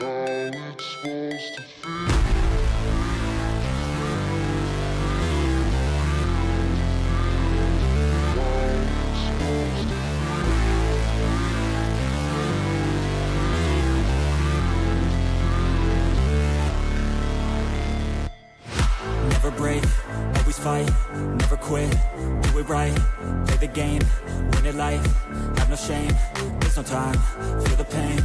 it's supposed to feel. Never break, always fight, never quit, do it right, play the game, win it life, have no shame, there's no time, feel the pain,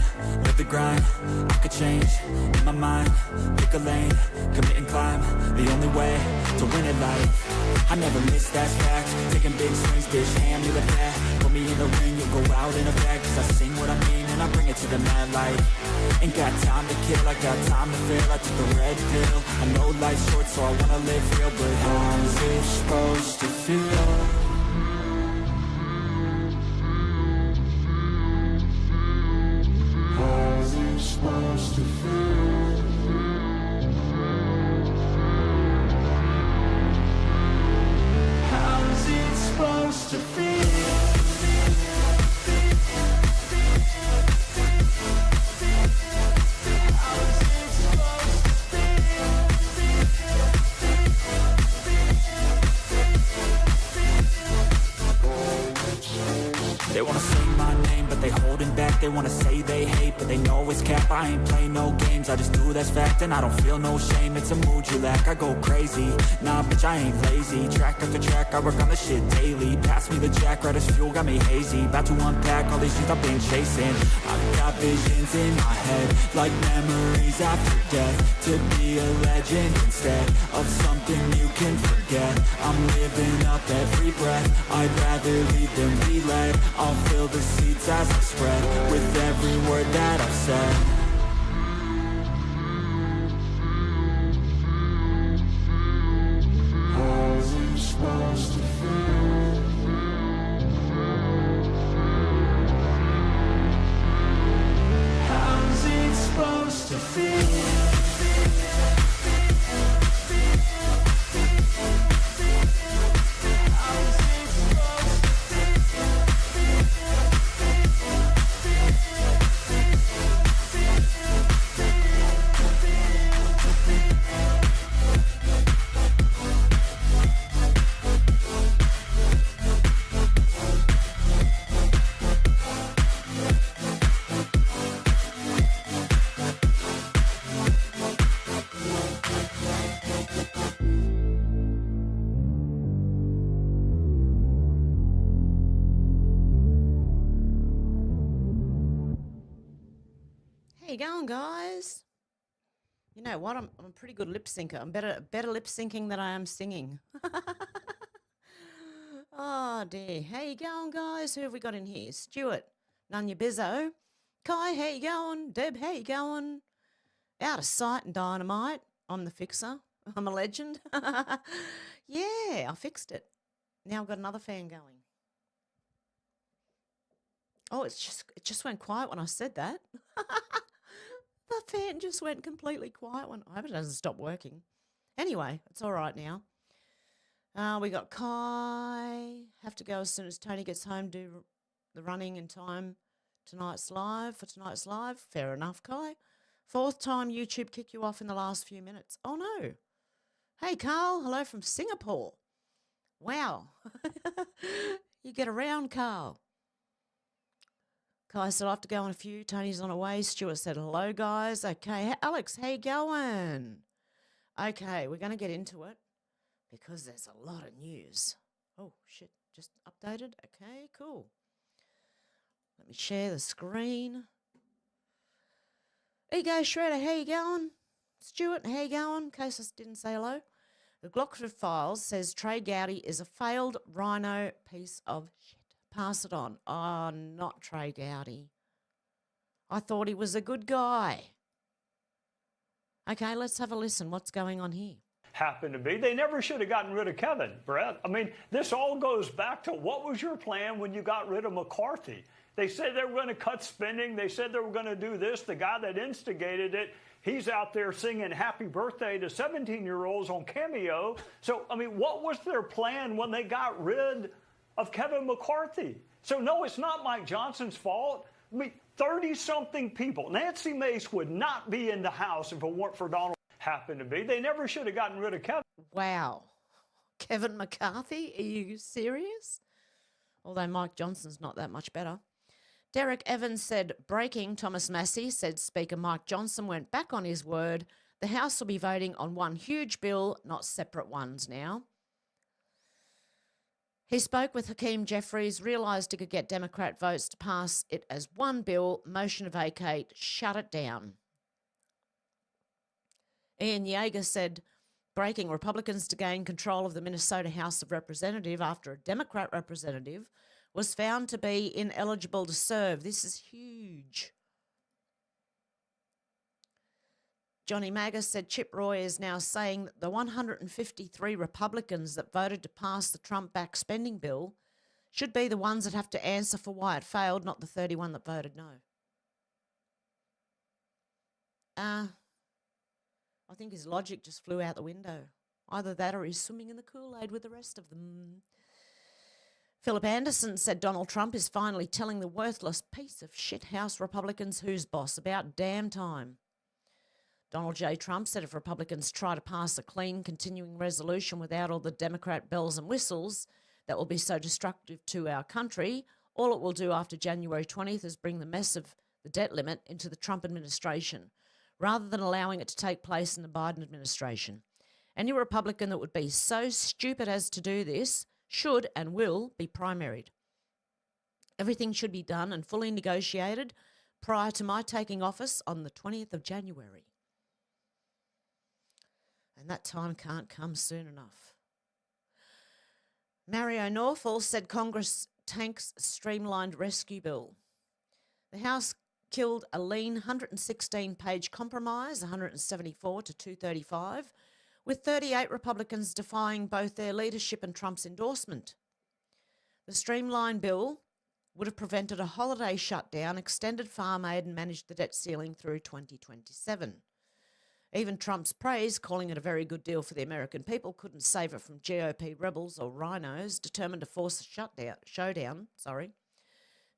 live the grind, I could change, in my mind, pick a lane, commit and climb, the only way to win it life, I never miss, that's fact, taking big swings, bitch, hand me the bat, put me in the ring, you'll go out in a bag, cause I sing what I mean and I bring it to the mad light. Ain't got time to kill, I got time to feel. I took the red pill, I know life's short so I wanna live real. But how's it supposed to feel? How's it supposed to feel? How's it supposed to feel? They wanna say my name, but they holding back. They wanna say they hate, but they know it's cap. I ain't play no games, I just do that's fact. And I don't feel no shame, it's a mood you lack. I go crazy, nah bitch I ain't lazy. Track after track, I work on the shit daily. Pass me the jack, right as fuel, got me hazy. About to unpack all these things I've been chasing. I've got visions in my head, like memories after death. To be a legend instead of something you can forget. I'm living up every breath, I'd rather lead than be led. I'll fill the seats as I spread with every word that I've said. How's it supposed to feel? How's it supposed to feel? How you going, guys? You know what? I'm a pretty good lip syncer. I'm better lip syncing than I am singing. Oh dear. How you going, guys? Who have we got in here? Stuart, none your bizzo. Kai, how you going? Deb, how you going? Out of sight and dynamite. I'm the fixer. I'm a legend. Yeah, I fixed it. Now I've got another fan going. Oh, it just went quiet when I said that. The fan just went completely quiet when I hope it doesn't stop working. Anyway, it's all right now. We got Kai. Have to go as soon as Tony gets home, do the running in time for tonight's live. Fair enough, Kai. Fourth time YouTube kick you off in the last few minutes. Oh, no. Hey, Carl. Hello from Singapore. Wow. You get around, Carl. Kai said, I have to go on a few. Tony's on her way. Stuart said, hello, guys. Okay. Alex, how you going? Okay, we're going to get into it because there's a lot of news. Oh, shit. Just updated. Okay, cool. Let me share the screen. Ego Shredder, how you going? Stuart, how you going? In case I didn't say hello. The Glockford Files says Trey Gowdy is a failed rhino piece of shit. Pass it on. Oh, not Trey Gowdy. I thought he was a good guy. Okay, let's have a listen. What's going on here? Happened to be. They never should have gotten rid of Kevin, Brett. I mean, this all goes back to what was your plan when you got rid of McCarthy? They said they were going to cut spending. They said they were going to do this. The guy that instigated it, he's out there singing happy birthday to 17-year-olds on Cameo. So, I mean, what was their plan when they got rid of Kevin McCarthy? So, no, it's not Mike Johnson's fault. I mean, 30-something people. Nancy Mace would not be in the House if it weren't for Donald happened to be. They never should have gotten rid of Kevin. Wow. Kevin McCarthy? Are you serious? Although Mike Johnson's not that much better. Derek Evans said, breaking, Thomas Massey said Speaker Mike Johnson went back on his word. The House will be voting on one huge bill, not separate ones now. He spoke with Hakeem Jeffries, realised he could get Democrat votes to pass it as one bill, motion to vacate, shut it down. Ian Yeager said, breaking, Republicans to gain control of the Minnesota House of Representatives after a Democrat representative was found to be ineligible to serve. This is huge. Johnny Magus said Chip Roy is now saying that the 153 Republicans that voted to pass the Trump-backed spending bill should be the ones that have to answer for why it failed, not the 31 that voted no. I think his logic just flew out the window. Either that or he's swimming in the Kool-Aid with the rest of them. Philip Anderson said Donald Trump is finally telling the worthless piece of shit House Republicans who's boss. About damn time. Donald J. Trump said if Republicans try to pass a clean continuing resolution without all the Democrat bells and whistles that will be so destructive to our country, all it will do after January 20th is bring the mess of the debt limit into the Trump administration, rather than allowing it to take place in the Biden administration. Any Republican that would be so stupid as to do this should and will be primaried. Everything should be done and fully negotiated prior to my taking office on the 20th of January. And that time can't come soon enough. Mario Norfolk said Congress tanks streamlined rescue bill. The House killed a lean 116-page compromise, 174 to 235, with 38 Republicans defying both their leadership and Trump's endorsement. The streamlined bill would have prevented a holiday shutdown, extended farm aid and managed the debt ceiling through 2027. Even Trump's praise, calling it a very good deal for the American people, couldn't save it from GOP rebels or rhinos determined to force a showdown.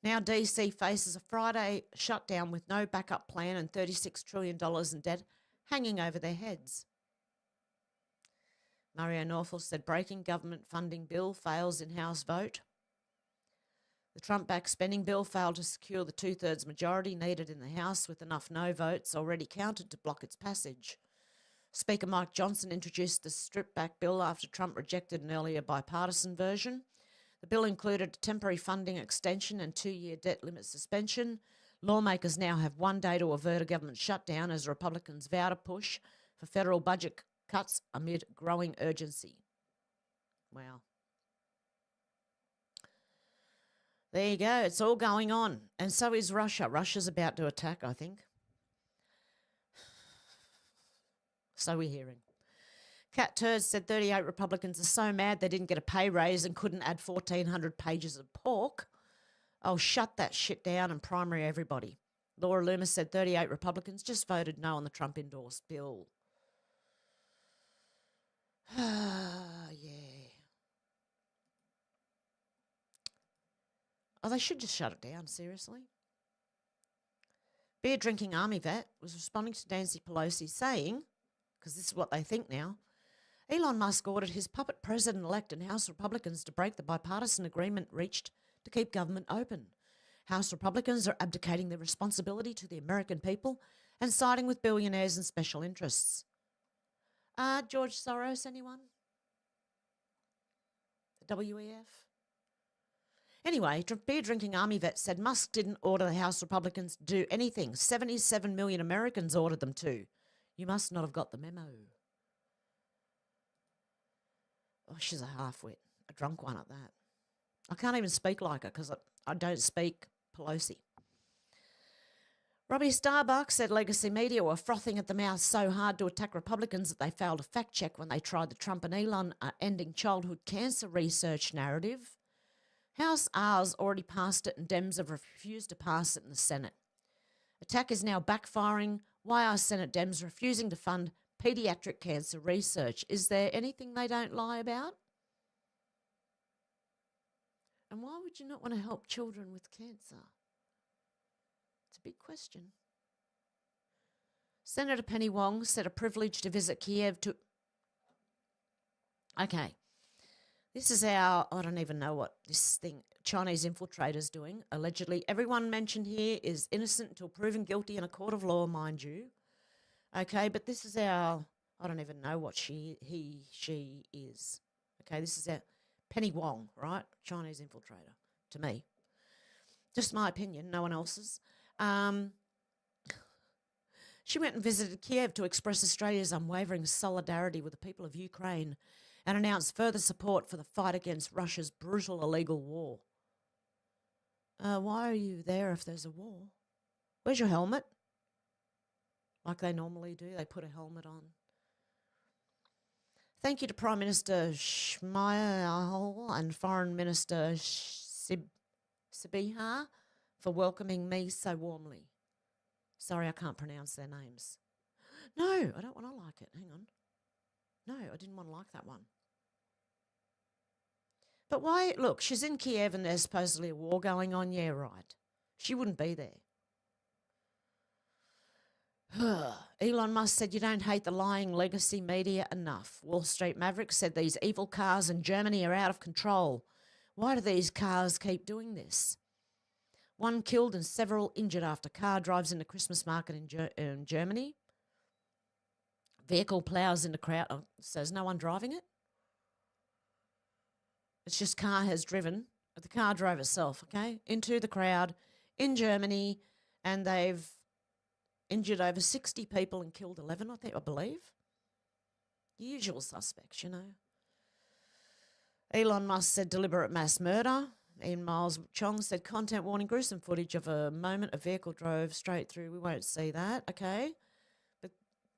Now DC faces a Friday shutdown with no backup plan and $36 trillion in debt hanging over their heads. Mario Norfolk said breaking government funding bill fails in House vote. The Trump-backed spending bill failed to secure the two-thirds majority needed in the House, with enough no votes already counted to block its passage. Speaker Mike Johnson introduced the stripped-back bill after Trump rejected an earlier bipartisan version. The bill included a temporary funding extension and 2-year debt limit suspension. Lawmakers now have 1 day to avert a government shutdown as Republicans vow to push for federal budget cuts amid growing urgency. Wow. There you go. It's all going on. And so is Russia. Russia's about to attack, I think. So we're hearing. Cat Turd said 38 Republicans are so mad they didn't get a pay raise and couldn't add 1,400 pages of pork. Oh, shut that shit down and primary everybody. Laura Loomis said 38 Republicans just voted no on the Trump-endorsed bill. Ah, yeah. Oh, they should just shut it down, seriously. Beer-drinking army vet was responding to Nancy Pelosi saying, because this is what they think now, Elon Musk ordered his puppet president-elect and House Republicans to break the bipartisan agreement reached to keep government open. House Republicans are abdicating their responsibility to the American people and siding with billionaires and special interests. George Soros, anyone? The WEF? Anyway, beer-drinking army vet said Musk didn't order the House Republicans to do anything. 77 million Americans ordered them to. You must not have got the memo. Oh, she's a half-wit, a drunk one at that. I can't even speak like her because I don't speak Pelosi. Robbie Starbuck said legacy media were frothing at the mouth so hard to attack Republicans that they failed to fact-check when they tried the Trump and Elon ending childhood cancer research narrative. House R's already passed it and Dems have refused to pass it in the Senate. Attack is now backfiring. Why are Senate Dems refusing to fund paediatric cancer research? Is there anything they don't lie about? And why would you not want to help children with cancer? a big question. Senator Penny Wong said a privilege to visit Kiev to... Okay. This is our... I don't even know what this thing... Chinese infiltrators doing. Allegedly, everyone mentioned here is innocent until proven guilty in a court of law, mind you. Okay, but this is our... I don't even know what she is. Okay, this is our... Penny Wong, right? Chinese infiltrator, to me. Just my opinion, no one else's. She went and visited Kiev to express Australia's unwavering solidarity with the people of Ukraine and announced further support for the fight against Russia's brutal illegal war. Why are you there if there's a war? Where's your helmet? Like they normally do, they put a helmet on. Thank you to Prime Minister Shmail and Foreign Minister Sabiha for welcoming me so warmly. Sorry, I can't pronounce their names. No, I don't want to like it. Hang on. No, I didn't want to like that one. But why? Look, she's in Kiev and there's supposedly a war going on. Yeah, right. She wouldn't be there. Elon Musk said you don't hate the lying legacy media enough. Wall Street Maverick said these evil cars in Germany are out of control. Why do these cars keep doing this? One killed and several injured after car drives into Christmas market in Germany. Vehicle plows into crowd. Oh, so there's no one driving it? It's just car has driven. The car drove itself, okay, into the crowd in Germany, and they've injured over 60 people and killed 11, I believe. Usual suspects, you know. Elon Musk said deliberate mass murder. Ian Miles Chong said content warning, gruesome footage of a moment a vehicle drove straight through. We won't see that, okay? But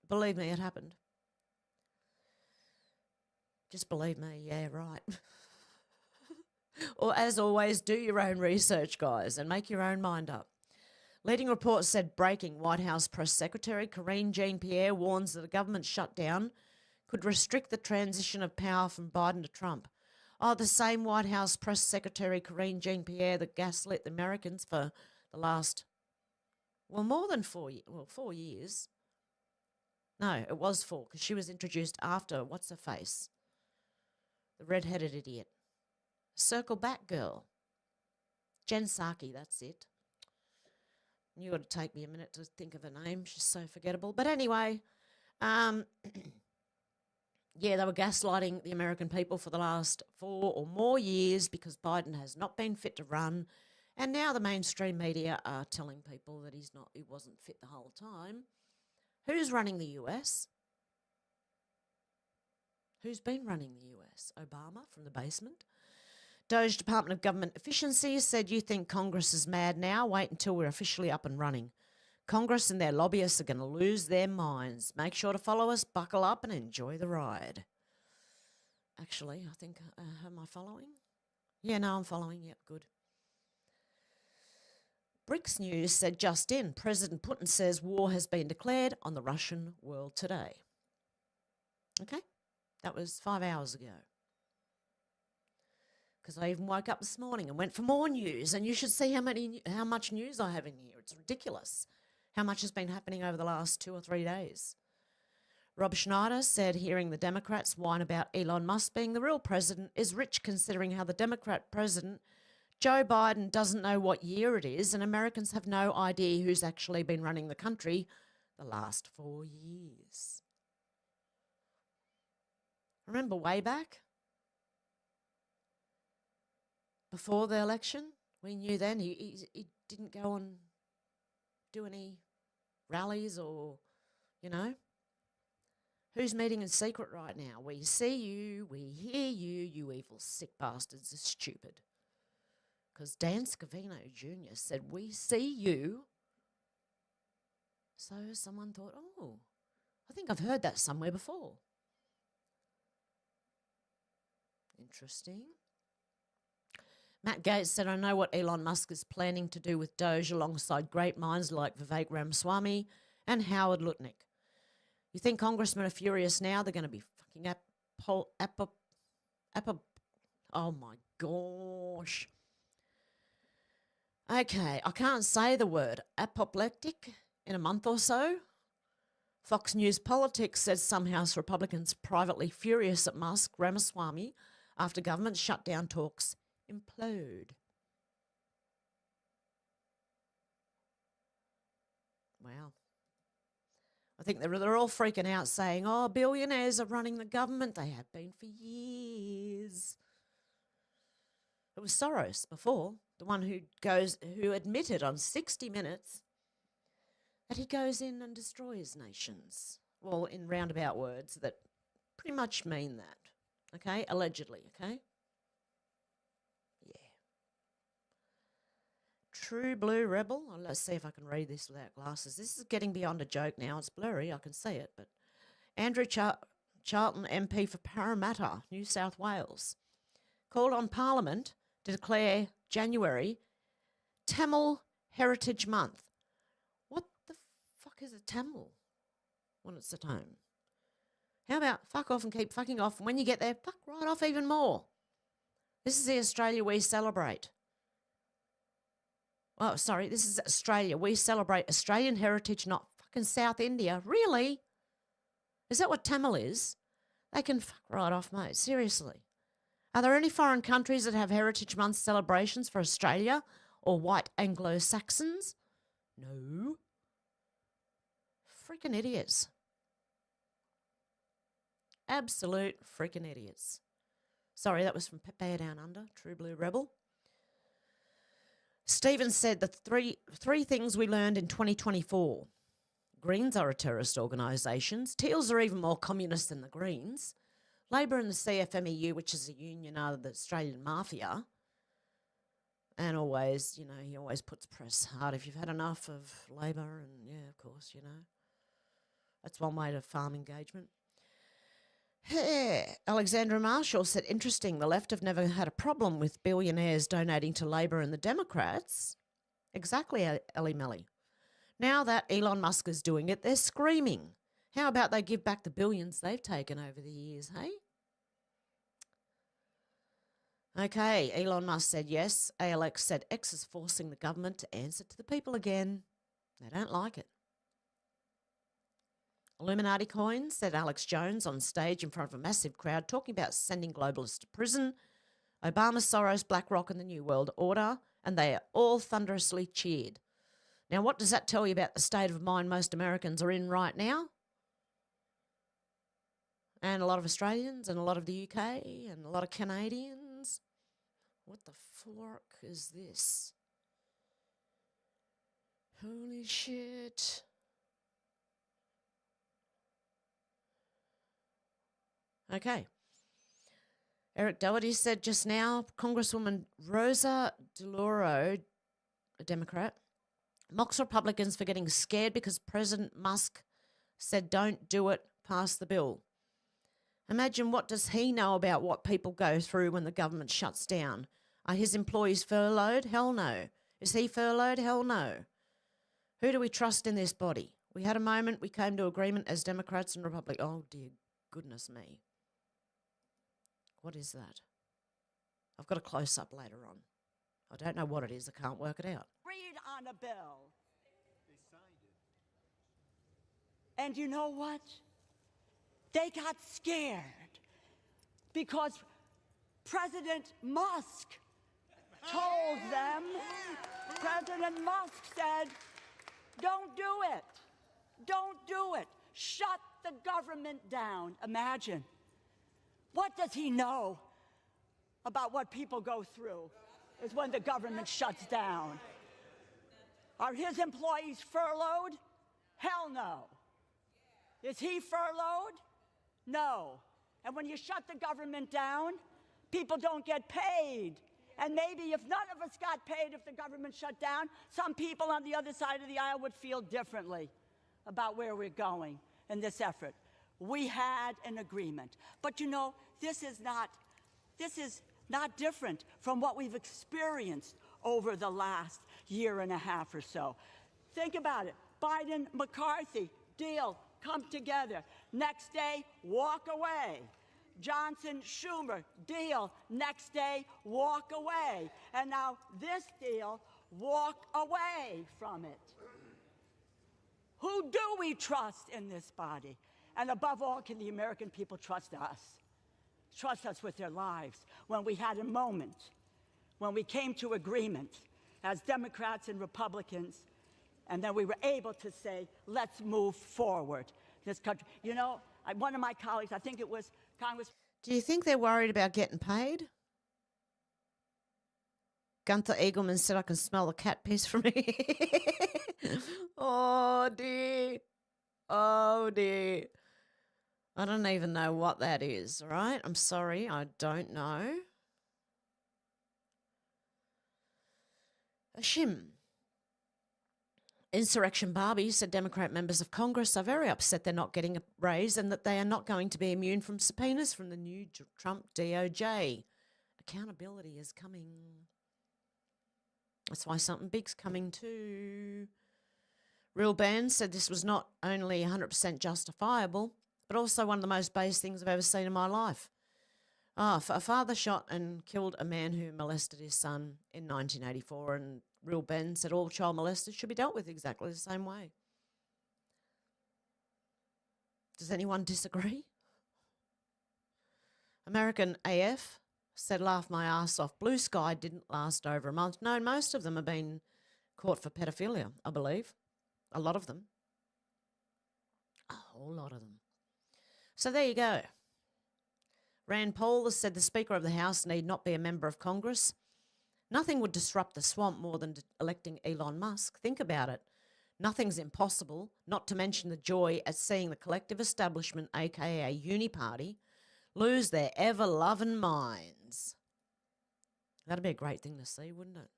believe me, it happened. Just believe me, yeah, right. Or as always, do your own research, guys, and make your own mind up. Leading reports said breaking White House Press Secretary Karine Jean-Pierre warns that a government shutdown could restrict the transition of power from Biden to Trump. Oh, the same White House Press Secretary Karine Jean-Pierre that gaslit the Americans for the last, well, more than 4 years. Well, 4 years. No, it was 4 because she was introduced after, what's her face? The red-headed idiot. Circle back girl. Jen Psaki, that's it. You got to take me a minute to think of her name. She's so forgettable. But anyway, yeah, they were gaslighting the American people for the last 4 or more years because Biden has not been fit to run. And now the mainstream media are telling people that he wasn't fit the whole time. Who's running the US? Who's been running the US? Obama from the basement. Doge Department of Government Efficiency said, you think Congress is mad now? Wait until we're officially up and running. Congress and their lobbyists are going to lose their minds. Make sure to follow us, buckle up, and enjoy the ride. Actually, I think, am I following? Yeah, no, I'm following. Yep, good. BRICS News said just in, President Putin says war has been declared on the Russian world today. Okay, that was 5 hours ago. Because I even woke up this morning and went for more news, and you should see how much news I have in here. It's ridiculous how much has been happening over the last 2 or 3 days. Rob Schneider said hearing the Democrats whine about Elon Musk being the real president is rich considering how the Democrat president, Joe Biden, doesn't know what year it is, and Americans have no idea who's actually been running the country the last 4 years. Remember way back? Before the election, we knew then he didn't go and do any rallies or, you know. Who's meeting in secret right now? We see you, we hear you, you evil sick bastards are stupid. Because Dan Scavino Jr. said, we see you. So someone thought, oh, I think I've heard that somewhere before. Interesting. Matt Gaetz said, I know what Elon Musk is planning to do with Doge alongside great minds like Vivek Ramaswamy and Howard Lutnick. You think congressmen are furious now? They're going to be fucking oh my gosh. Okay, I can't say the word apoplectic in a month or so. Fox News Politics says some House Republicans privately furious at Musk Ramaswamy after government shutdown talks implode. Wow. I think they're all freaking out saying, oh, billionaires are running the government. They have been for years. It was Soros before, the one who admitted on 60 Minutes that he goes in and destroys nations. Well, in roundabout words that pretty much mean that. Okay? Allegedly, okay? Yeah. True Blue Rebel. Oh, let's see if I can read this without glasses. This is getting beyond a joke now. It's blurry. I can see it. But Andrew Charlton, MP for Parramatta, New South Wales, called on Parliament to declare January Tamil Heritage Month. What the fuck is a Tamil when it's at home? How about fuck off and keep fucking off, and when you get there, fuck right off even more? This is the Australia we celebrate. Oh, sorry, this is Australia. We celebrate Australian heritage, not fucking South India. Really? Is that what Tamil is? They can fuck right off, mate. Seriously. Are there any foreign countries that have Heritage Month celebrations for Australia or white Anglo-Saxons? No. Freaking idiots. Absolute freaking idiots. Sorry, that was from Pepe Down Under, True Blue Rebel. Stephen said the three things we learned in 2024. Greens are a terrorist organisation. Teals are even more communist than the Greens. Labor and the CFMEU, which is a union, are the Australian mafia. And always, you know, he always puts press hard if you've had enough of Labor. And, yeah, of course, you know. That's one way to farm engagement. Hey, Alexandra Marshall said, interesting, the left have never had a problem with billionaires donating to Labor and the Democrats. Exactly, Ellie Melly. Now that Elon Musk is doing it, they're screaming. How about they give back the billions they've taken over the years, hey? Okay, Elon Musk said yes. ALX said X is forcing the government to answer to the people again. They don't like it. Illuminati coins, said Alex Jones on stage in front of a massive crowd talking about sending globalists to prison. Obama, Soros, BlackRock and the New World Order, and they are all thunderously cheered. Now, what does that tell you about the state of mind most Americans are in right now? And a lot of Australians and a lot of the UK and a lot of Canadians. What the fork is this? Holy shit. Okay. Eric Doherty said just now, Congresswoman Rosa DeLauro, a Democrat, mocks Republicans for getting scared because President Musk said don't do it, pass the bill. Imagine, what does he know about what people go through when the government shuts down? Are his employees furloughed? Hell no. Is he furloughed? Hell no. Who do we trust in this body? We had a moment, we came to agreement as Democrats and Republicans. Oh, dear goodness me. What is that? I've got a close-up later on. I don't know what it is. I can't work it out. Read on a bill. They signed it. And you know what? They got scared because President Musk told them, President Musk said, don't do it. Don't do it. Shut the government down. Imagine. What does he know about what people go through is when the government shuts down? Are his employees furloughed? Hell no. Is he furloughed? No. And when you shut the government down, people don't get paid. And maybe if none of us got paid if the government shut down, some people on the other side of the aisle would feel differently about where we're going in this effort. We had an agreement. But you know, this is not different from what we've experienced over the last year and a half or so. Think about it. Biden, McCarthy, deal, come together. Next day, walk away. Johnson, Schumer, deal. Next day, walk away. And now this deal, walk away from it. Who do we trust in this body? And above all, can the American people trust us? Trust us with their lives. When we had a moment, when we came to agreement as Democrats and Republicans, and then we were able to say, let's move forward this country. You know, one of my colleagues, I think it was Congress. Do you think they're worried about getting paid? Gunther Eagleman said, I can smell the cat piss from here. Oh, dear. Oh, dear. I don't even know what that is, all right? I'm sorry, I don't know. Ashim. Insurrection Barbie said Democrat members of Congress are very upset they're not getting a raise and that they are not going to be immune from subpoenas from the new Trump DOJ. Accountability is coming. That's why something big's coming too. Real Ben said this was not only 100% justifiable, but also one of the most base things I've ever seen in my life. A father shot and killed a man who molested his son in 1984, and Real Ben said all child molesters should be dealt with exactly the same way. Does anyone disagree? American AF said, laugh my ass off. Blue Sky didn't last over a month. No, most of them have been caught for pedophilia, I believe. A lot of them. A whole lot of them. So there you go. Rand Paul has said the Speaker of the House need not be a member of Congress. Nothing would disrupt the swamp more than electing Elon Musk. Think about it. Nothing's impossible, not to mention the joy at seeing the collective establishment, aka Uni Party, lose their ever-loving minds. That'd be a great thing to see, wouldn't it?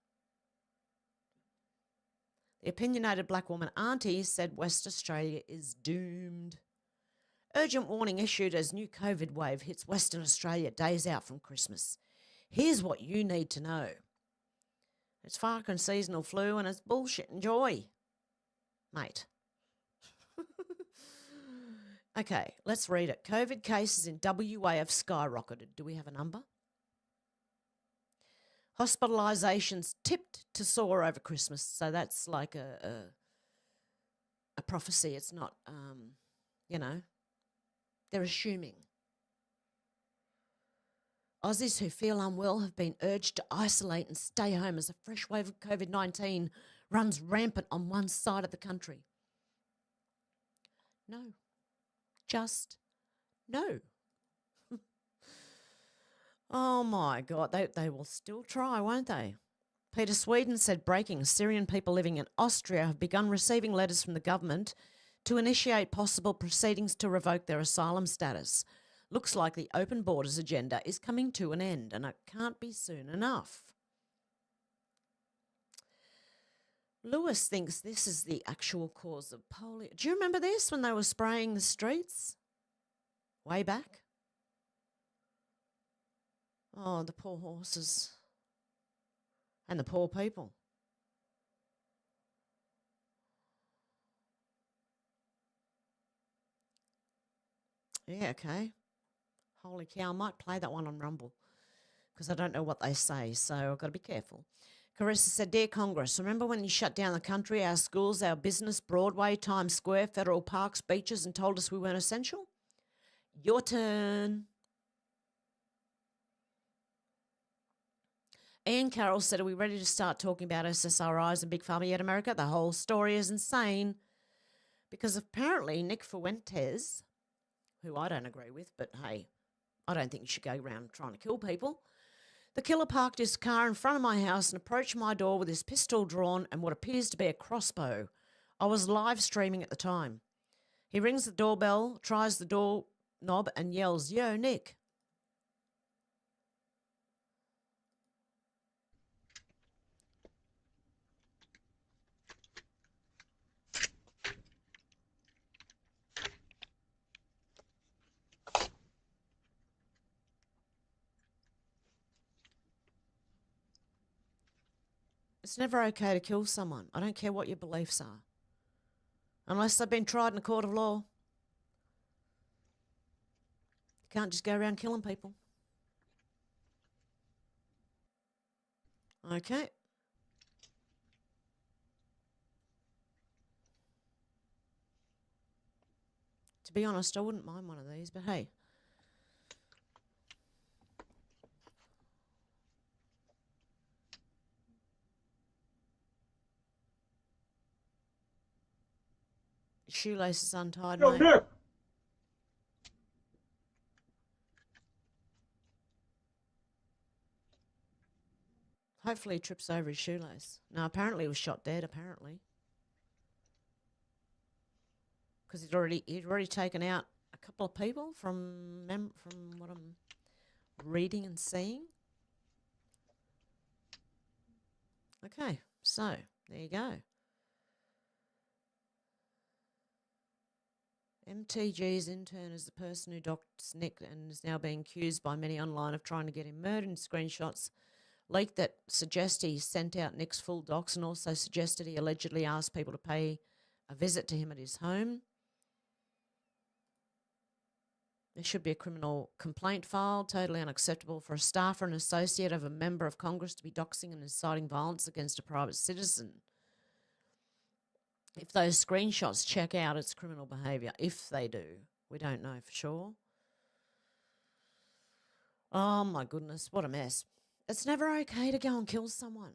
The opinionated black woman auntie said West Australia is doomed. Urgent warning issued as new COVID wave hits Western Australia days out from Christmas. Here's what you need to know. It's fucking seasonal flu and it's bullshit and joy, mate. Okay, let's read it. COVID cases in WA have skyrocketed. Do we have a number? Hospitalisations tipped to soar over Christmas. So that's like a prophecy. It's not, they're assuming. Aussies who feel unwell have been urged to isolate and stay home as a fresh wave of COVID-19 runs rampant on one side of the country. No. Just no. Oh, my God. They will still try, won't they? Peter Sweden said breaking Syrian people living in Austria have begun receiving letters from the government to initiate possible proceedings to revoke their asylum status. Looks like the open borders agenda is coming to an end, and it can't be soon enough. Lewis thinks this is the actual cause of polio. Do you remember this when they were spraying the streets? Way back? Oh, the poor horses. And the poor people. Yeah, okay. Holy cow, I might play that one on Rumble because I don't know what they say, so I've got to be careful. Carissa said, Dear Congress, remember when you shut down the country, our schools, our business, Broadway, Times Square, federal parks, beaches, and told us we weren't essential? Your turn. Ian Carroll said, are we ready to start talking about SSRIs and Big Pharma yet, America? The whole story is insane because apparently Nick Fuentes, who I don't agree with, but hey, I don't think you should go around trying to kill people. The killer parked his car in front of my house and approached my door with his pistol drawn and what appears to be a crossbow. I was live streaming at the time. He rings the doorbell, tries the door knob and yells, Yo, Nick. It's never okay to kill someone. I don't care what your beliefs are. Unless they've been tried in a court of law. You can't just go around killing people. Okay. be honest, I wouldn't mind one of these, but hey. Shoelaces untied, Yo, mate. Nick! Hopefully he trips over his shoelace. No, apparently he was shot dead, apparently. Because he'd already taken out a couple of people from what I'm reading and seeing. Okay, so there you go. MTG's intern is the person who doxed Nick and is now being accused by many online of trying to get him murdered. And screenshots leaked that suggest he sent out Nick's full docs and also suggested he allegedly asked people to pay a visit to him at his home. There should be a criminal complaint filed. Totally unacceptable for a staffer and associate of a member of Congress to be doxing and inciting violence against a private citizen. If those screenshots check out, it's criminal behaviour. If they do. We don't know for sure. Oh, my goodness. What a mess. It's never okay to go and kill someone.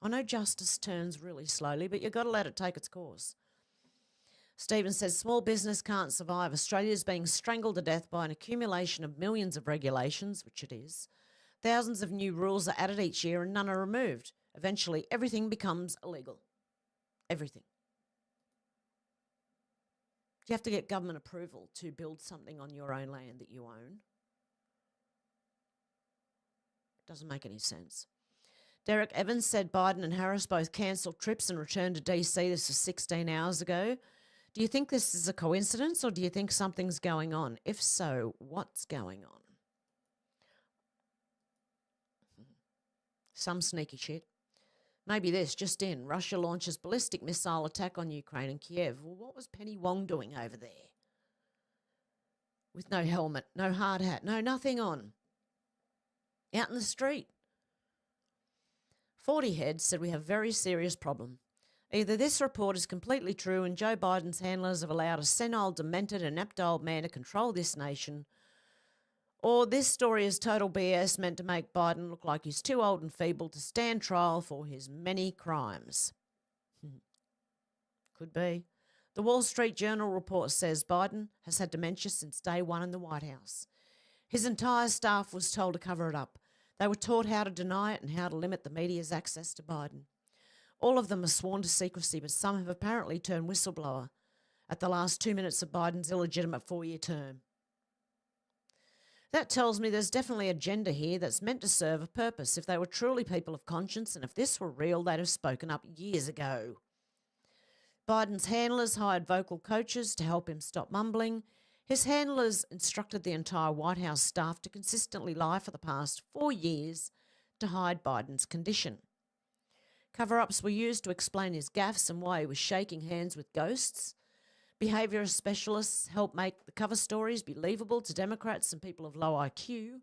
I know justice turns really slowly, but you've got to let it take its course. Stephen says, small business can't survive. Australia is being strangled to death by an accumulation of millions of regulations, which it is. Thousands of new rules are added each year and none are removed. Eventually, everything becomes illegal. Everything. You have to get government approval to build something on your own land that you own. Doesn't make any sense. Derek Evans said Biden and Harris both cancelled trips and returned to DC. This was 16 hours ago. Do you think this is a coincidence or do you think something's going on? If so, what's going on? Some sneaky shit. Maybe this, just in. Russia launches ballistic missile attack on Ukraine and Kiev. Well, what was Penny Wong doing over there? With no helmet, no hard hat, no nothing on. Out in the street. 40 Head said we have a very serious problem. Either this report is completely true and Joe Biden's handlers have allowed a senile, demented, inept old man to control this nation, or this story is total BS meant to make Biden look like he's too old and feeble to stand trial for his many crimes. Could be. The Wall Street Journal report says Biden has had dementia since day one in the White House. His entire staff was told to cover it up. They were taught how to deny it and how to limit the media's access to Biden. All of them are sworn to secrecy, but some have apparently turned whistleblower at the last 2 minutes of Biden's illegitimate 4-year term. That tells me there's definitely an agenda here that's meant to serve a purpose. If they were truly people of conscience and if this were real, they'd have spoken up years ago. Biden's handlers hired vocal coaches to help him stop mumbling. His handlers instructed the entire White House staff to consistently lie for the past 4 years to hide Biden's condition. Cover-ups were used to explain his gaffes and why he was shaking hands with ghosts. Behaviourist specialists help make the cover stories believable to Democrats and people of low IQ.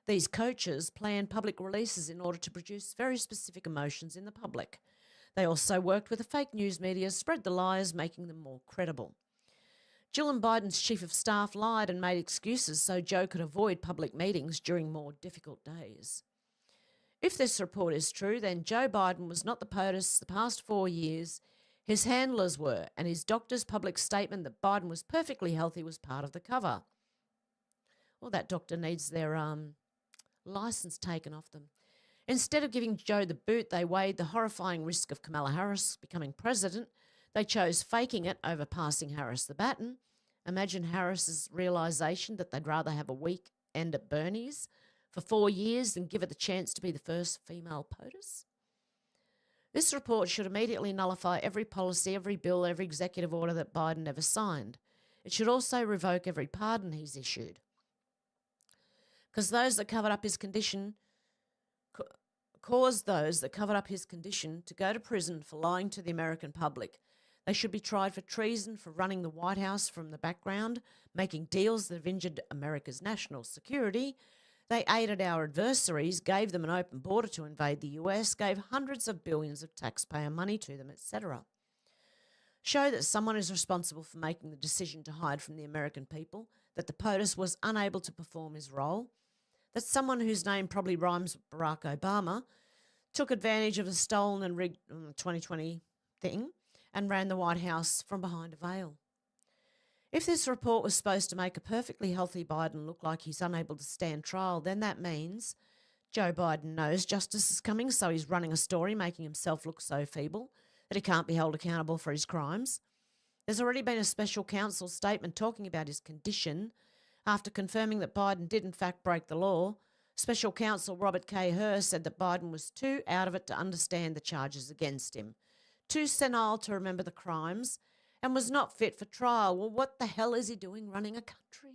These coaches plan public releases in order to produce very specific emotions in the public. They also worked with the fake news media, spread the lies, making them more credible. Jill and Biden's chief of staff lied and made excuses so Joe could avoid public meetings during more difficult days. If this report is true, then Joe Biden was not the POTUS the past 4 years. His handlers were, and his doctor's public statement that Biden was perfectly healthy was part of the cover. Well, that doctor needs their license taken off them. Instead of giving Joe the boot, they weighed the horrifying risk of Kamala Harris becoming president. They chose faking it over passing Harris the baton. Imagine Harris's realisation that they'd rather have a weekend at Bernie's for 4 years than give her the chance to be the first female POTUS. This report should immediately nullify every policy, every bill, every executive order that Biden ever signed. It should also revoke every pardon he's issued. Because those that covered up his condition caused those that covered up his condition to go to prison for lying to the American public. They should be tried for treason, for running the White House from the background, making deals that have injured America's national security. They aided our adversaries, gave them an open border to invade the US, gave hundreds of billions of taxpayer money to them, etc. show that someone is responsible for making the decision to hide from the American people, that the POTUS was unable to perform his role, that someone whose name probably rhymes with Barack Obama took advantage of a stolen and rigged 2020 thing and ran the White House from behind a veil. If this report was supposed to make a perfectly healthy Biden look like he's unable to stand trial, then that means Joe Biden knows justice is coming, so he's running a story making himself look so feeble that he can't be held accountable for his crimes. There's already been a special counsel statement talking about his condition after confirming that Biden did in fact break the law. Special counsel Robert K. Hur said that Biden was too out of it to understand the charges against him, too senile to remember the crimes, and was not fit for trial. Well, what the hell is he doing running a country?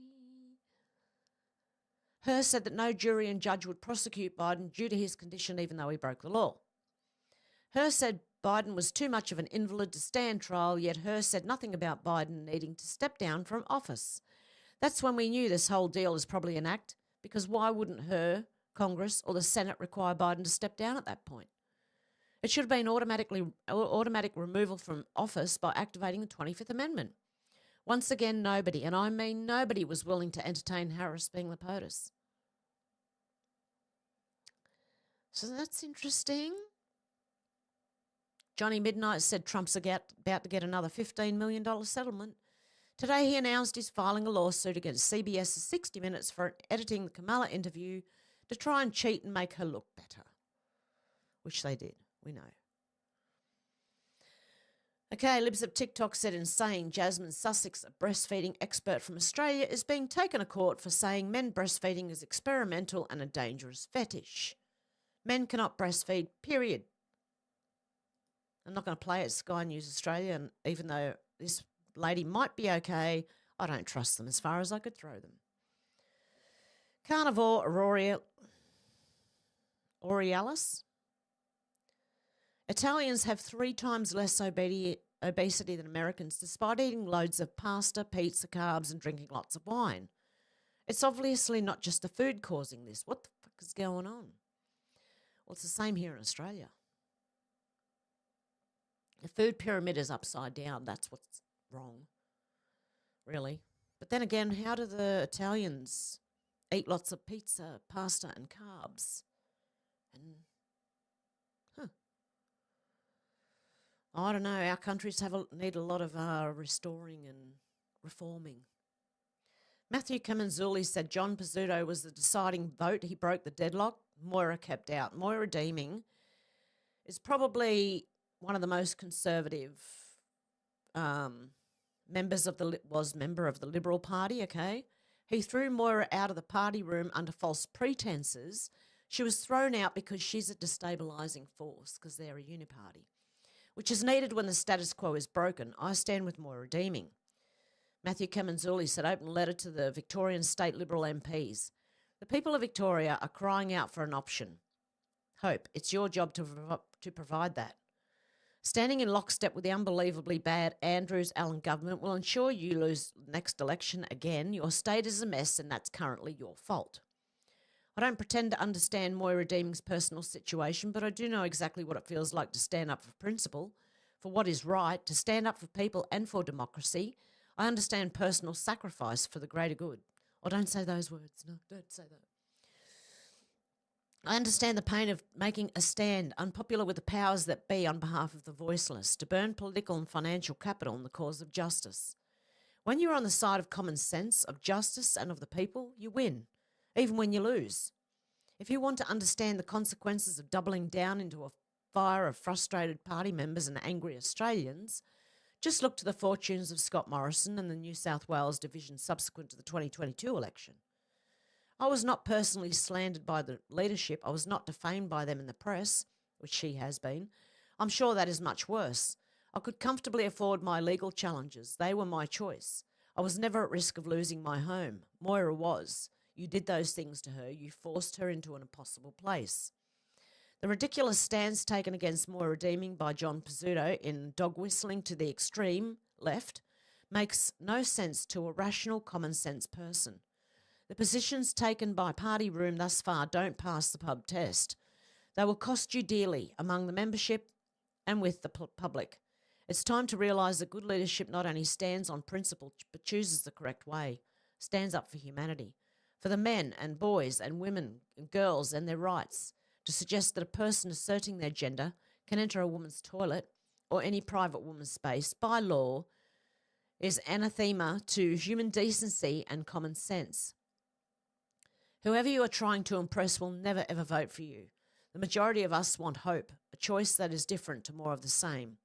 Hur said that no jury and judge would prosecute Biden due to his condition even though he broke the law. Hur said Biden was too much of an invalid to stand trial, yet Hur said nothing about Biden needing to step down from office. That's when we knew this whole deal is probably an act, because why wouldn't Hur, Congress, or the Senate require Biden to step down at that point? It should have been automatic removal from office by activating the 25th Amendment. Once again, nobody, and I mean nobody, was willing to entertain Harris being the POTUS. So that's interesting. Johnny Midnight said Trump's about to get another $15 million settlement. Today he announced he's filing a lawsuit against CBS's 60 Minutes for editing the Kamala interview to try and cheat and make her look better. Which they did, we know. Okay, Libs of TikTok said insane Jasmine Sussex, a breastfeeding expert from Australia, is being taken to court for saying men breastfeeding is experimental and a dangerous fetish. Men cannot breastfeed, period. I'm not going to play it, Sky News Australia, and even though this lady might be okay, I don't trust them as far as I could throw them. Carnivore Aurealis. Italians have 3 times less obesity than Americans, despite eating loads of pasta, pizza, carbs, and drinking lots of wine. It's obviously not just the food causing this. What the fuck is going on? Well, it's the same here in Australia. The food pyramid is upside down. That's what's wrong, really. But then again, how do the Italians eat lots of pizza, pasta, and carbs? And, I don't know. Our countries need a lot of restoring and reforming. Matthew Camanzuli said John Pizzuto was the deciding vote. He broke the deadlock. Moira kept out. Moira Deeming is probably one of the most conservative member of the Liberal Party, okay? He threw Moira out of the party room under false pretenses. She was thrown out because she's a destabilising force because they're a uniparty, which is needed when the status quo is broken. I stand with Moira Deeming. Matthew Camanzuli said, open letter to the Victorian State Liberal MPs. The people of Victoria are crying out for an option. Hope, it's your job to provide that. Standing in lockstep with the unbelievably bad Andrews-Allen government will ensure you lose next election again. Your state is a mess and that's currently your fault. I don't pretend to understand Moira Deeming's personal situation, but I do know exactly what it feels like to stand up for principle, for what is right, to stand up for people and for democracy. I understand personal sacrifice for the greater good. Oh, don't say those words. No, don't say that. I understand the pain of making a stand, unpopular with the powers that be on behalf of the voiceless, to burn political and financial capital in the cause of justice. When you're on the side of common sense, of justice and of the people, you win, even when you lose. If you want to understand the consequences of doubling down into a fire of frustrated party members and angry Australians, just look to the fortunes of Scott Morrison and the New South Wales division subsequent to the 2022 election. I was not personally slandered by the leadership. I was not defamed by them in the press, which she has been. I'm sure that is much worse. I could comfortably afford my legal challenges. They were my choice. I was never at risk of losing my home. Moira was. You did those things to her. You forced her into an impossible place. The ridiculous stance taken against Moira Deeming by John Pizzuto in dog whistling to the extreme left makes no sense to a rational, common sense person. The positions taken by Party Room thus far don't pass the pub test. They will cost you dearly among the membership and with the public. It's time to realise that good leadership not only stands on principle but chooses the correct way, stands up for humanity, for the men and boys and women and girls and their rights. To suggest that a person asserting their gender can enter a woman's toilet or any private woman's space by law is anathema to human decency and common sense. Whoever you are trying to impress will never ever vote for you. The majority of us want hope, a choice that is different to more of the same.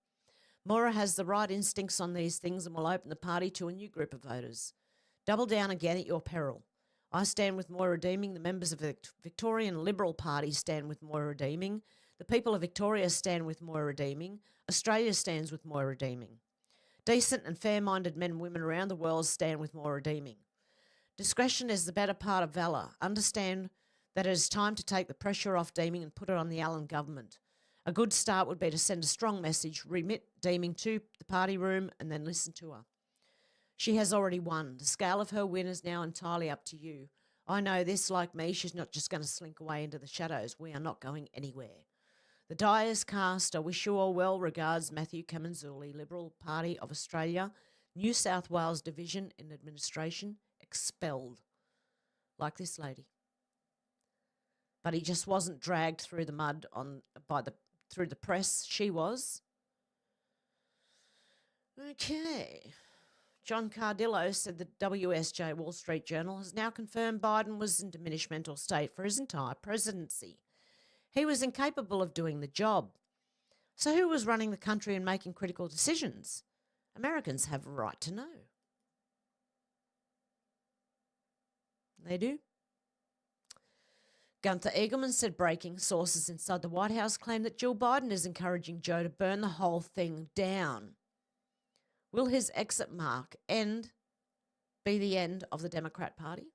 Moira has the right instincts on these things and will open the party to a new group of voters. Double down again at your peril. I stand with Moira redeeming. The members of the Victorian Liberal Party stand with Moira redeeming. The people of Victoria stand with Moira redeeming. Australia stands with Moira redeeming. Decent and fair-minded men and women around the world stand with Moira redeeming. Discretion is the better part of valour. Understand that it is time to take the pressure off deeming and put it on the Allen government. A good start would be to send a strong message, remit deeming to the party room, and then listen to her. She has already won. The scale of her win is now entirely up to you. I know this, like me, she's not just going to slink away into the shadows. We are not going anywhere. The die is cast. I wish you all well. Regards, Matthew Kamanzuli, Liberal Party of Australia, New South Wales Division in Administration, expelled. Like this lady. But he just wasn't dragged through the mud through the press. She was. Okay. John Cardillo said the WSJ Wall Street Journal has now confirmed Biden was in diminished mental state for his entire presidency. He was incapable of doing the job. So who was running the country and making critical decisions? Americans have a right to know. They do. Gunther Eagleman said breaking sources inside the White House claim that Jill Biden is encouraging Joe to burn the whole thing down. Will his exit mark be the end of the Democrat Party?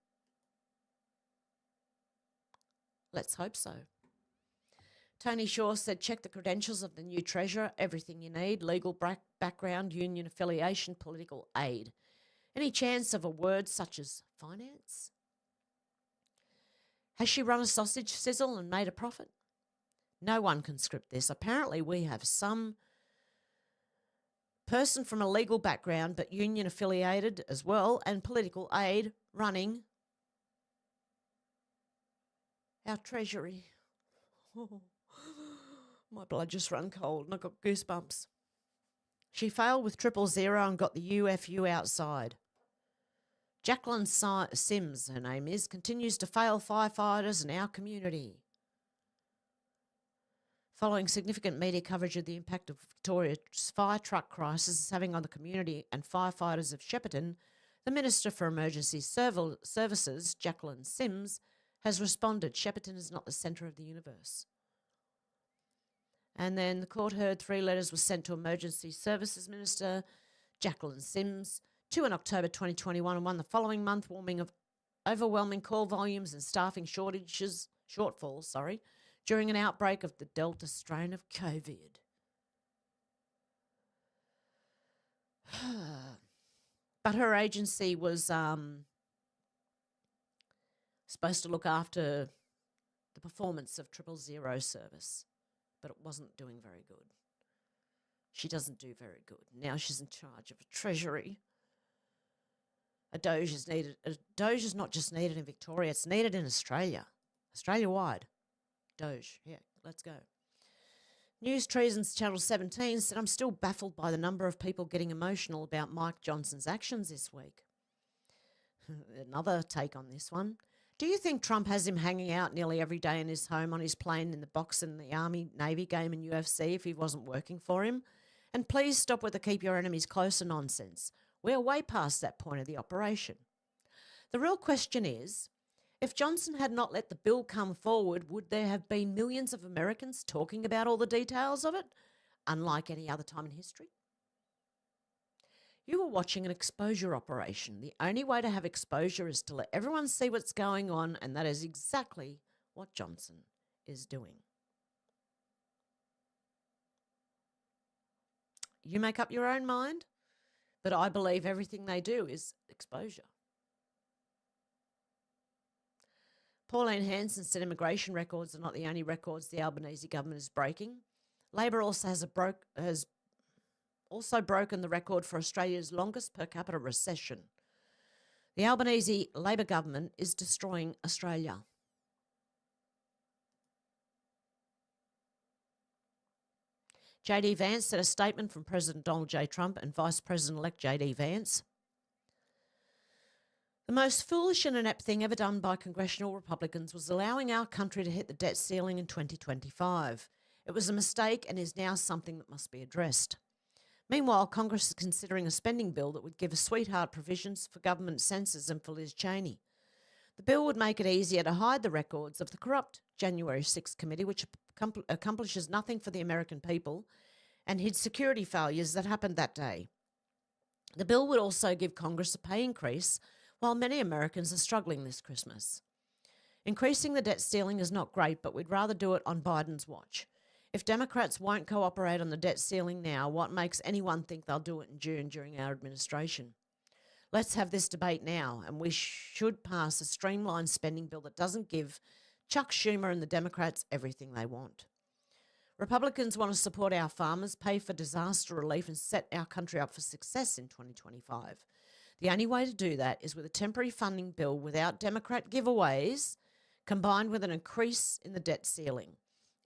Let's hope so. Tony Shaw said, check the credentials of the new treasurer, everything you need, legal background, union affiliation, political aid. Any chance of a word such as finance? Has she run a sausage sizzle and made a profit? No one can script this. Apparently we have some person from a legal background but union affiliated as well and political aid running our treasury. Oh, my blood just ran cold and I got goosebumps. She failed with 000 and got the UFU outside. Jacqueline Sims, her name is, continues to fail firefighters in our community. Following significant media coverage of the impact of Victoria's fire truck crisis is having on the community and firefighters of Shepparton, the Minister for Emergency Services, Jacqueline Sims, has responded, Shepparton is not the centre of the universe. And then the court heard 3 letters were sent to Emergency Services Minister Jacqueline Sims, 2 in October 2021 and 1 the following month, warning of overwhelming call volumes and staffing shortfalls, during an outbreak of the Delta strain of COVID. But her agency was supposed to look after the performance of 000 service, but it wasn't doing very good. She doesn't do very good. Now she's in charge of a treasury. A Doge is needed. A Doge is not just needed in Victoria, it's needed in Australia. Australia-wide. Doge. Yeah, let's go. News Treasons Channel 17 said, I'm still baffled by the number of people getting emotional about Mike Johnson's actions this week. Another take on this one. Do you think Trump has him hanging out nearly every day in his home, on his plane, in the box, in the Army-Navy game and UFC if he wasn't working for him? And please stop with the keep your enemies closer nonsense. We're way past that point of the operation. The real question is, if Johnson had not let the bill come forward, would there have been millions of Americans talking about all the details of it, unlike any other time in history? You were watching an exposure operation. The only way to have exposure is to let everyone see what's going on, and that is exactly what Johnson is doing. You make up your own mind, but I believe everything they do is exposure. Pauline Hanson said immigration records are not the only records the Albanese government is breaking. Labor also has also broken the record for Australia's longest per capita recession. The Albanese Labor government is destroying Australia. J.D. Vance said a statement from President Donald J. Trump and Vice President-elect J.D. Vance. The most foolish and inept thing ever done by congressional Republicans was allowing our country to hit the debt ceiling in 2025. It was a mistake and is now something that must be addressed. Meanwhile, Congress is considering a spending bill that would give sweetheart provisions for government censors and for Liz Cheney. The bill would make it easier to hide the records of the corrupt January 6th committee, which accomplishes nothing for the American people, and hid security failures that happened that day. The bill would also give Congress a pay increase, while many Americans are struggling this Christmas. Increasing the debt ceiling is not great, but we'd rather do it on Biden's watch. If Democrats won't cooperate on the debt ceiling now, what makes anyone think they'll do it in June during our administration? Let's have this debate now, and we should pass a streamlined spending bill that doesn't give Chuck Schumer and the Democrats everything they want. Republicans want to support our farmers, pay for disaster relief, and set our country up for success in 2025. The only way to do that is with a temporary funding bill without Democrat giveaways, combined with an increase in the debt ceiling.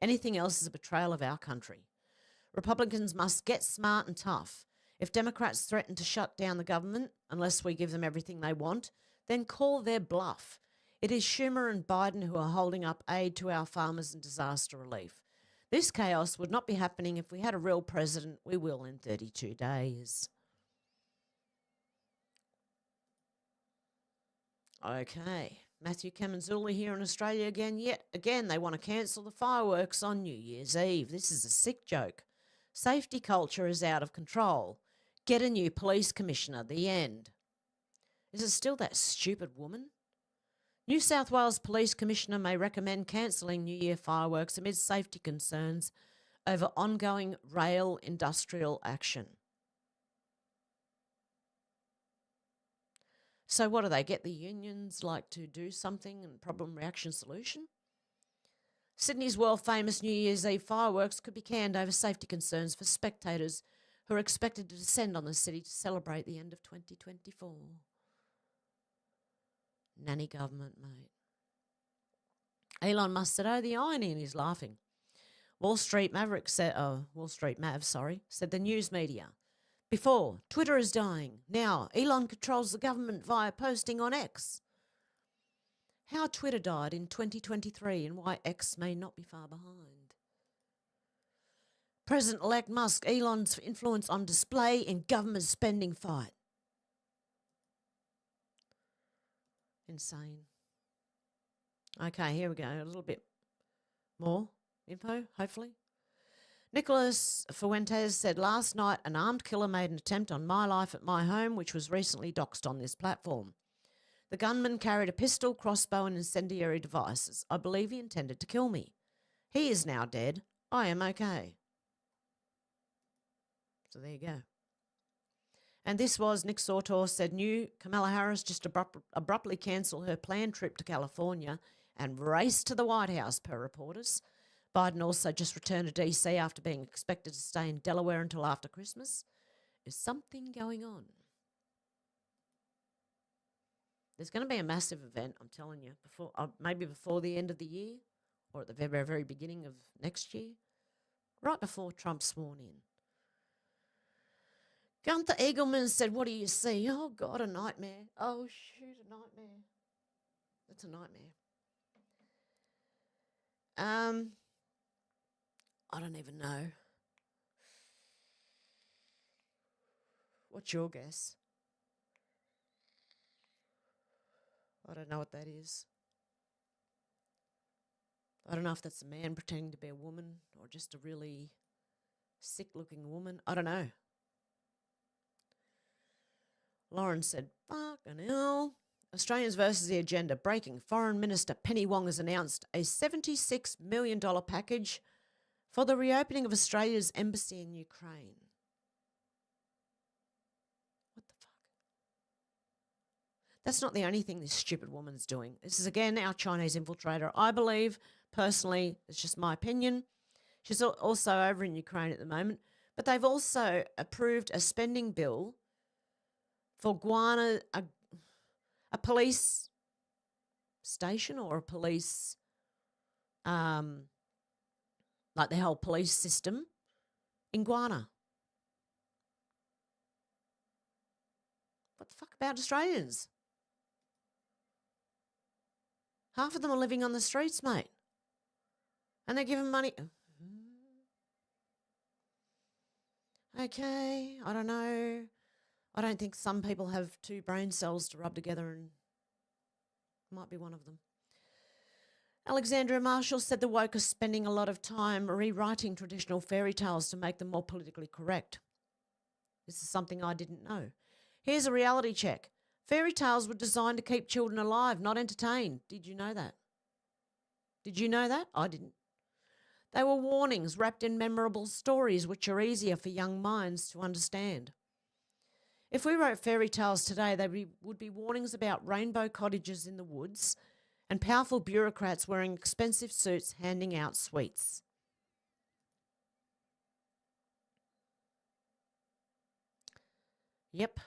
Anything else is a betrayal of our country. Republicans must get smart and tough. If Democrats threaten to shut down the government unless we give them everything they want, then call their bluff. It is Schumer and Biden who are holding up aid to our farmers and disaster relief. This chaos would not be happening if we had a real president. We will in 32 days. Okay, Matthew Kamanzula here in Australia again. Yet again, they want to cancel the fireworks on New Year's Eve. This is a sick joke. Safety culture is out of control. Get a new police commissioner. The end. Is it still that stupid woman? New South Wales Police Commissioner may recommend cancelling New Year fireworks amid safety concerns over ongoing rail industrial action. So what do they get the unions like to do something and problem reaction solution? Sydney's world-famous New Year's Eve fireworks could be canned over safety concerns for spectators who are expected to descend on the city to celebrate the end of 2024. Nanny government, mate. Elon Musk said, oh, the irony, and he's laughing. Wall Street Mav, said the news media. Before, Twitter is dying. Now, Elon controls the government via posting on X. How Twitter died in 2023 and why X may not be far behind. President-elect Musk, Elon's influence on display in government spending fight. Insane. Okay, here we go. A little bit more info, hopefully. Nicholas Fuentes said, last night an armed killer made an attempt on my life at my home, which was recently doxed on this platform. The gunman carried a pistol, crossbow and incendiary devices. I believe he intended to kill me. He is now dead. I am okay. So there you go. And this was, Nick Sautor said, new Kamala Harris just abruptly cancelled her planned trip to California and raced to the White House, per reporters. Biden also just returned to DC after being expected to stay in Delaware until after Christmas. Is something going on? There's going to be a massive event, I'm telling you, maybe before the end of the year or at the very, very beginning of next year, right before Trump's sworn in. Gunther Eagleman said, what do you see? Oh, God, a nightmare. Oh, shoot, a nightmare. That's a nightmare. I don't even know. What's your guess? I don't know what that is. I don't know if that's a man pretending to be a woman or just a really sick-looking woman. I don't know. Lauren said, fucking hell. Australians versus the agenda. Breaking. Foreign Minister Penny Wong has announced a $76 million package for the reopening of Australia's embassy in Ukraine. What the fuck? That's not the only thing this stupid woman's doing. This is, again, our Chinese infiltrator. I believe, personally, it's just my opinion. She's also over in Ukraine at the moment, But they've also approved a spending bill for Guana, a police station or a police, like the whole police system in Guana. What the fuck about Australians? Half of them are living on the streets, mate. And they're given money. Okay, I don't know. I don't think some people have two brain cells to rub together, and might be one of them. Alexandra Marshall said the woke are spending a lot of time rewriting traditional fairy tales to make them more politically correct. This is something I didn't know. Here's a reality check. Fairy tales were designed to keep children alive, not entertain. Did you know that? Did you know that? I didn't. They were warnings wrapped in memorable stories which are easier for young minds to understand. If we wrote fairy tales today, they would be warnings about rainbow cottages in the woods and powerful bureaucrats wearing expensive suits handing out sweets. Yep.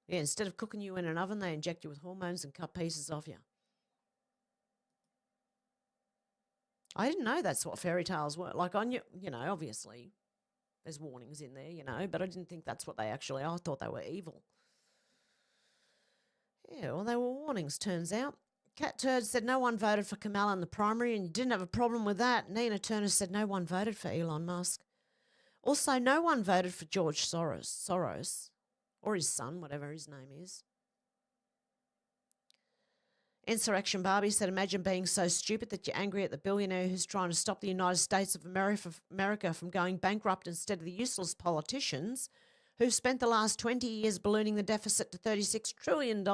Yeah, instead of cooking you in an oven, they inject you with hormones and cut pieces off you. I didn't know that's what fairy tales were. Like, on you know, obviously there's warnings in there, you know, but I didn't think that's what they actually are. I thought they were evil. Yeah, well, they were warnings, turns out. Cat Turd said no one voted for Kamala in the primary, and you didn't have a problem with that. Nina Turner said no one voted for Elon Musk. Also, no one voted for George Soros, or his son, whatever his name is. Insurrection Barbie said, imagine being so stupid that you're angry at the billionaire who's trying to stop the United States of America from going bankrupt instead of the useless politicians who've spent the last 20 years ballooning the deficit to $36 trillion,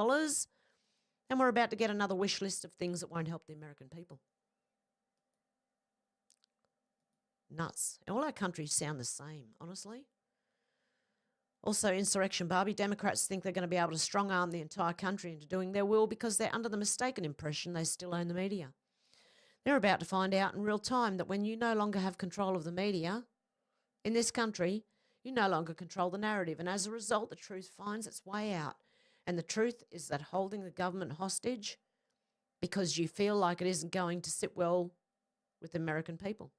and we're about to get another wish list of things that won't help the American people. Nuts. All our countries sound the same, honestly. Also, Insurrection Barbie, Democrats think they're going to be able to strong-arm the entire country into doing their will because they're under the mistaken impression they still own the media. They're about to find out in real time that when you no longer have control of the media in this country, you no longer control the narrative, and as a result, the truth finds its way out. And the truth is that holding the government hostage because you feel like it isn't going to sit well with the American people.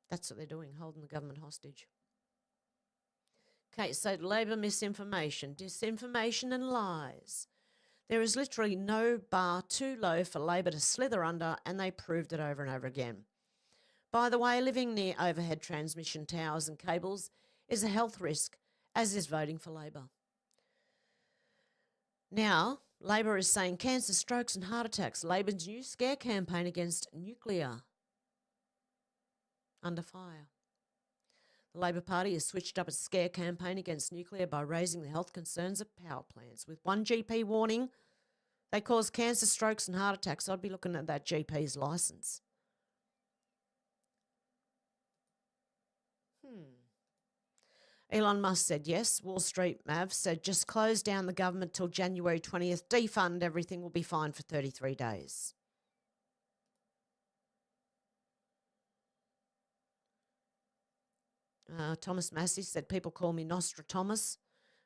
That's what they're doing, holding the government hostage. Okay, so Labor misinformation, disinformation and lies. There is literally no bar too low for Labor to slither under, and they proved it over and over again. By the way, living near overhead transmission towers and cables is a health risk, as is voting for Labor. Now, Labor is saying cancer, strokes and heart attacks. Labor's new scare campaign against nuclear under fire. The Labor Party has switched up its scare campaign against nuclear by raising the health concerns of power plants. With one GP warning they cause cancer, strokes and heart attacks, I'd be looking at that GP's licence. Elon Musk said yes. Wall Street Mav said just close down the government till January 20th. Defund everything, will be fine for 33 days. Thomas Massey said people call me Nostradamus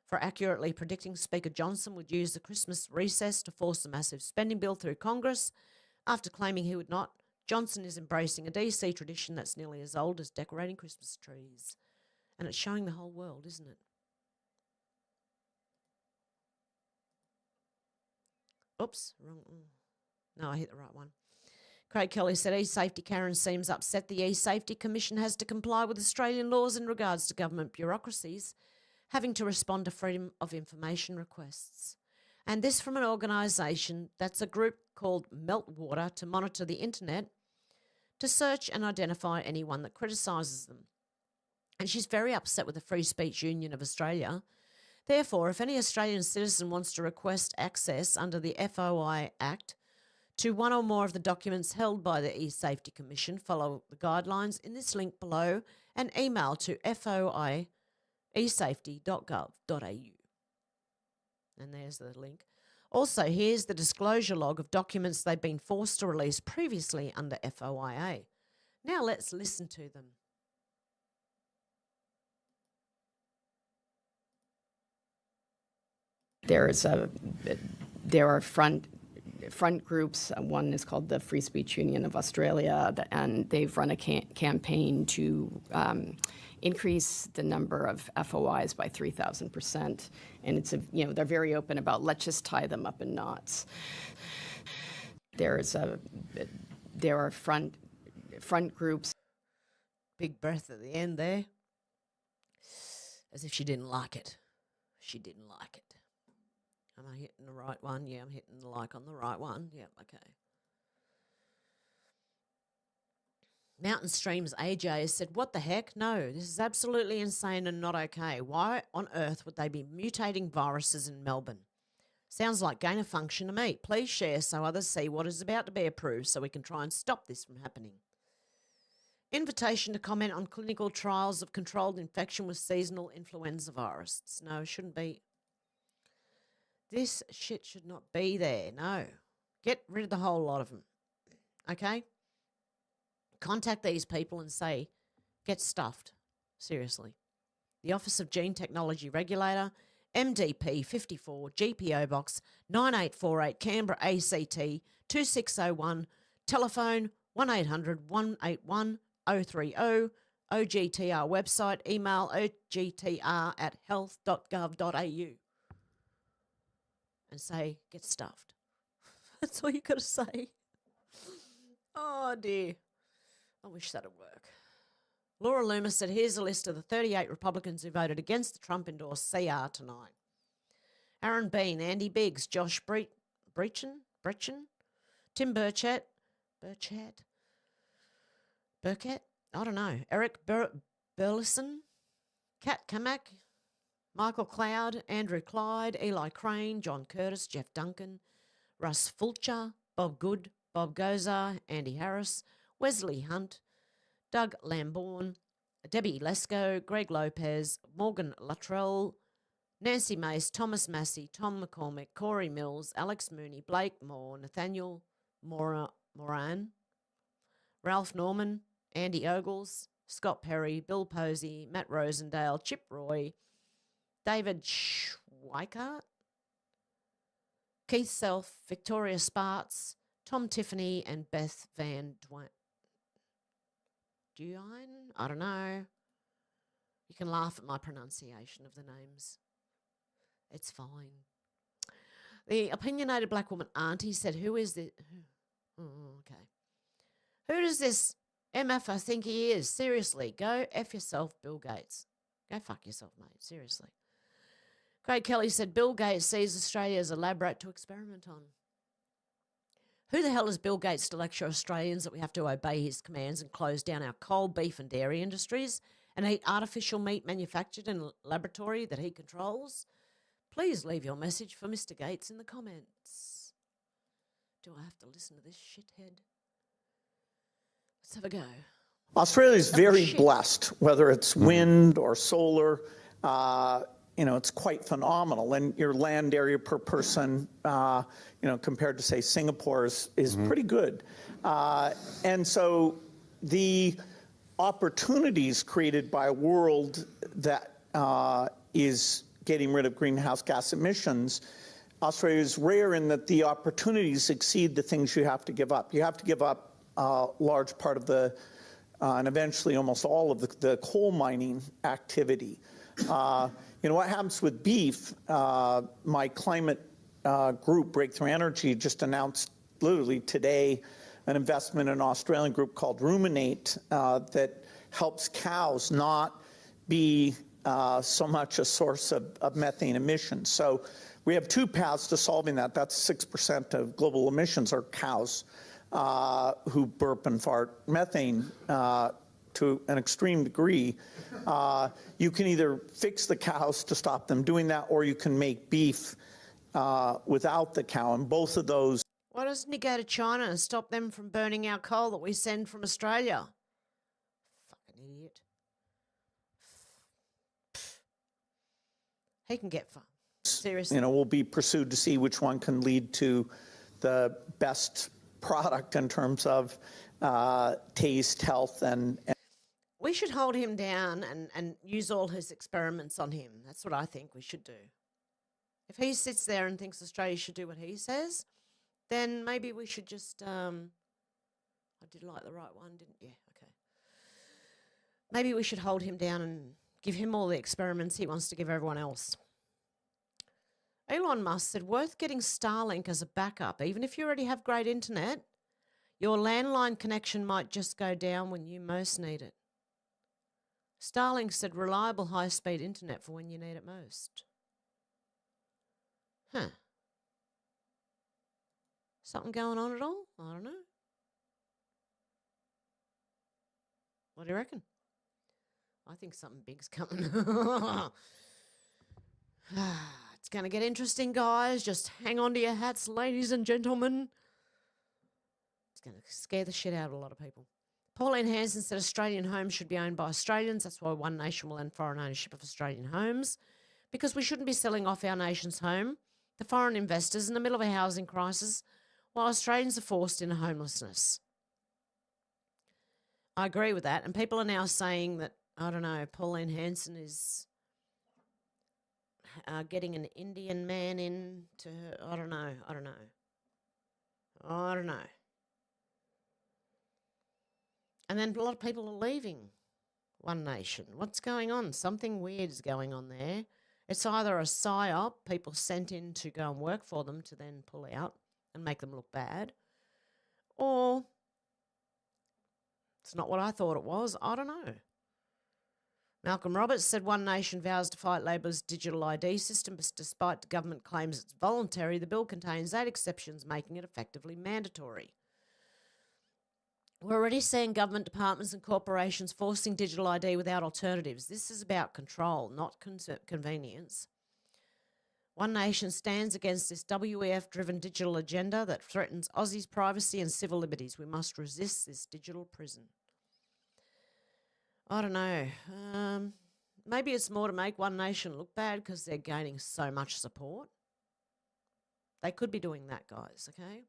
for accurately predicting Speaker Johnson would use the Christmas recess to force a massive spending bill through Congress. After claiming he would not, Johnson is embracing a DC tradition that's nearly as old as decorating Christmas trees. And it's showing the whole world, isn't it? Oops, wrong. No, I hit the right one. Craig Kelly said e-safety Karen seems upset the e-safety commission has to comply with Australian laws in regards to government bureaucracies having to respond to freedom of information requests. And this from an organisation that's a group called Meltwater to monitor the internet to search and identify anyone that criticises them. And she's very upset with the Free Speech Union of Australia. Therefore, if any Australian citizen wants to request access under the FOI Act to one or more of the documents held by the e-Safety Commission, follow the guidelines in this link below and email to foi@esafety.gov.au. And there's the link. Also, here's the disclosure log of documents they've been forced to release previously under FOIA. Now let's listen to them. There are front groups. One is called the Free Speech Union of Australia, and they've run a campaign to increase the number of FOIs by 3,000%. And it's they're very open about, let's just tie them up in knots. There are front groups. Big breath at the end there. As if she didn't like it. She didn't like it. Am I hitting the right one? Yeah, I'm hitting the like on the right one. Yep, okay. Mountain Streams AJ has said, what the heck? No, this is absolutely insane and not okay. Why on earth would they be mutating viruses in Melbourne? Sounds like gain of function to me. Please share so others see what is about to be approved so we can try and stop this from happening. Invitation to comment on clinical trials of controlled infection with seasonal influenza virus. No, it shouldn't be. This shit should not be there. No. Get rid of the whole lot of them. Okay? Contact these people and say, get stuffed. Seriously. The Office of Gene Technology Regulator, MDP 54, GPO Box 9848, Canberra ACT 2601, telephone 1800 181 030, OGTR website, email ogtr@health.gov.au. And say, get stuffed. That's all you got to say. Oh, dear. I wish that would work. Laura Loomis said, here's a list of the 38 Republicans who voted against the Trump-endorsed CR tonight. Aaron Bean, Andy Biggs, Josh Brechen, Tim Burchett, I don't know, Eric Burleson, Kat Kamak, Michael Cloud, Andrew Clyde, Eli Crane, John Curtis, Jeff Duncan, Russ Fulcher, Bob Good, Bob Gozar, Andy Harris, Wesley Hunt, Doug Lambourne, Debbie Lesko, Greg Lopez, Morgan Luttrell, Nancy Mace, Thomas Massey, Tom McCormick, Corey Mills, Alex Mooney, Blake Moore, Nathaniel Moran, Ralph Norman, Andy Ogles, Scott Perry, Bill Posey, Matt Rosendale, Chip Roy, David Schweikart, Keith Self, Victoria Sparts, Tom Tiffany, and Beth Van Duyn? I don't know. You can laugh at my pronunciation of the names. It's fine. The opinionated black woman auntie said, who is this? Oh, okay. Who does this MF think he is? Seriously, go F yourself, Bill Gates. Go fuck yourself, mate. Seriously. Craig Kelly said, Bill Gates sees Australia as a lab rat to experiment on. Who the hell is Bill Gates to lecture Australians that we have to obey his commands and close down our coal, beef and dairy industries and eat artificial meat manufactured in a laboratory that he controls? Please leave your message for Mr. Gates in the comments. Do I have to listen to this shithead? Let's have a go. Australia's very blessed, whether it's wind or solar. It's quite phenomenal. And your land area per person, compared to, say, Singapore is pretty good. And so the opportunities created by a world that is getting rid of greenhouse gas emissions, Australia is rare in that the opportunities exceed the things you have to give up. You have to give up a large part of the, and eventually almost all of the coal mining activity. What happens with beef, my climate group, Breakthrough Energy, just announced literally today an investment in an Australian group called Ruminate that helps cows not be so much a source of methane emissions. So we have two paths to solving that. That's 6% of global emissions are cows who burp and fart methane to an extreme degree. You can either fix the cows to stop them doing that, or you can make beef without the cow, and both of those. Why doesn't he go to China and stop them from burning our coal that we send from Australia? Fucking idiot. He can get fun. Seriously. Will be pursued to see which one can lead to the best product in terms of taste, health, and we should hold him down and use all his experiments on him. That's what I think we should do. If he sits there and thinks Australia should do what he says, then maybe we should just, I did like the right one, didn't you? Okay. Maybe we should hold him down and give him all the experiments he wants to give everyone else. Elon Musk said, worth getting Starlink as a backup. Even if you already have great internet, your landline connection might just go down when you most need it. Starlink said, reliable high-speed internet for when you need it most. Huh. Something going on at all? I don't know. What do you reckon? I think something big's coming. It's going to get interesting, guys. Just hang on to your hats, ladies and gentlemen. It's going to scare the shit out of a lot of people. Pauline Hanson said Australian homes should be owned by Australians. That's why One Nation will end foreign ownership of Australian homes, because we shouldn't be selling off our nation's home to foreign investors in the middle of a housing crisis while Australians are forced into homelessness. I agree with that. And people are now saying that, I don't know, Pauline Hanson is getting an Indian man in to her. I don't know. And then a lot of people are leaving One Nation. What's going on? Something weird is going on there. It's either a psyop, people sent in to go and work for them to then pull out and make them look bad, or it's not what I thought it was. I don't know. Malcolm Roberts said One Nation vows to fight Labor's digital ID system, but despite the government claims it's voluntary, the bill contains 8 exceptions, making it effectively mandatory. We're already seeing government departments and corporations forcing digital ID without alternatives. This is about control, not convenience. One Nation stands against this WEF-driven digital agenda that threatens Aussies' privacy and civil liberties. We must resist this digital prison. I don't know. Maybe it's more to make One Nation look bad because they're gaining so much support. They could be doing that, guys, okay?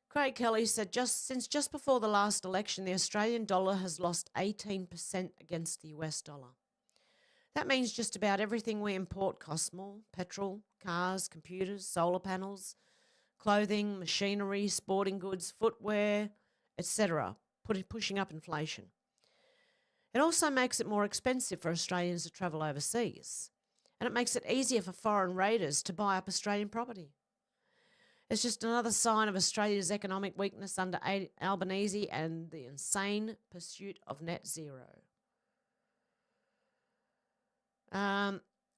Craig Kelly said, since just before the last election, the Australian dollar has lost 18% against the US dollar. That means just about everything we import costs more: petrol, cars, computers, solar panels, clothing, machinery, sporting goods, footwear, etc., pushing up inflation. It also makes it more expensive for Australians to travel overseas, and it makes it easier for foreign raiders to buy up Australian property. It's just another sign of Australia's economic weakness under Albanese and the insane pursuit of net zero.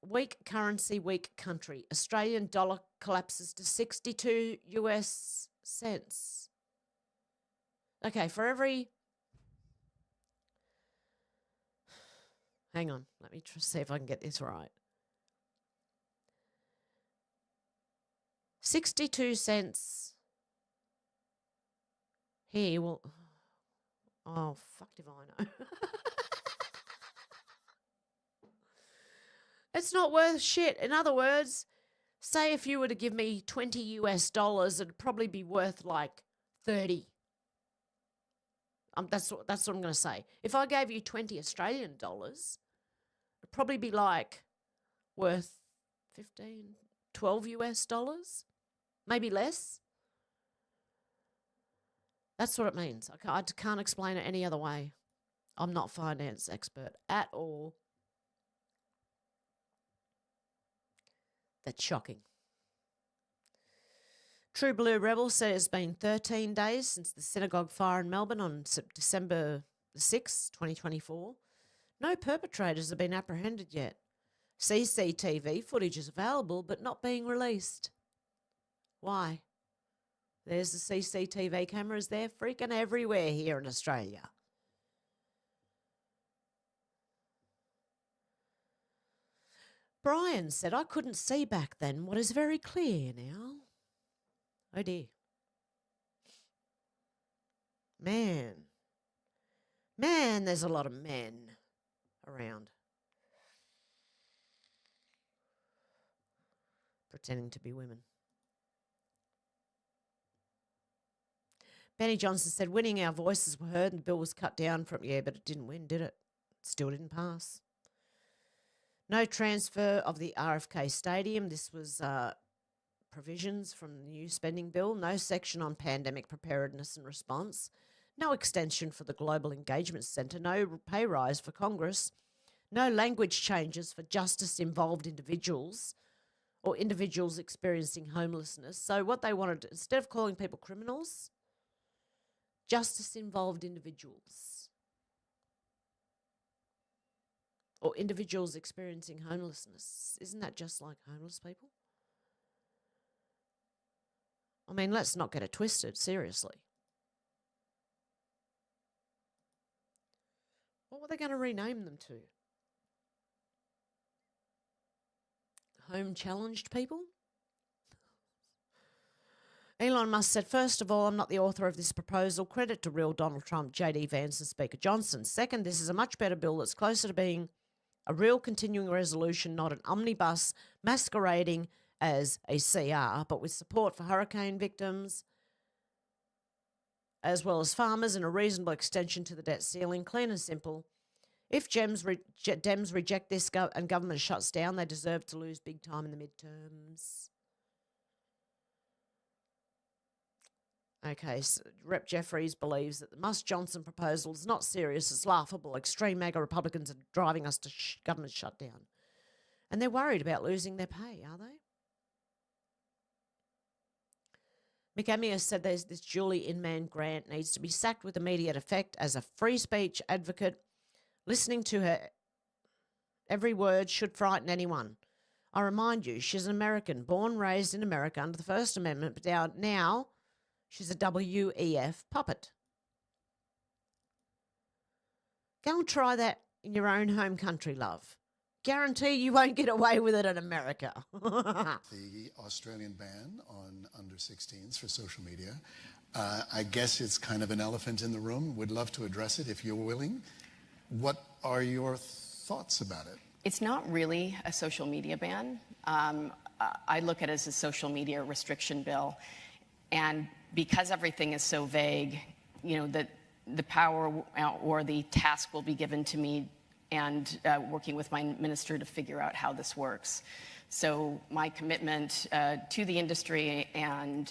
Weak currency, weak country. Australian dollar collapses to 62 US cents. Okay, for every... Hang on, let me see if I can get this right. 62 cents here will... Oh, fuck if I know. It's not worth shit. In other words, say if you were to give me $20 US, it'd probably be worth like 30. That's what I'm going to say. If I gave you 20 Australian dollars, it'd probably be like worth 15, 12 US, maybe less. That's what it means. I can't explain it any other way. I'm not a finance expert at all. That's shocking. True Blue Rebel said it's been 13 days since the synagogue fire in Melbourne on December 6, 2024. No perpetrators have been apprehended yet. CCTV footage is available but not being released. Why? There's the CCTV cameras. They're freaking everywhere here in Australia. Brian said, I couldn't see back then what is very clear now. Oh dear. Man, there's a lot of men around pretending to be women. Benny Johnson said, winning our voices were heard and the bill was cut down from, yeah, but it didn't win, did it? It still didn't pass. No transfer of the RFK Stadium. This was provisions from the new spending bill. No section on pandemic preparedness and response. No extension for the Global Engagement Centre. No pay rise for Congress. No language changes for justice-involved individuals or individuals experiencing homelessness. So what they wanted, instead of calling people criminals, justice-involved individuals or individuals experiencing homelessness. Isn't that just like homeless people? I mean, let's not get it twisted, seriously. What were they going to rename them to? Home challenged people? Elon Musk said, first of all, I'm not the author of this proposal. Credit to real Donald Trump, J.D. Vance and Speaker Johnson. Second, this is a much better bill that's closer to being a real continuing resolution, not an omnibus masquerading as a CR, but with support for hurricane victims as well as farmers and a reasonable extension to the debt ceiling. Clean and simple. If Dems reject this and government shuts down, they deserve to lose big time in the midterms. Okay, so Rep. Jeffries believes that the Musk-Johnson proposal is not serious, it's laughable. Extreme MAGA Republicans are driving us to government shutdown. And they're worried about losing their pay, are they? Mick Amias said this Julie Inman Grant needs to be sacked with immediate effect as a free speech advocate. Listening to her every word should frighten anyone. I remind you, she's an American, born, raised in America under the First Amendment, but now she's a WEF puppet. Go and try that in your own home country, love. Guarantee you won't get away with it in America. The Australian ban on under 16s for social media. I guess it's kind of an elephant in the room. Would love to address it if you're willing. What are your thoughts about it? It's not really a social media ban. I look at it as a social media restriction bill. And because everything is so vague, you know, the power or the task will be given to me and working with my minister to figure out how this works. So my commitment to the industry and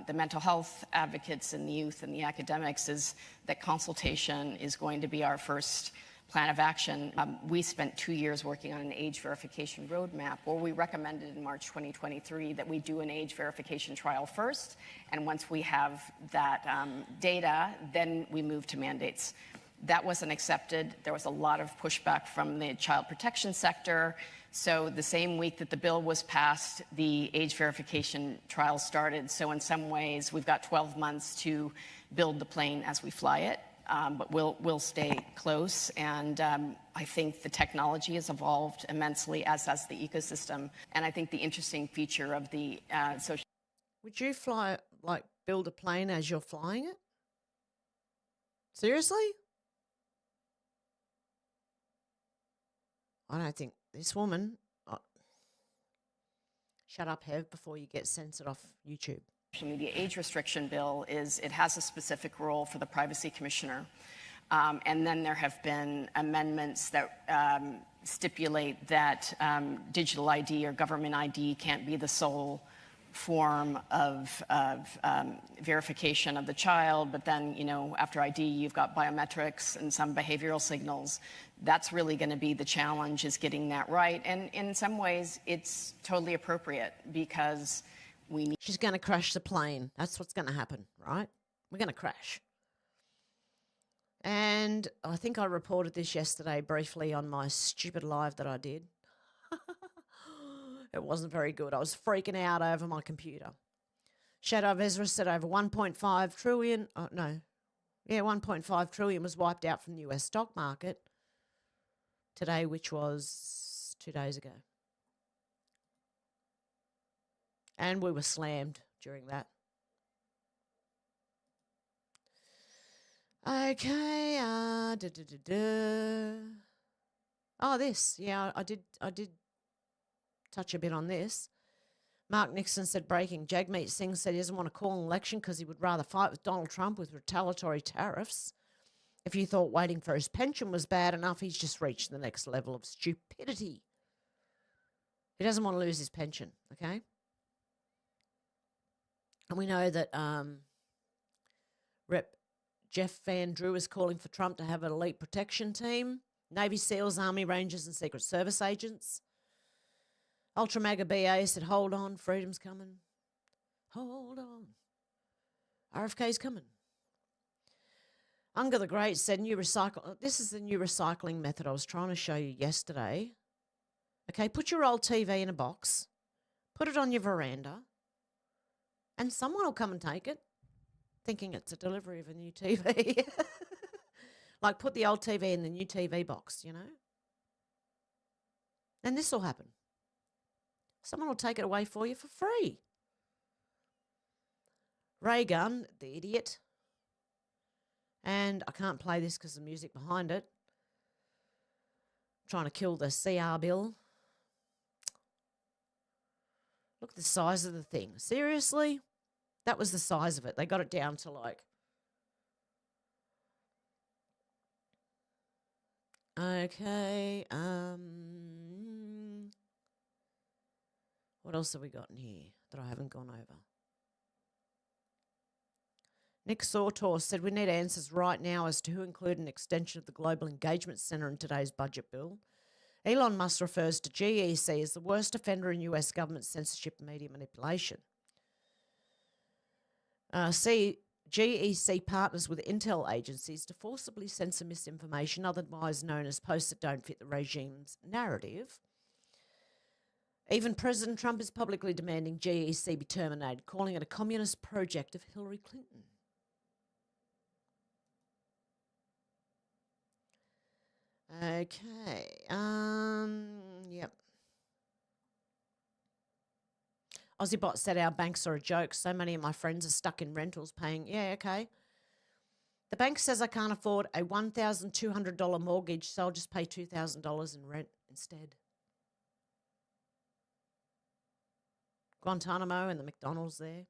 the mental health advocates and the youth and the academics is that consultation is going to be our first plan of action. We spent 2 years working on an age verification roadmap where we recommended in March 2023 that we do an age verification trial first, and once we have that data, then we move to mandates. That wasn't accepted. There was a lot of pushback from the child protection sector. So the same week that the bill was passed, the age verification trial started. So in some ways, we've got 12 months to build the plane as we fly it. But we'll stay close. And I think the technology has evolved immensely, as has the ecosystem. And I think the interesting feature of the social... Would you build a plane as you're flying it? Seriously? I don't think this woman... Shut up, Hev, before you get censored off YouTube. Social media age restriction bill it has a specific role for the privacy commissioner. And then there have been amendments that stipulate that digital ID or government ID can't be the sole form of verification of the child. But then, you know, after ID, you've got biometrics and some behavioral signals. That's really going to be the challenge, is getting that right. And in some ways, it's totally appropriate because we need... She's going to crash the plane. That's what's going to happen, right? We're going to crash. And I think I reported this yesterday briefly on my stupid live that I did. It wasn't very good. I was freaking out over my computer. Shadow of Ezra said over 1.5 trillion... 1.5 trillion was wiped out from the US stock market today, which was 2 days ago. And we were slammed during that. Okay. Oh, this. Yeah, I did touch a bit on this. Mark Nixon said breaking. Jagmeet Singh said he doesn't want to call an election because he would rather fight with Donald Trump with retaliatory tariffs. If you thought waiting for his pension was bad enough, he's just reached the next level of stupidity. He doesn't want to lose his pension, okay? And we know that Rep. Jeff Van Drew is calling for Trump to have an elite protection team, Navy SEALs, Army Rangers, and Secret Service agents. Ultra Mega BA said, hold on, freedom's coming. Hold on. RFK's coming. Unger the Great said, this is the new recycling method I was trying to show you yesterday. Okay, put your old TV in a box, put it on your veranda, and someone will come and take it, thinking it's a delivery of a new TV. Like, put the old TV in the new TV box, you know? And this will happen. Someone will take it away for you for free. Ray Gunn, the idiot. And I can't play this because of the music behind it. Trying to kill the CR bill. Look at the size of the thing. Seriously? That was the size of it. They got it down to like... Okay. What else have we got in here that I haven't gone over? Nick Sautor said we need answers right now as to who included an extension of the Global Engagement Centre in today's budget bill. Elon Musk refers to GEC as the worst offender in US government censorship and media manipulation. GEC partners with intel agencies to forcibly censor misinformation, otherwise known as posts that don't fit the regime's narrative. Even President Trump is publicly demanding GEC be terminated, calling it a communist project of Hillary Clinton. Okay. Yep. Aussiebot said our banks are a joke. So many of my friends are stuck in rentals paying. Yeah, okay. The bank says I can't afford a $1,200 mortgage, so I'll just pay $2,000 in rent instead. Guantanamo and the McDonald's there.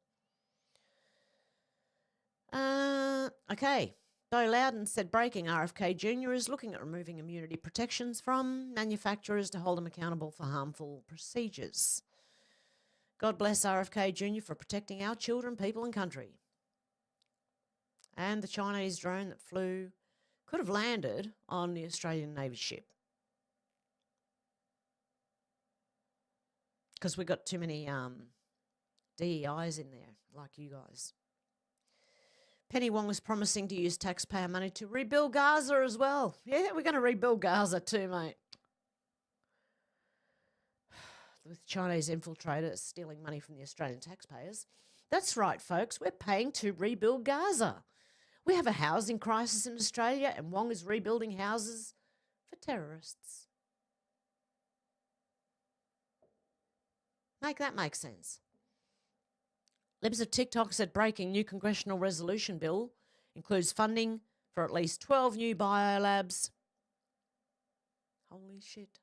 Okay. Joe Loudon said breaking RFK Jr. is looking at removing immunity protections from manufacturers to hold them accountable for harmful procedures. God bless RFK Jr. for protecting our children, people and country. And the Chinese drone that flew could have landed on the Australian Navy ship. Because we got too many DEIs in there, like you guys. Penny Wong was promising to use taxpayer money to rebuild Gaza as well. Yeah, we're going to rebuild Gaza too, mate. With Chinese infiltrators stealing money from the Australian taxpayers. That's right, folks. We're paying to rebuild Gaza. We have a housing crisis in Australia, and Wong is rebuilding houses for terrorists. Make that make sense. Libs of TikTok said breaking new congressional resolution bill includes funding for at least 12 new biolabs. Holy shit.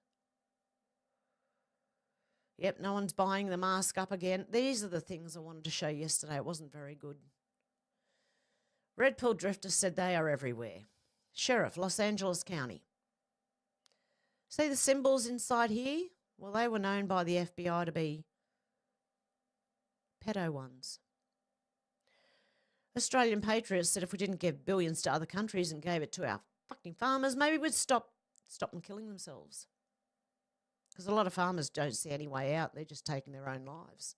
Yep, no one's buying the mask up again. These are the things I wanted to show yesterday. It wasn't very good. Red Pill Drifter said they are everywhere. Sheriff, Los Angeles County. See the symbols inside here? Well, they were known by the FBI to be pedo ones. Australian patriots said if we didn't give billions to other countries and gave it to our fucking farmers, maybe we'd stop them killing themselves. Because a lot of farmers don't see any way out. They're just taking their own lives.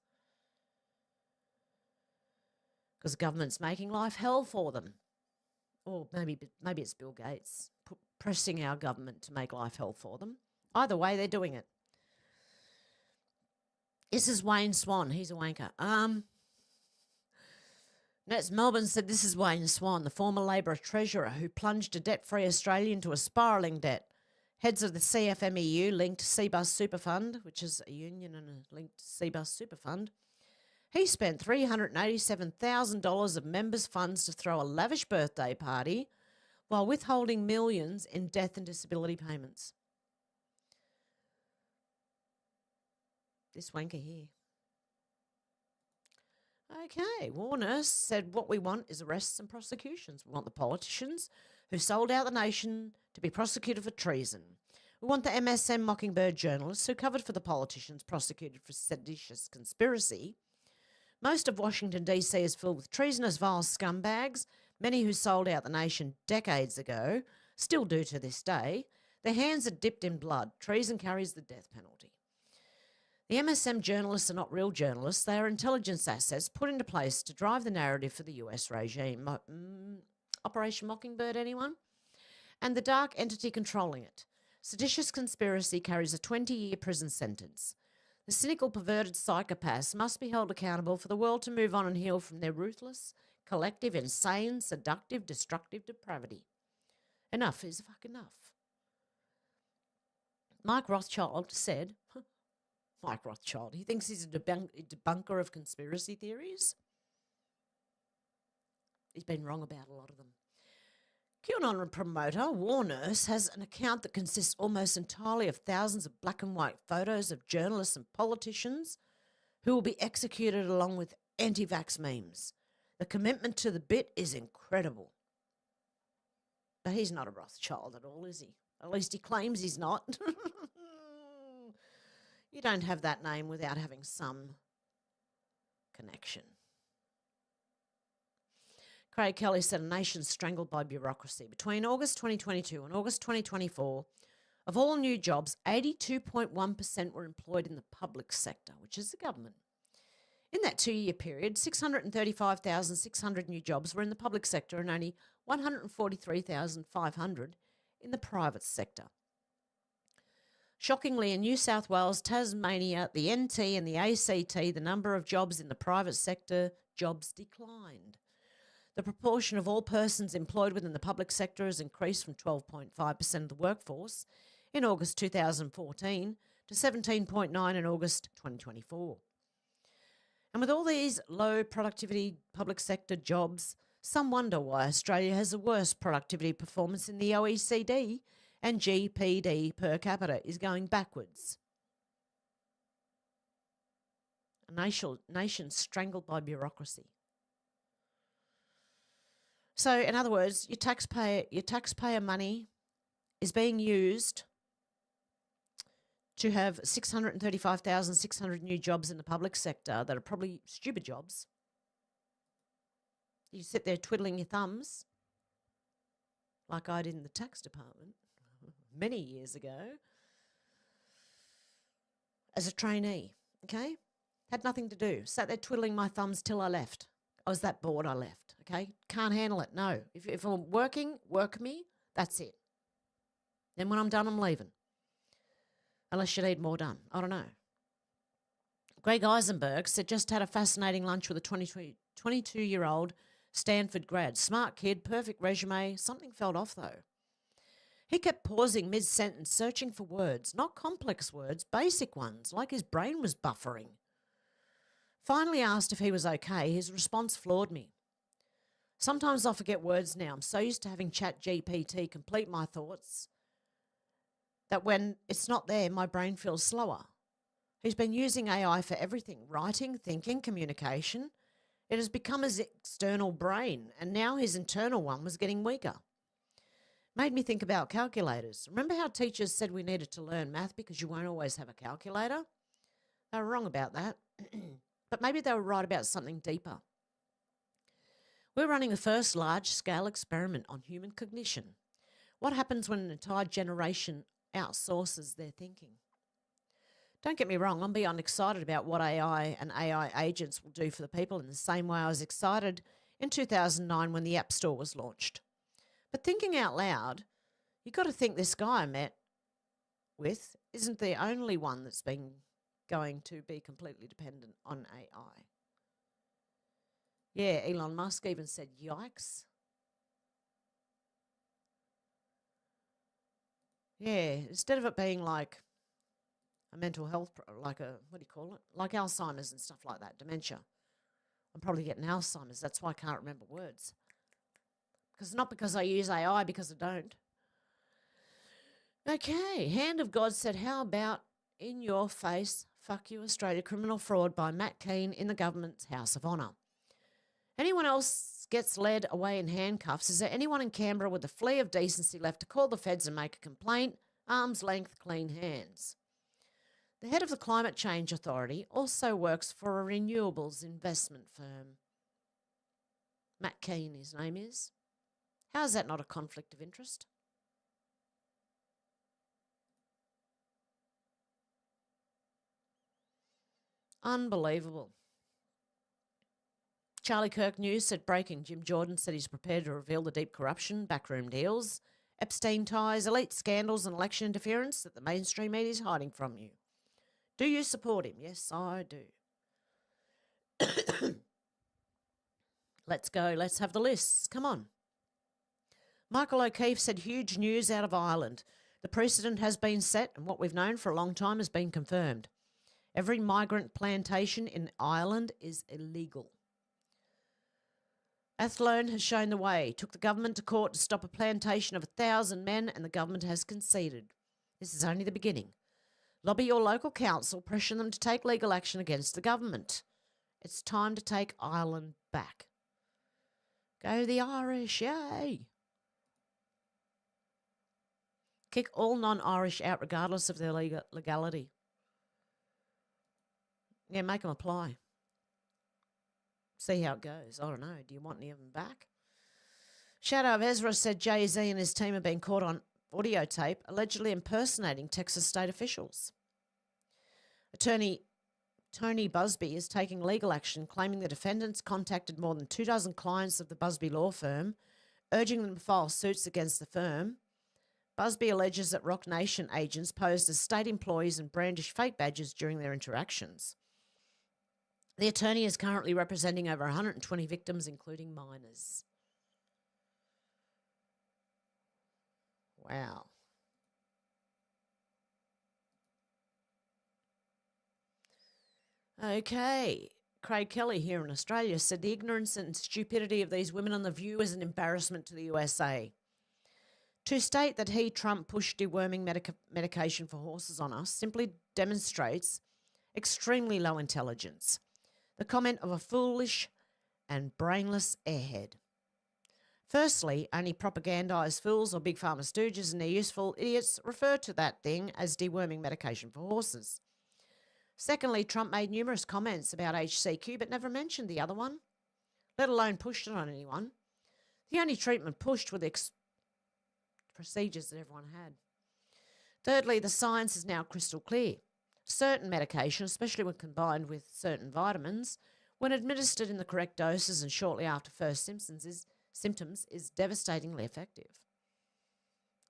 Because the government's making life hell for them. Or maybe it's Bill Gates pressing our government to make life hell for them. Either way, they're doing it. This is Wayne Swan. He's a wanker. Nets Melbourne said this is Wayne Swan, the former Labor treasurer who plunged a debt-free Australia into a spiralling debt. Heads of the CFMEU linked CBUS Super Fund, which is a union and a linked CBUS Super Fund. He spent $387,000 of members' funds to throw a lavish birthday party while withholding millions in death and disability payments. This wanker here. Okay, Warner said what we want is arrests and prosecutions. We want the politicians who sold out the nation to be prosecuted for treason. We want the MSM Mockingbird journalists who covered for the politicians prosecuted for seditious conspiracy. Most of Washington, D.C. is filled with treasonous, vile scumbags, many who sold out the nation decades ago, still do to this day. Their hands are dipped in blood. Treason carries the death penalty. The MSM journalists are not real journalists. They are intelligence assets put into place to drive the narrative for the US regime. Operation Mockingbird, anyone? And the dark entity controlling it. Seditious conspiracy carries a 20-year prison sentence. The cynical, perverted psychopaths must be held accountable for the world to move on and heal from their ruthless, collective, insane, seductive, destructive depravity. Enough is fucking enough. Mike Rothschild said, Mike Rothschild, he thinks he's a debunker of conspiracy theories. He's been wrong about a lot of them. QAnon promoter War Nurse has an account that consists almost entirely of thousands of black and white photos of journalists and politicians who will be executed along with anti-vax memes. The commitment to the bit is incredible. But he's not a Rothschild at all, is he? At least he claims he's not. You don't have that name without having some connection. Craig Kelly said a nation strangled by bureaucracy. Between August 2022 and August 2024, of all new jobs, 82.1% were employed in the public sector, which is the government. In that 2-year period, 635,600 new jobs were in the public sector and only 143,500 in the private sector. Shockingly, in New South Wales, Tasmania, the NT and the ACT, the number of jobs in the private sector jobs declined. The proportion of all persons employed within the public sector has increased from 12.5% of the workforce in August 2014 to 17.9% in August 2024. And with all these low productivity public sector jobs, some wonder why Australia has the worst productivity performance in the OECD and GPD per capita is going backwards. A nation strangled by bureaucracy. So, in other words, your taxpayer money is being used to have 635,600 new jobs in the public sector that are probably stupid jobs. You sit there twiddling your thumbs, like I did in the tax department many years ago, as a trainee, okay? Had nothing to do. Sat there twiddling my thumbs till I left. I was that bored I left, okay? Can't handle it, no. If I'm working, work me, that's it. Then when I'm done, I'm leaving. Unless you need more done. I don't know. Greg Eisenberg said just had a fascinating lunch with a 22-year-old Stanford grad. Smart kid, perfect resume. Something felt off, though. He kept pausing mid-sentence, searching for words, not complex words, basic ones, like his brain was buffering. Finally asked if he was okay, his response floored me. Sometimes I forget words now. I'm so used to having ChatGPT complete my thoughts that when it's not there, my brain feels slower. He's been using AI for everything, writing, thinking, communication. It has become his external brain, and now his internal one was getting weaker. Made me think about calculators. Remember how teachers said we needed to learn math because you won't always have a calculator? They were wrong about that. But maybe they were right about something deeper. We're running the first large-scale experiment on human cognition. What happens when an entire generation outsources their thinking? Don't get me wrong, I'm beyond excited about what AI and AI agents will do for the people in the same way I was excited in 2009 when the App Store was launched. But thinking out loud, you've got to think this guy I met with isn't the only one that's been going to be completely dependent on AI. Yeah, Elon Musk even said, yikes. Yeah, instead of it being like a mental health, like a, what do you call it? Like Alzheimer's and stuff like that, dementia. I'm probably getting Alzheimer's. That's why I can't remember words. Not because I use AI, because I don't. Okay, Hand of God said, how about In Your Face, Fuck You Australia, Criminal Fraud by Matt Keane in the government's House of Honour. Anyone else gets led away in handcuffs? Is there anyone in Canberra with the flea of decency left to call the feds and make a complaint? Arm's length, clean hands. The head of the Climate Change Authority also works for a renewables investment firm. Matt Keane, his name is. How is that not a conflict of interest? Unbelievable. Charlie Kirk News said breaking. Jim Jordan said he's prepared to reveal the deep corruption, backroom deals, Epstein ties, elite scandals and election interference that the mainstream media is hiding from you. Do you support him? Yes, I do. Let's go. Let's have the lists. Come on. Michael O'Keefe said huge news out of Ireland. The precedent has been set and what we've known for a long time has been confirmed. Every migrant plantation in Ireland is illegal. Athlone has shown the way, took the government to court to stop a plantation of 1,000 men, and the government has conceded. This is only the beginning. Lobby your local council, pressure them to take legal action against the government. It's time to take Ireland back. Go the Irish, yay! Kick all non-Irish out regardless of their legality. Yeah, make them apply. See how it goes. I don't know. Do you want any of them back? Shadow of Ezra said Jay-Z and his team have been caught on audio tape allegedly impersonating Texas state officials. Attorney Tony Busby is taking legal action, claiming the defendants contacted more than 24 clients of the Busby law firm, urging them to file suits against the firm. Busby alleges that Rock Nation agents posed as state employees and brandished fake badges during their interactions. The attorney is currently representing over 120 victims, including minors. Wow. Okay. Craig Kelly here in Australia said the ignorance and stupidity of these women on The View is an embarrassment to the USA. To state that he, Trump, pushed deworming medication for horses on us simply demonstrates extremely low intelligence. The comment of a foolish and brainless airhead. Firstly, only propagandised fools or big pharma stooges and their useful idiots refer to that thing as deworming medication for horses. Secondly, Trump made numerous comments about HCQ but never mentioned the other one, let alone pushed it on anyone. The only treatment pushed were the procedures that everyone had. Thirdly, the science is now crystal clear. Certain medication, especially when combined with certain vitamins, when administered in the correct doses and shortly after first symptoms, is devastatingly effective.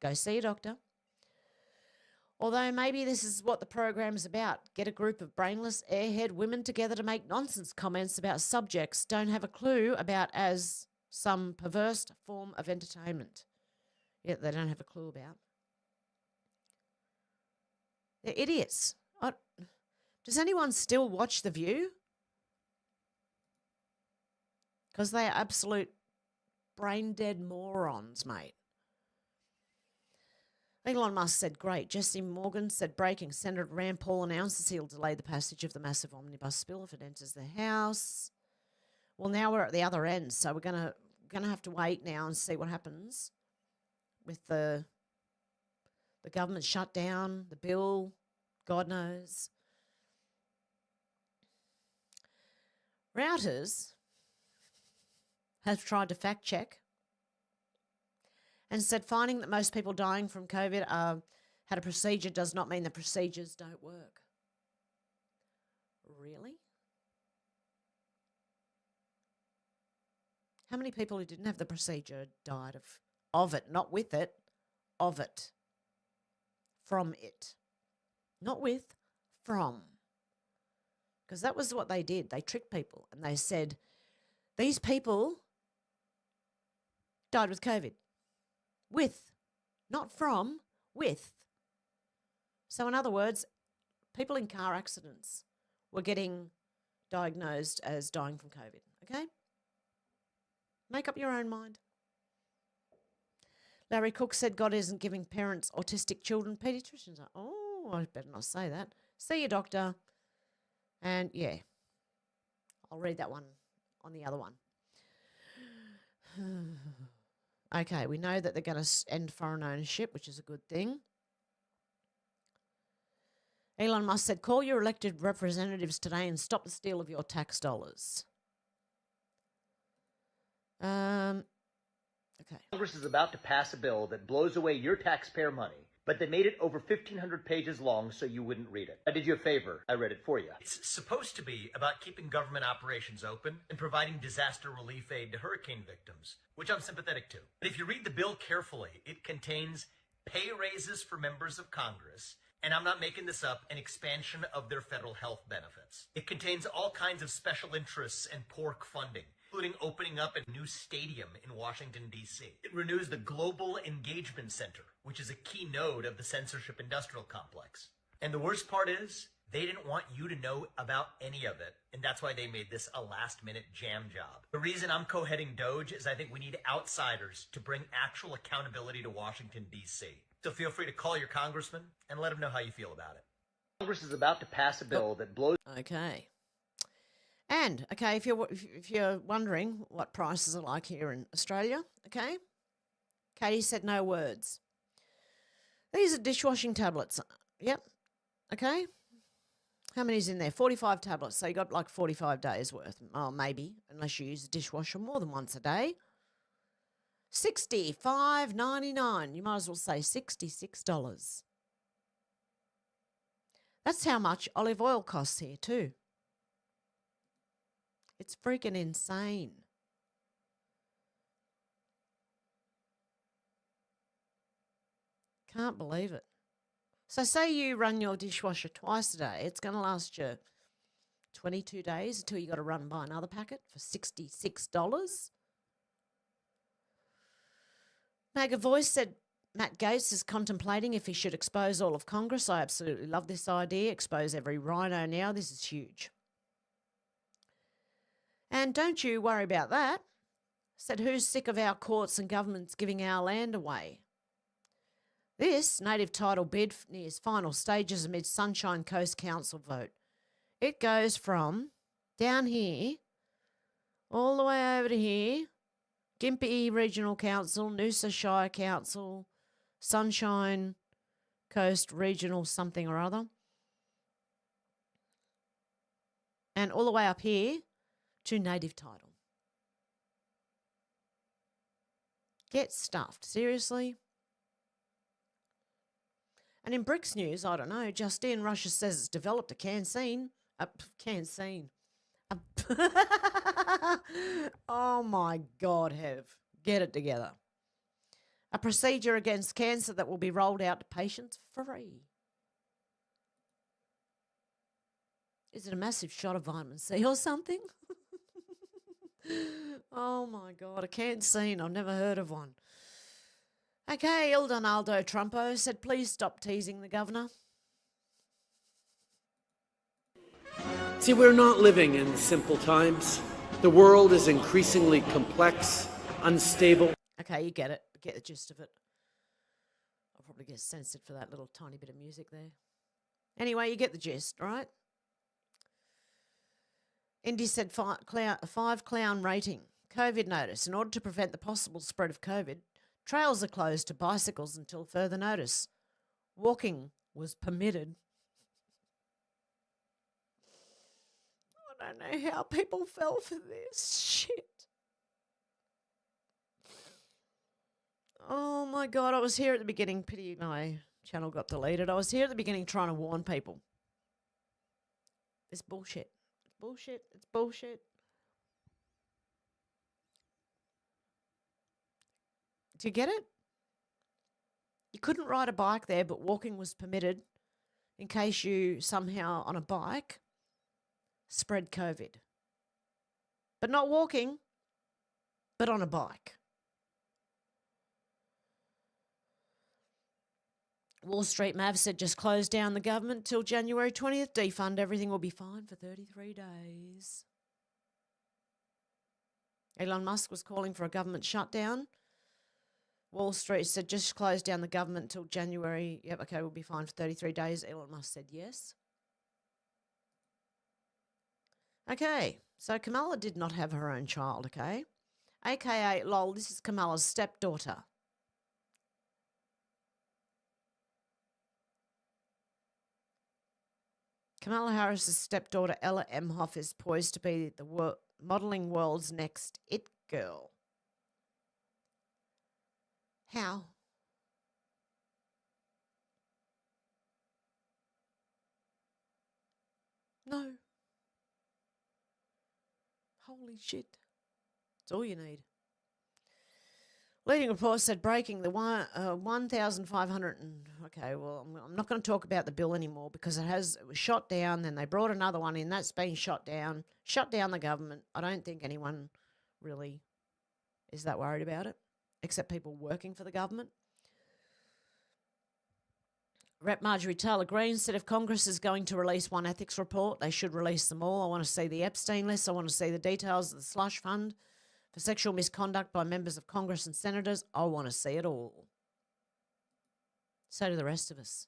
Go see a doctor. Although maybe this is what the program is about. Get a group of brainless, airhead women together to make nonsense comments about subjects don't have a clue about as some perverse form of entertainment. Yet they don't have a clue about. They're idiots. Does anyone still watch The View? Because they are absolute brain-dead morons, mate. Elon Musk said, great. Jesse Morgan said, breaking. Senator Rand Paul announces he'll delay the passage of the massive omnibus bill if it enters the House. Well, now we're at the other end, so we're gonna have to wait now and see what happens with the government shutdown, the bill, God knows. Reuters have tried to fact check and said finding that most people dying from COVID had a procedure does not mean the procedures don't work. Really? How many people who didn't have the procedure died of it, not with it, of it, from it. Not with, from. Because that was what they did. They tricked people and they said, these people died with COVID. With, not from, with. So in other words, people in car accidents were getting diagnosed as dying from COVID, okay? Make up your own mind. Larry Cook said God isn't giving parents autistic children. Pediatricians are, oh, I better not say that. See your doctor. And yeah, I'll read that one on the other one. Okay, we know that they're going to end foreign ownership, which is a good thing. Elon Musk said, call your elected representatives today and stop the steal of your tax dollars. Okay. Congress is about to pass a bill that blows away your taxpayer money, but they made it over 1,500 pages long so you wouldn't read it. I did you a favor. I read it for you. It's supposed to be about keeping government operations open and providing disaster relief aid to hurricane victims, which I'm sympathetic to. But if you read the bill carefully, it contains pay raises for members of Congress, and I'm not making this up, an expansion of their federal health benefits. It contains all kinds of special interests and pork funding, including opening up a new stadium in Washington, D.C. It renews the Global Engagement Center, which is a key node of the censorship industrial complex. And the worst part is, they didn't want you to know about any of it, and that's why they made this a last-minute jam job. The reason I'm co-heading DOGE is I think we need outsiders to bring actual accountability to Washington, D.C. So feel free to call your congressman and let him know how you feel about it. Congress is about to pass a bill that blows... Okay. And, okay, if you're wondering what prices are like here in Australia, okay, Katie said no words. These are dishwashing tablets. Yep. Okay. How many's in there? 45 tablets. So you got like 45 days worth. Oh, maybe, unless you use the dishwasher more than once a day. $65.99. You might as well say $66. That's how much olive oil costs here too. It's freaking insane. Can't believe it. So say you run your dishwasher twice a day. It's going to last you 22 days until you got to run and buy another packet for $66. Maga Voice said Matt Gaetz is contemplating if he should expose all of Congress. I absolutely love this idea. Expose every rhino now. This is huge. And don't you worry about that. Said, who's sick of our courts and governments giving our land away? This native title bid nears final stages amid Sunshine Coast Council vote. It goes from down here all the way over to here, Gympie Regional Council, Noosa Shire Council, Sunshine Coast Regional something or other, and all the way up here to native title. Get stuffed, seriously? And in BRICS news, I don't know, Justine, Russia says it's developed a canteen. Oh my God, Hev. Get it together. A procedure against cancer that will be rolled out to patients for free. Is it a massive shot of vitamin C or something? Oh my God, a canteen. I've never heard of one. Okay, Il Donaldo Trumpo said, please stop teasing the governor. See, we're not living in simple times. The world is increasingly complex, unstable. Okay, you get it. Get the gist of it. I'll probably get censored for that little tiny bit of music there. Anyway, you get the gist, right? Indy said 5 clown rating. COVID notice. In order to prevent the possible spread of COVID, trails are closed to bicycles until further notice. Walking was permitted. I don't know how people fell for this shit. Oh my God, I was here at the beginning. Pity my channel got deleted. I was here at the beginning trying to warn people. It's bullshit. It's bullshit. It's bullshit. Do you get it? You couldn't ride a bike there, but walking was permitted in case you somehow on a bike spread COVID. But not walking, but on a bike. Wall Street Mav said just close down the government till January 20th. Defund everything will be fine for 33 days. Elon Musk was calling for a government shutdown. Wall Street said just close down the government until January. Yep, okay, we'll be fine for 33 days. Elon Musk said yes. Okay, so Kamala did not have her own child, okay? AKA, lol, this is Kamala's stepdaughter. Kamala Harris's stepdaughter Ella Emhoff is poised to be the modelling world's next it girl. How? No. Holy shit. That's all you need. Leading report said breaking the 1,500. Okay, well, I'm not going to talk about the bill anymore because it was shot down. Then they brought another one in. That's been shot down the government. I don't think anyone really is that worried about it, except people working for the government. Rep. Marjorie Taylor Greene said if Congress is going to release one ethics report, they should release them all. I want to see the Epstein list. I want to see the details of the slush fund for sexual misconduct by members of Congress and senators. I want to see it all. So do the rest of us.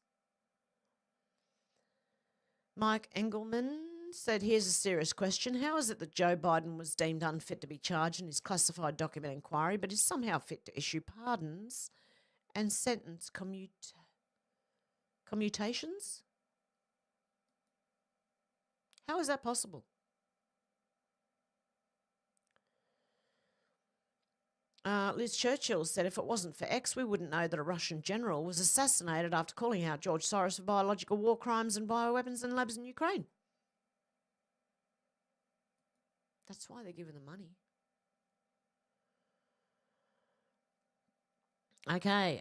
Mike Engelman said, here's a serious question. How is it that Joe Biden was deemed unfit to be charged in his classified document inquiry, but is somehow fit to issue pardons and sentence commutations? How is that possible? Liz Churchill said if it wasn't for X, we wouldn't know that a Russian general was assassinated after calling out George Soros for biological war crimes and bioweapons in labs in Ukraine. That's why they're giving the money. Okay.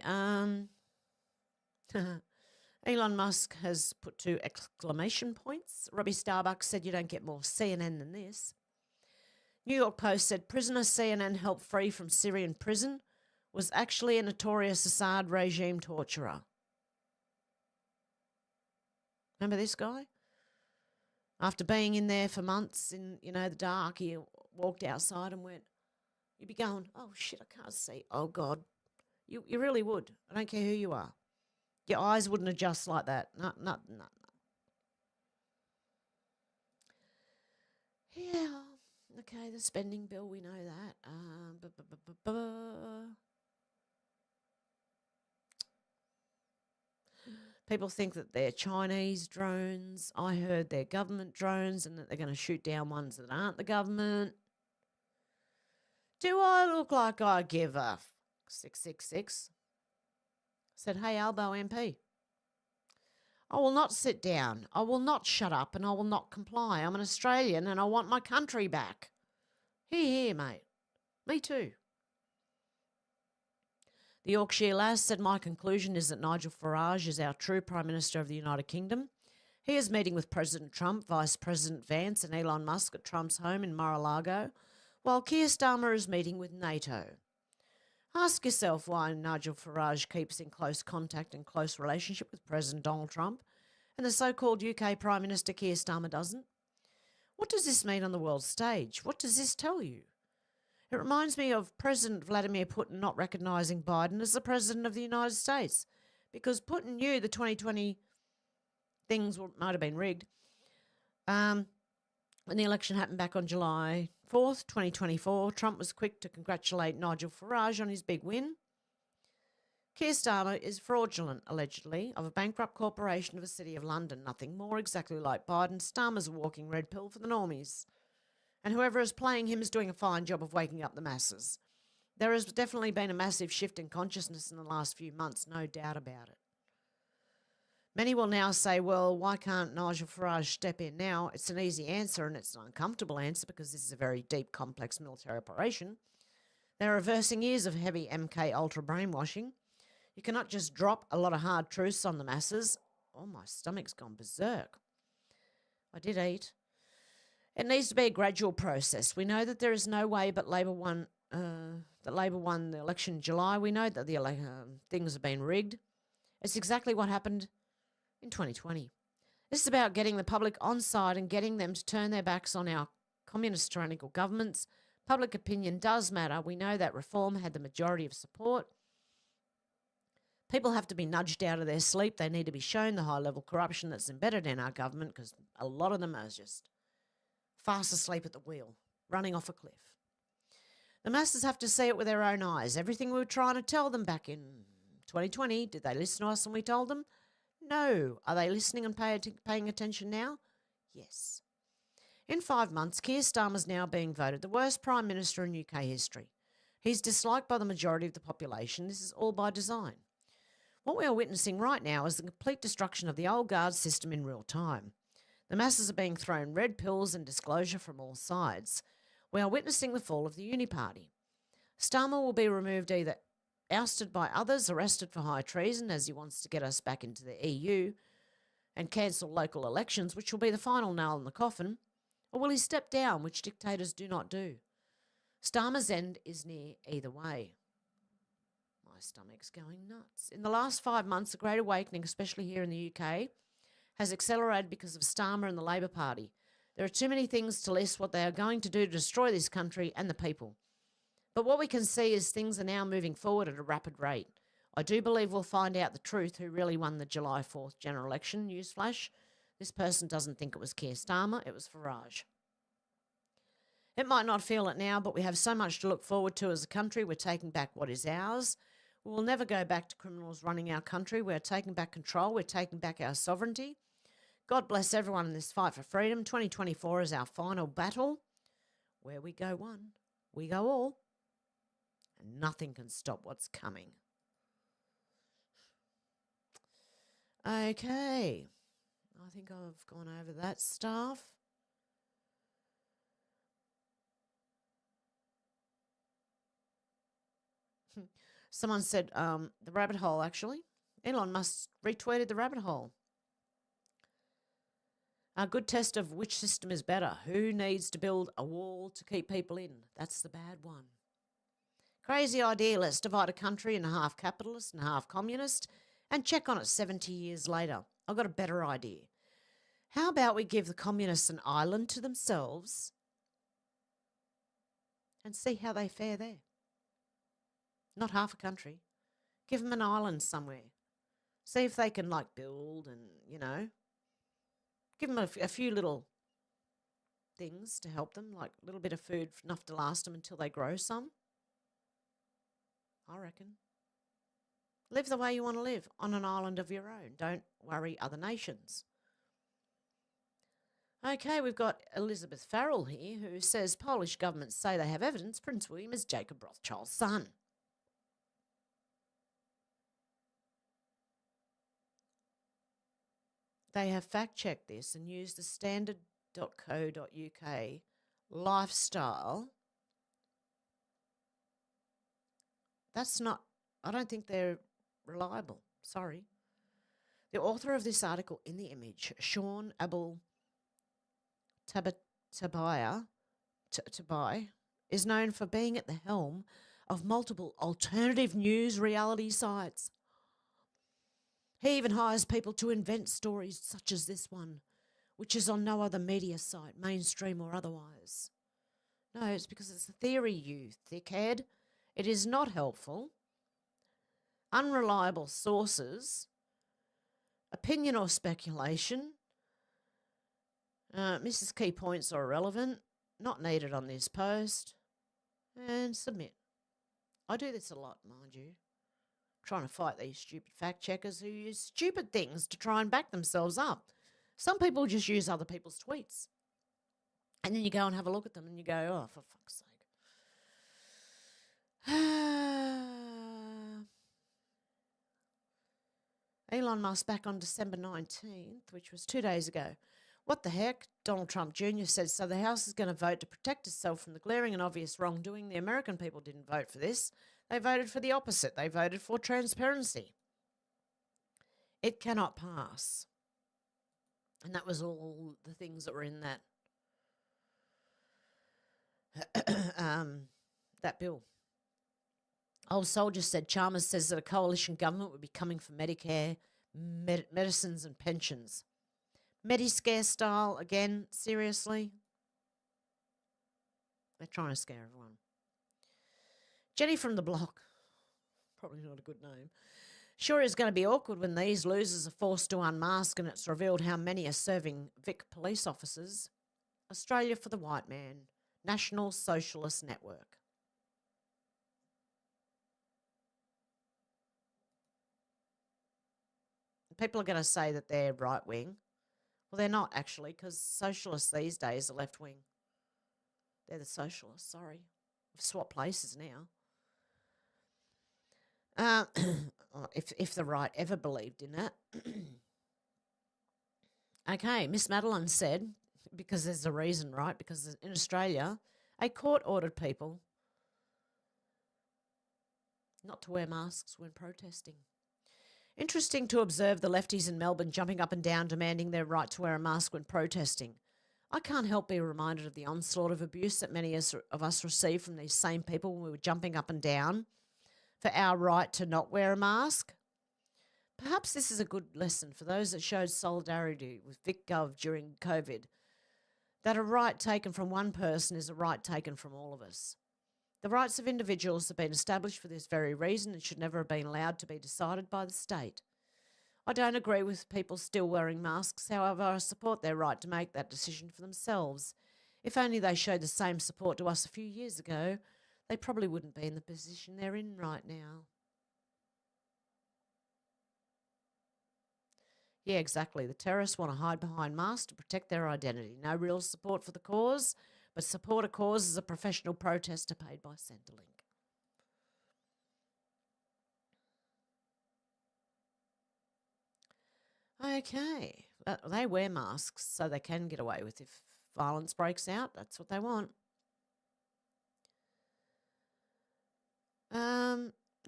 Elon Musk has put 2 exclamation points. Robbie Starbucks said you don't get more CNN than this. New York Post said prisoner CNN helped free from Syrian prison was actually a notorious Assad regime torturer. Remember this guy? After being in there for months in, the dark, he walked outside and went, you'd be going, oh shit, I can't see. Oh God. You really would. I don't care who you are. Your eyes wouldn't adjust like that. No. Yeah. Okay, the spending bill, we know that. People think that they're Chinese drones. I heard they're government drones and that they're going to shoot down ones that aren't the government. Do I look like I give a 666? Said, hey, Albo MP. I will not sit down. I will not shut up and I will not comply. I'm an Australian and I want my country back. Here, mate. Me too. The Yorkshire Lass said, my conclusion is that Nigel Farage is our true Prime Minister of the United Kingdom. He is meeting with President Trump, Vice President Vance and Elon Musk at Trump's home in Mar-a-Lago, while Keir Starmer is meeting with NATO. Ask yourself why Nigel Farage keeps in close contact and close relationship with President Donald Trump and the so-called UK Prime Minister Keir Starmer doesn't. What does this mean on the world stage? What does this tell you? It reminds me of President Vladimir Putin not recognising Biden as the President of the United States because Putin knew the 2020 things might have been rigged. When the election happened back on July 4th, 2024, Trump was quick to congratulate Nigel Farage on his big win. Keir Starmer is fraudulent, allegedly, of a bankrupt corporation of the City of London. Nothing more, exactly like Biden. Starmer's a walking red pill for the normies. And whoever is playing him is doing a fine job of waking up the masses. There has definitely been a massive shift in consciousness in the last few months, no doubt about it. Many will now say, well, why can't Nigel Farage step in now? It's an easy answer and it's an uncomfortable answer because this is a very deep, complex military operation. They're reversing years of heavy MK Ultra brainwashing. You cannot just drop a lot of hard truths on the masses. Oh, my stomach's gone berserk. I did eat. It needs to be a gradual process. We know that there is no way but Labor won the election in July. We know that the things have been rigged. It's exactly what happened in 2020. This is about getting the public on side and getting them to turn their backs on our communist tyrannical governments. Public opinion does matter. We know that reform had the majority of support. People have to be nudged out of their sleep. They need to be shown the high-level corruption that's embedded in our government because a lot of them are just fast asleep at the wheel, running off a cliff. The masses have to see it with their own eyes. Everything we were trying to tell them back in 2020, did they listen to us when we told them? No. Are they listening and paying attention now? Yes. In 5 months, Keir Starmer's now being voted the worst Prime Minister in UK history. He's disliked by the majority of the population. This is all by design. What we are witnessing right now is the complete destruction of the old guard system in real time. The masses are being thrown red pills and disclosure from all sides. We are witnessing the fall of the Uni Party. Starmer will be removed, either ousted by others, arrested for high treason as he wants to get us back into the EU and cancel local elections, which will be the final nail in the coffin, or will he step down, which dictators do not do? Starmer's end is near either way. My stomach's going nuts. In the last 5 months, a great awakening, especially here in the UK, has accelerated because of Starmer and the Labor Party. There are too many things to list what they are going to do to destroy this country and the people. But what we can see is things are now moving forward at a rapid rate. I do believe we'll find out the truth who really won the July 4th general election. Newsflash, this person doesn't think it was Keir Starmer, it was Farage. It might not feel it now, but we have so much to look forward to as a country. We're taking back what is ours. We will never go back to criminals running our country. We're taking back control. We're taking back our sovereignty. God bless everyone in this fight for freedom. 2024 is our final battle. Where we go one, we go all. And nothing can stop what's coming. Okay. I think I've gone over that stuff. Someone said the rabbit hole, actually. Elon Musk retweeted the rabbit hole. A good test of which system is better. Who needs to build a wall to keep people in? That's the bad one. Crazy idea. Let's divide a country into half capitalist and half communist and check on it 70 years later. I've got a better idea. How about we give the communists an island to themselves and see how they fare there? Not half a country. Give them an island somewhere. See if they can, build and, give them a few little things to help them, like a little bit of food, enough to last them until they grow some. I reckon. Live the way you want to live, on an island of your own. Don't worry other nations. Okay, we've got Elizabeth Farrell here, who says Polish governments say they have evidence Prince William is Jacob Rothschild's son. They have fact-checked this and used the standard.co.uk lifestyle. That's not, I don't think they're reliable. Sorry. The author of this article in the image, Sean Abel Tabai, is known for being at the helm of multiple alternative news reality sites. He even hires people to invent stories such as this one, which is on no other media site, mainstream or otherwise. No, it's because it's a theory, you thickhead. It is not helpful. Unreliable sources, opinion or speculation, Mrs. Key points are irrelevant, not needed on this post, and submit. I do this a lot, mind you. Trying to fight these stupid fact checkers who use stupid things to try and back themselves up. Some people just use other people's tweets. And then you go and have a look at them and you go, oh, for fuck's sake. Elon Musk back on December 19th, which was 2 days ago. What the heck? Donald Trump Jr. said, so the House is going to vote to protect itself from the glaring and obvious wrongdoing. The American people didn't vote for this. They voted for the opposite. They voted for transparency. It cannot pass. And that was all the things that were in that bill. Old Soldier said, Chalmers says that a coalition government would be coming for Medicare, medicines and pensions. Mediscare style, again, seriously? They're trying to scare everyone. Jenny from the block, probably not a good name. Sure is going to be awkward when these losers are forced to unmask and it's revealed how many are serving Vic police officers. Australia for the White Man, National Socialist Network. People are going to say that they're right-wing. Well, they're not actually, because socialists these days are left wing. They're the socialists, sorry. We've swapped places now. If the right ever believed in that. Okay, Miss Madeline said, because there's a reason, right? Because in Australia, a court ordered people not to wear masks when protesting. Interesting to observe the lefties in Melbourne jumping up and down demanding their right to wear a mask when protesting. I can't help be reminded of the onslaught of abuse that many of us received from these same people when we were jumping up and down for our right to not wear a mask. Perhaps this is a good lesson for those that showed solidarity with VicGov during COVID, that a right taken from one person is a right taken from all of us. The rights of individuals have been established for this very reason and should never have been allowed to be decided by the state. I don't agree with people still wearing masks, however, I support their right to make that decision for themselves. If only they showed the same support to us a few years ago, they probably wouldn't be in the position they're in right now. Yeah, exactly. The terrorists want to hide behind masks to protect their identity. No real support for the cause, but support a cause as a professional protester paid by Centrelink. Okay. They wear masks so they can get away with if violence breaks out. That's what they want.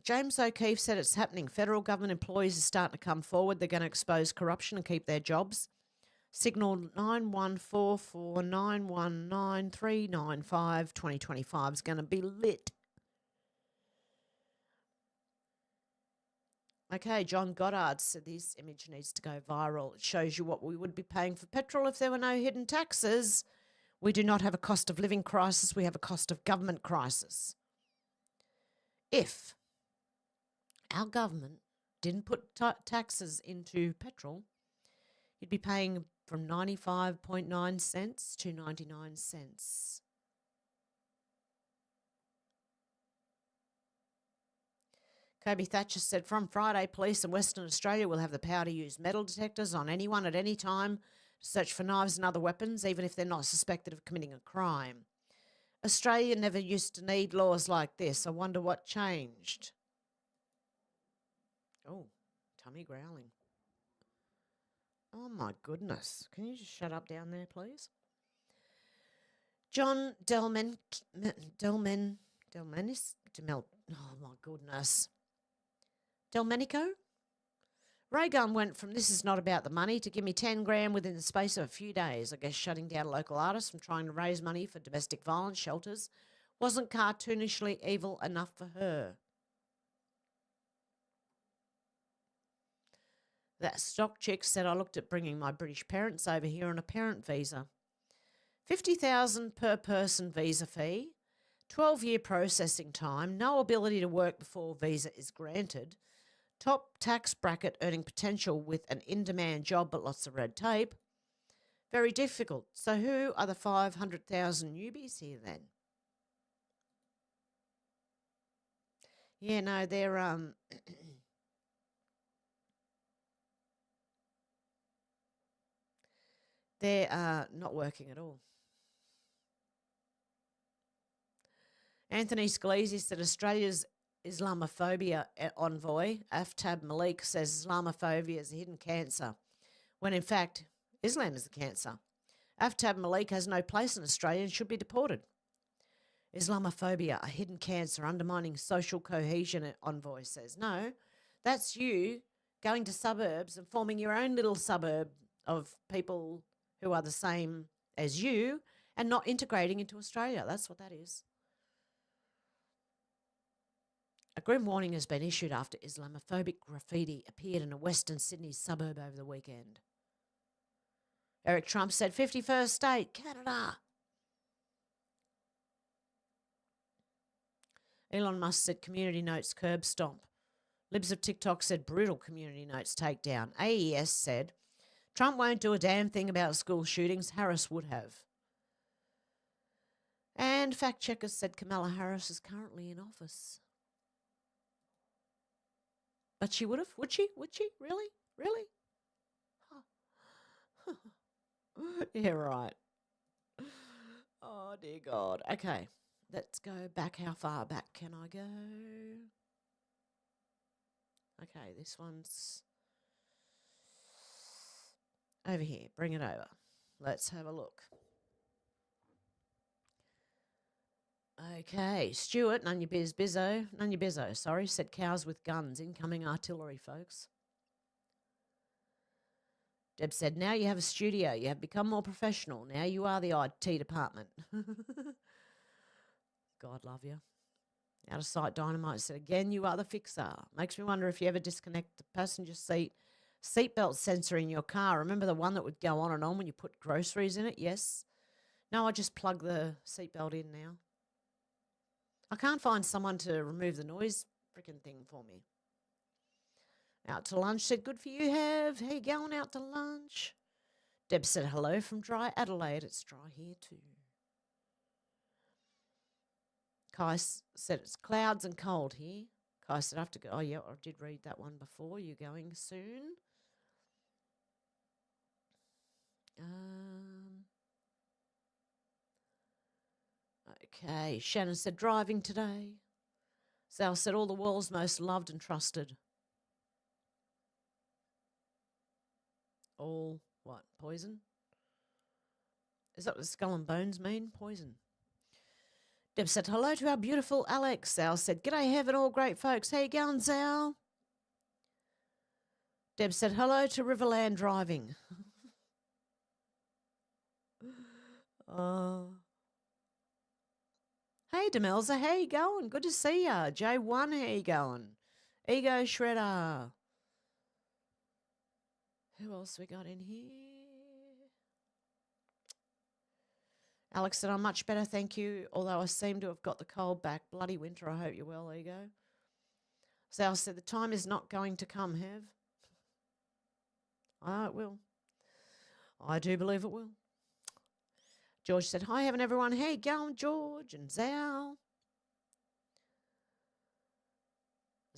James O'Keefe said it's happening. Federal government employees are starting to come forward. They're going to expose corruption and keep their jobs. Signal 9144919395 is going to be lit. Okay, John Goddard said this image needs to go viral. It shows you what we would be paying for petrol if there were no hidden taxes. We do not have a cost of living crisis. We have a cost of government crisis. If our government didn't put taxes into petrol, you'd be paying from 95.9 cents to 99 cents. Kobe Thatcher said, from Friday, police in Western Australia will have the power to use metal detectors on anyone at any time to search for knives and other weapons, even if they're not suspected of committing a crime. Australia never used to need laws like this. I wonder what changed. Oh, tummy growling. Oh, my goodness. Can you just shut up down there, please? John Delmenis. Oh, my goodness. Delmenico? Raygun went from this is not about the money to give me 10 grand within the space of a few days. I guess shutting down local artists from trying to raise money for domestic violence shelters wasn't cartoonishly evil enough for her. That stock chick said, I looked at bringing my British parents over here on a parent visa. $50,000 per person visa fee, 12-year processing time, no ability to work before visa is granted, top tax bracket earning potential with an in-demand job but lots of red tape. Very difficult. So who are the 500,000 newbies here then? Yeah, no, they're they're not working at all. Anthony Scalise said Australia's Islamophobia envoy, Aftab Malik, says Islamophobia is a hidden cancer, when in fact, Islam is the cancer. Aftab Malik has no place in Australia and should be deported. Islamophobia, a hidden cancer undermining social cohesion, envoy says. No, that's you going to suburbs and forming your own little suburb of people who are the same as you and not integrating into Australia. That's what that is. A grim warning has been issued after Islamophobic graffiti appeared in a Western Sydney suburb over the weekend. Eric Trump said 51st state, Canada. Elon Musk said community notes curb stomp. Libs of TikTok said brutal community notes takedown. AES said Trump won't do a damn thing about school shootings. Harris would have. And fact checkers said Kamala Harris is currently in office. But she would have? Would she? Would she? Really? Really? Huh. Yeah, right. Oh, dear God. Okay, let's go back. How far back can I go? Okay, this one's over here. Bring it over. Let's have a look. Okay, Stuart, none your bizzo, sorry, said cows with guns, incoming artillery, folks. Deb said, now you have a studio. You have become more professional. Now you are the IT department. God love you. Out of sight dynamite said, again, you are the fixer. Makes me wonder if you ever disconnect the passenger seatbelt sensor in your car. Remember the one that would go on and on when you put groceries in it? Yes. No, I just plug the seatbelt in now. I can't find someone to remove the noise freaking thing for me. Out to lunch said, good for you, Hev. How you going out to lunch? Deb said, hello from dry Adelaide. It's dry here too. Kai said, it's clouds and cold here. Kai said, I have to go. Oh, yeah, I did read that one before. You going soon? Okay. Shannon said, driving today. Sal said, all the world's most loved and trusted. All, what, poison? Is that what skull and bones mean? Poison. Deb said, hello to our beautiful Alex. Sal said, g'day, Heaven, all great folks. How you going, Sal? Deb said, hello to Riverland driving. Hey, Demelza, how you going? Good to see ya. J1, how you going? Ego Shredder. Who else we got in here? Alex said, I'm much better, thank you, although I seem to have got the cold back. Bloody winter, I hope you're well, Ego. Sal said, the time is not going to come, Hev. Oh, it will. I do believe it will. George said, hi, Heaven, everyone. How you going, George and Zal?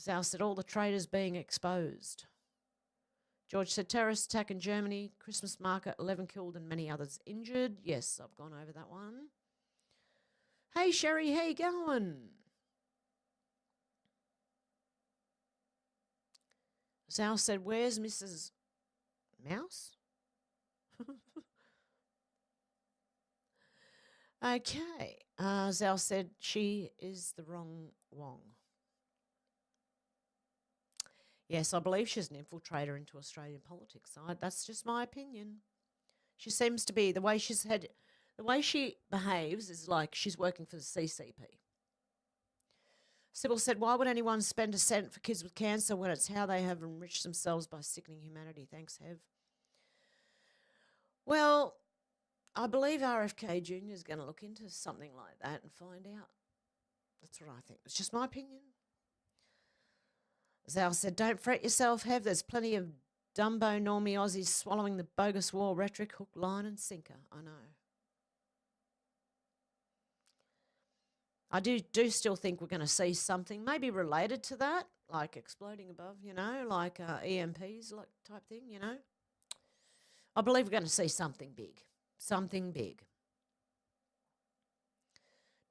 Zal said, all the traitors being exposed. George said, terrorist attack in Germany, Christmas market, 11 killed and many others injured. Yes, I've gone over that one. Hey, Sherry, how you going? Zal said, where's Mrs. Mouse? Okay. Zal said, she is the wrong Wong. Yes, I believe she's an infiltrator into Australian politics. That's just my opinion. She seems to be, the way she behaves is like she's working for the CCP. Sybil said, why would anyone spend a cent for kids with cancer when it's how they have enriched themselves by sickening humanity? Thanks, Hev. Well, I believe RFK Jr. is going to look into something like that and find out. That's what I think. It's just my opinion. Zal said, don't fret yourself, Hev. There's plenty of Dumbo normie Aussies swallowing the bogus war rhetoric, hook, line and sinker. I know. I do still think we're going to see something maybe related to that, like exploding above, like EMPs like type thing, I believe we're going to see something big. Something big.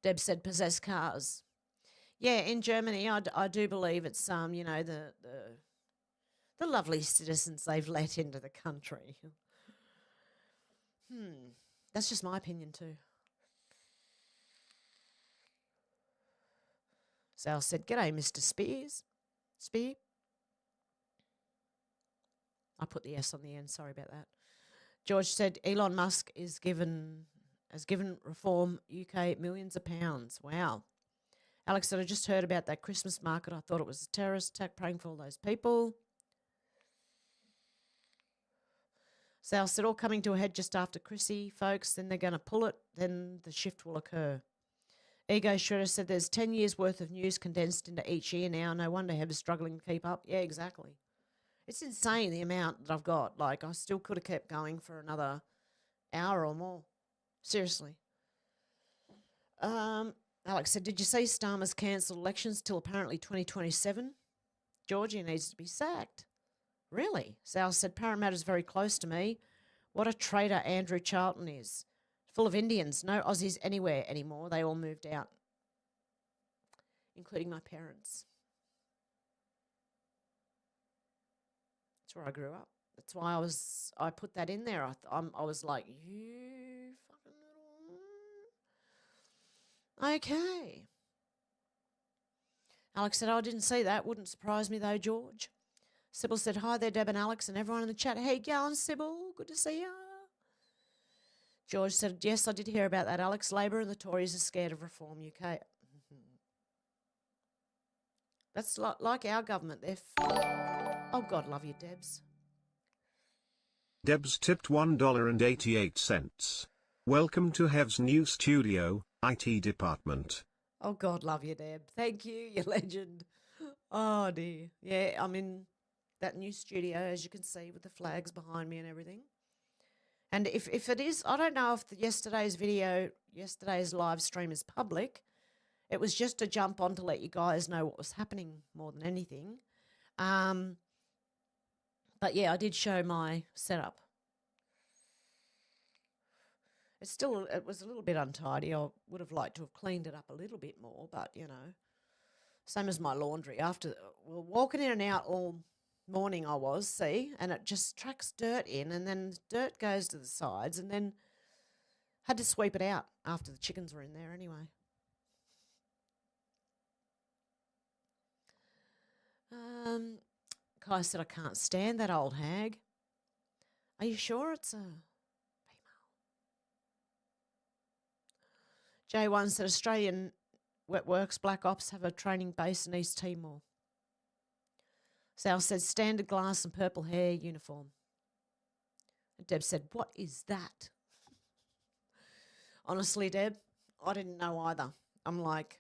Deb said, possess cars. Yeah, in Germany, I do believe it's the lovely citizens they've let into the country. That's just my opinion too. Sal said, g'day, Mr. Spear. I put the S on the end, sorry about that. George said, Elon Musk has given Reform UK millions of pounds. Wow. Alex said, I just heard about that Christmas market. I thought it was a terrorist attack, praying for all those people. Sal said, all coming to a head just after Chrissy, folks. Then they're going to pull it. Then the shift will occur. Ego Shredder said, there's 10 years' worth of news condensed into each year now. No wonder Hev is struggling to keep up. Yeah, exactly. It's insane the amount that I've got. Like, I still could have kept going for another hour or more. Seriously. Alex said, did you see Starmer's cancelled elections till apparently 2027? Georgia needs to be sacked. Really? Sal said, Parramatta's very close to me. What a traitor Andrew Charlton is. Full of Indians. No Aussies anywhere anymore. They all moved out, including my parents. That's where I grew up. That's why I put that in there. I was like, you fucking little... Okay. Alex said, oh, I didn't see that. Wouldn't surprise me though, George. Sybil said, hi there, Deb and Alex and everyone in the chat. Hey, going, Sybil? Good to see you. George said, yes, I did hear about that, Alex. Labor and the Tories are scared of Reform UK. That's like our government. Oh, God, love you, Debs. Debs tipped $1.88. Welcome to Hev's new studio, IT department. Oh, God, love you, Deb. Thank you, you legend. Oh, dear. Yeah, I'm in that new studio, as you can see, with the flags behind me and everything. And if it is, I don't know if yesterday's live stream is public. It was just a jump on to let you guys know what was happening more than anything. But yeah, I did show my setup. It was a little bit untidy. I would have liked to have cleaned it up a little bit more, but you know, same as my laundry. Walking in and out all morning and it just tracks dirt in, and then dirt goes to the sides, and then had to sweep it out after the chickens were in there anyway. Kai said, I can't stand that old hag. Are you sure it's a female? J1 said, Australian Wet Works Black Ops have a training base in East Timor. Sal said, standard glass and purple hair uniform. And Deb said, what is that? Honestly, Deb, I didn't know either. I'm like,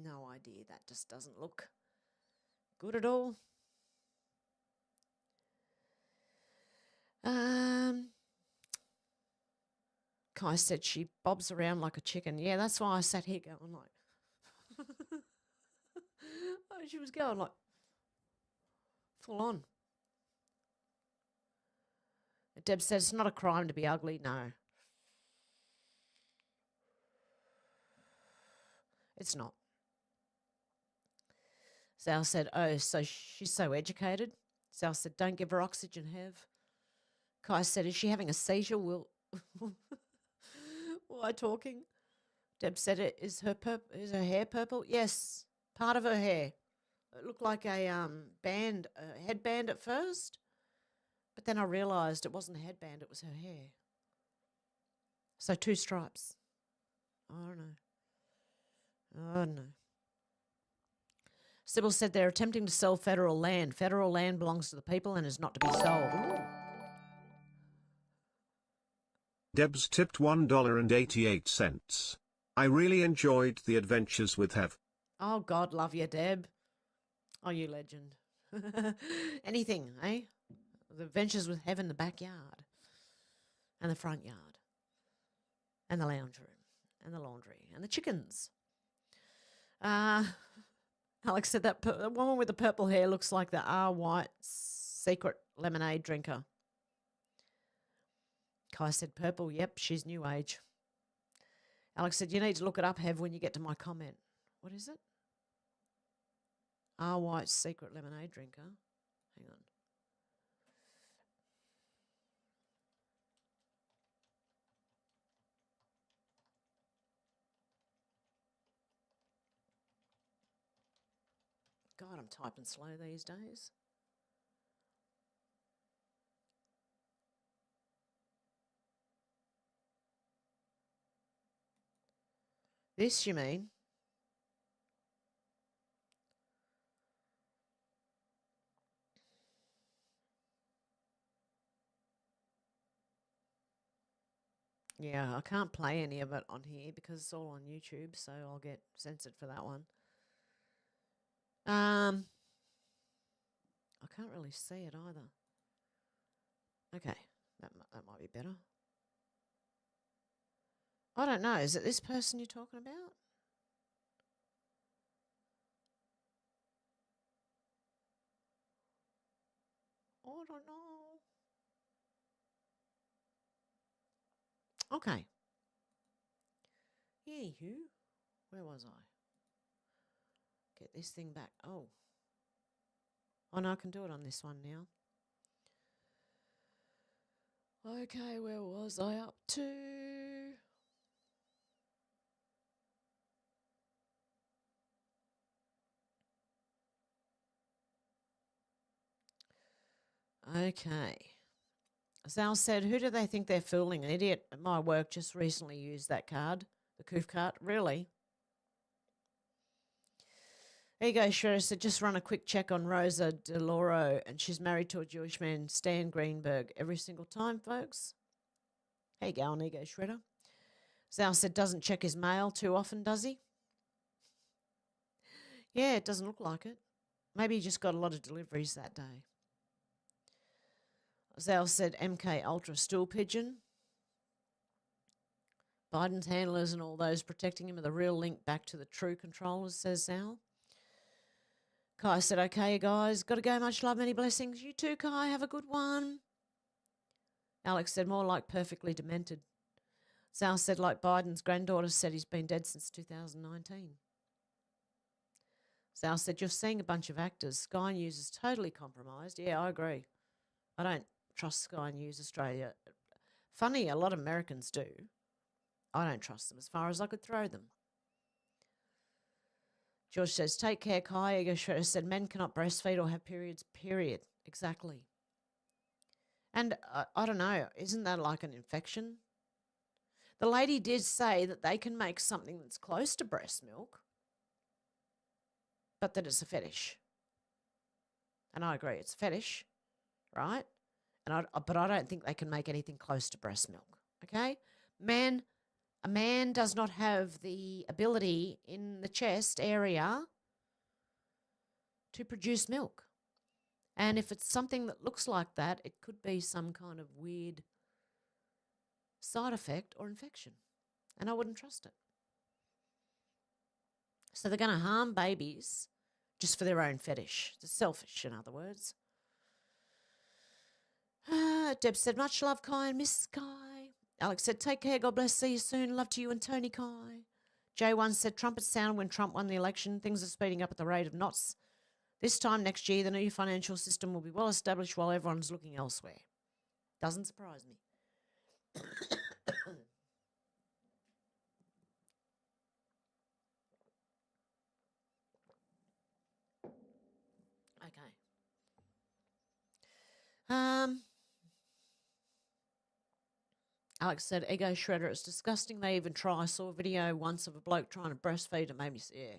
no idea. That just doesn't look good at all. Kai said she bobs around like a chicken. Yeah, that's why I sat here going like... she was going like full on. Deb said it's not a crime to be ugly. No. It's not. Sal said, oh, so she's so educated. Sal said, don't give her oxygen, Hev. Kai said, is she having a seizure? Why talking? Deb said, is her hair purple? Yes, part of her hair. It looked like a headband at first, but then I realised it wasn't a headband, it was her hair. So 2 stripes. I don't know. Sybil said they're attempting to sell federal land. Federal land belongs to the people and is not to be sold. Ooh. Debs tipped $1.88. I really enjoyed the adventures with Hev. Oh, God, love you, Deb. Oh, you legend. Anything, eh? The adventures with Hev in the backyard and the front yard and the lounge room and the laundry and the chickens. Alex said that the woman with the purple hair looks like the LBRY secret lemonade drinker. Kai said purple. Yep, she's new age. Alex said you need to look it up, Hev, when you get to my comment. What is it? LBRY secret lemonade drinker. Hang on. God, I'm typing slow these days. This, you mean? Yeah, I can't play any of it on here because it's all on YouTube, so I'll get censored for that one. I can't really see it either. Okay, that might be better. I don't know. Is it this person you're talking about? I don't know. Okay. Anywho, where was I? Get this thing back. Oh. Oh, no, I can do it on this one now. Okay, where was I up to? Okay. Sal said, who do they think they're fooling? An idiot at my work just recently used that card, the Coof card. Really? Ego Shredder said, just run a quick check on Rosa DeLauro, and she's married to a Jewish man, Stan Greenberg, every single time, folks. How you going, Ego Shredder? Sal said, doesn't check his mail too often, does he? Yeah, it doesn't look like it. Maybe he just got a lot of deliveries that day. Zal said MK Ultra stool pigeon. Biden's handlers and all those protecting him are the real link back to the true controllers, says Zal. Kai said, okay, guys, got to go. Much love, many blessings. You too, Kai. Have a good one. Alex said, more like perfectly demented. Zal said, like Biden's granddaughter said, he's been dead since 2019. Zal said, you're seeing a bunch of actors. Sky News is totally compromised. Yeah, I agree. I don't trust Sky News Australia. Funny, a lot of Americans do. I don't trust them as far as I could throw them. George says, take care, Kai. Ego Shredder said, men cannot breastfeed or have periods, period. Exactly. And I don't know, isn't that like an infection? The lady did say that they can make something that's close to breast milk, but that it's a fetish. And I agree, it's a fetish, right? But I don't think they can make anything close to breast milk, okay? A man does not have the ability in the chest area to produce milk. And if it's something that looks like that, it could be some kind of weird side effect or infection. And I wouldn't trust it. So they're going to harm babies just for their own fetish. It's selfish, in other words. Deb said, much love, Kai and Miss Kai. Alex said, take care, God bless, see you soon. Love to you and Tony Kai. J1 said, trumpets sound when Trump won the election. Things are speeding up at the rate of knots. This time next year, the new financial system will be well established while everyone's looking elsewhere. Doesn't surprise me. Okay. Alex said, Ego Shredder, it's disgusting they even try. I saw a video once of a bloke trying to breastfeed. It made me yeah.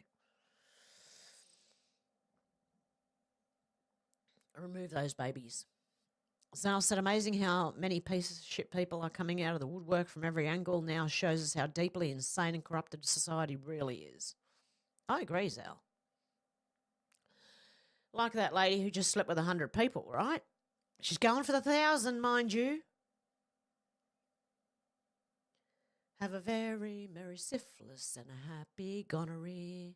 Remove those babies. Sal said, amazing how many pieces of shit people are coming out of the woodwork from every angle now shows us how deeply insane and corrupted society really is. I agree, Sal. Like that lady who just slept with 100 people, right? She's going for the 1,000, mind you. Have a very merry syphilis and a happy gonorrhea.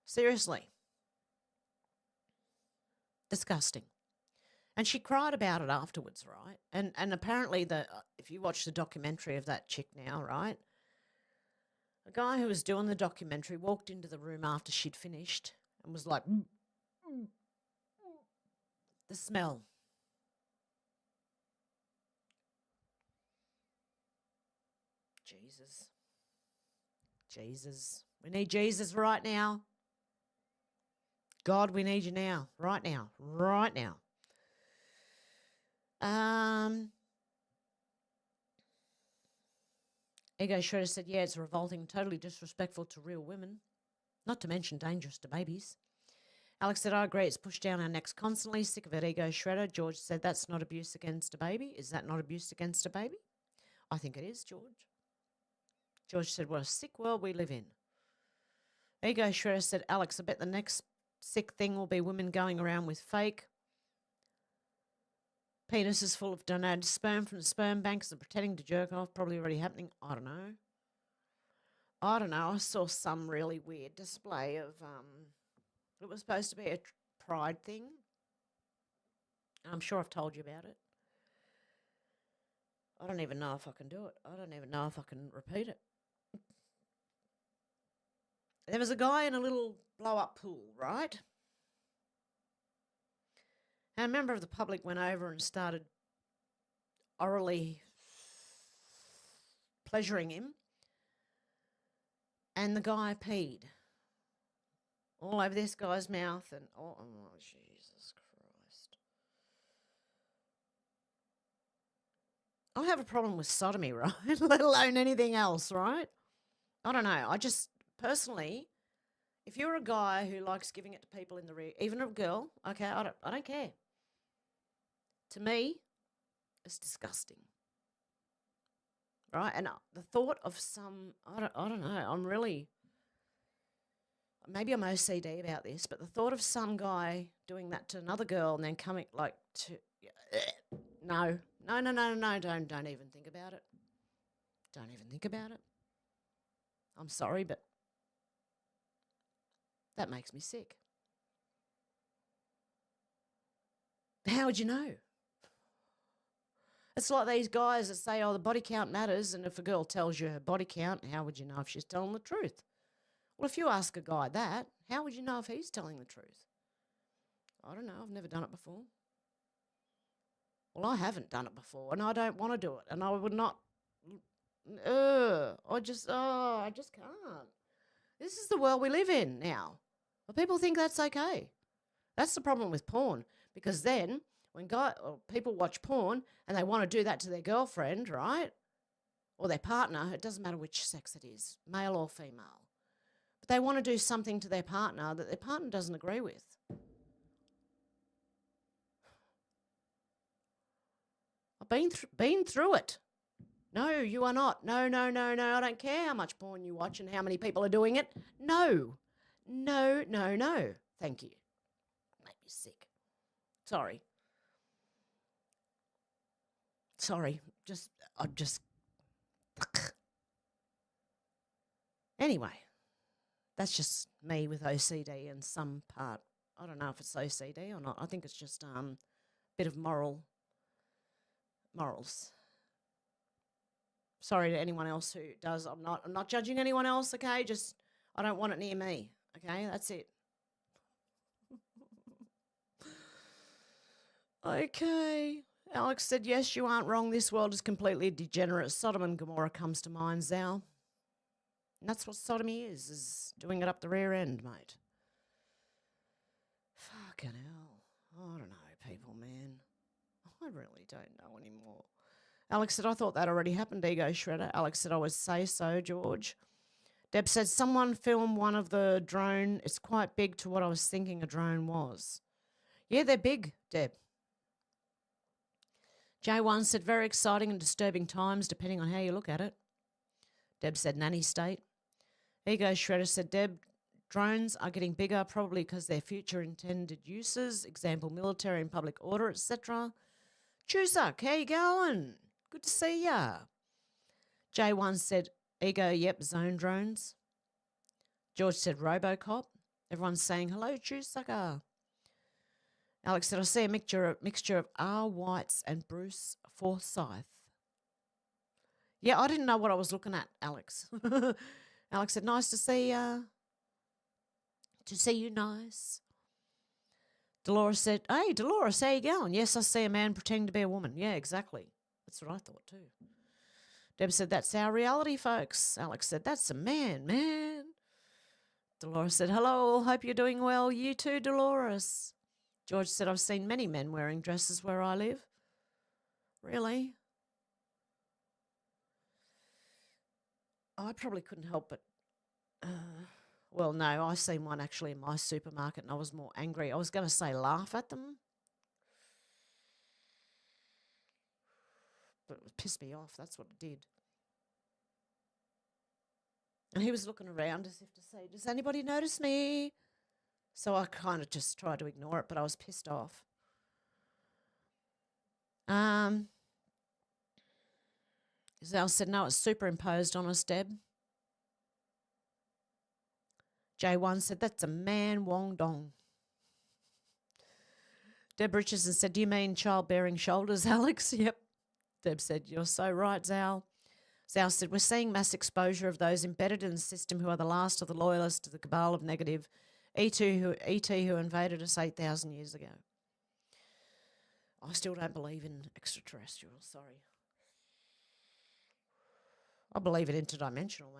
Seriously. Disgusting. And she cried about it afterwards, right? And apparently, if you watch the documentary of that chick now, right? A guy who was doing the documentary walked into the room after she'd finished and was like, the smell. Jesus. Jesus. We need Jesus right now. God, we need you now. Right now. Right now. Ego Shredder said, yeah, it's revolting, totally disrespectful to real women, not to mention dangerous to babies. Alex said, I agree, it's pushed down our necks constantly, sick of it, Ego Shredder. George said, that's not abuse against a baby. Is that not abuse against a baby? I think it is, George. George said, what a sick world we live in. Ego Shredder said, Alex, I bet the next sick thing will be women going around with fake penises full of donated sperm from the sperm banks and pretending to jerk off. Probably already happening. I don't know. I saw some really weird display of, it was supposed to be a pride thing, I'm sure I've told you about it. I don't even know if I can do it. I don't even know if I can repeat it. There was a guy in a little blow-up pool, right? And a member of the public went over and started orally pleasuring him. And the guy peed all over this guy's mouth. And, oh Jesus Christ. I have a problem with sodomy, right? Let alone anything else, right? I don't know. I just, personally, if you're a guy who likes giving it to people in the rear, even a girl, okay, I don't care. To me, it's disgusting. Right? And the thought of some, I don't know, I'm really, maybe I'm OCD about this, but the thought of some guy doing that to another girl and then coming like to, no, don't even think about it. Don't even think about it. I'm sorry, but that makes me sick. How would you know? It's like these guys that say, oh, the body count matters, and if a girl tells you her body count, how would you know if she's telling the truth? Well, if you ask a guy that, how would you know if he's telling the truth? I don't know. I've never done it before. Well, I haven't done it before, and I don't want to do it, and I would not. I just can't. This is the world we live in now. But people think that's okay. That's the problem with porn, because then when people watch porn and they want to do that to their girlfriend, right, or their partner, it doesn't matter which sex it is, male or female, but they want to do something to their partner that their partner doesn't agree with. I've been through it. No, you are not. No. I don't care how much porn you watch and how many people are doing it. No. Thank you. Make me sick. Sorry. Anyway, that's just me with OCD and some part. I don't know if it's OCD or not. I think it's just a bit of morals. Sorry to anyone else who does. I'm not judging anyone else, okay? Just I don't want it near me, okay? That's it. Okay. Alex said, yes, you aren't wrong. This world is completely degenerate. Sodom and Gomorrah comes to mind, Zal. And that's what sodomy is doing it up the rear end, mate. Fucking hell. I don't know, people, man. I really don't know anymore. Alex said, I thought that already happened, Ego Shredder. Alex said, I would say so, George. Deb said, someone filmed one of the drone. It's quite big to what I was thinking a drone was. Yeah, they're big, Deb. J1 said, very exciting and disturbing times, depending on how you look at it. Deb said, nanny state. Ego Shredder said, Deb, drones are getting bigger, probably because their future intended uses, example, military and public order, etc. Chusak, how you going? Good to see ya. J1 said, Ego, yep, zone drones. George said, Robocop. Everyone's saying, hello, Chusucker. Alex said, I see a mixture of R. Whites and Bruce Forsyth. Yeah, I didn't know what I was looking at, Alex. Alex said, nice to see ya. To see you, nice. Dolores said, hey, Dolores, how you going? Yes, I see a man pretending to be a woman. Yeah, exactly. That's what I thought too. Deb said, that's our reality, folks. Alex said, that's a man. Dolores said, hello, hope you're doing well. You too, Dolores. George said, I've seen many men wearing dresses where I live. Really? I probably couldn't help but, well, no, I seen one actually in my supermarket and I was more angry. I was going to say laugh at them, but it pissed me off. That's what it did. And he was looking around as if to say, does anybody notice me? So I kind of just tried to ignore it, but I was pissed off. Zal said, no, it's superimposed on us, Deb. J1 said, that's a man, Wong Dong. Deb Richardson said, do you mean childbearing shoulders, Alex? Yep. Deb said, you're so right, Zal. Zal said, we're seeing mass exposure of those embedded in the system who are the last of the loyalists to the cabal of negative ET who invaded us 8,000 years ago. I still don't believe in extraterrestrials, sorry. I believe in interdimensional,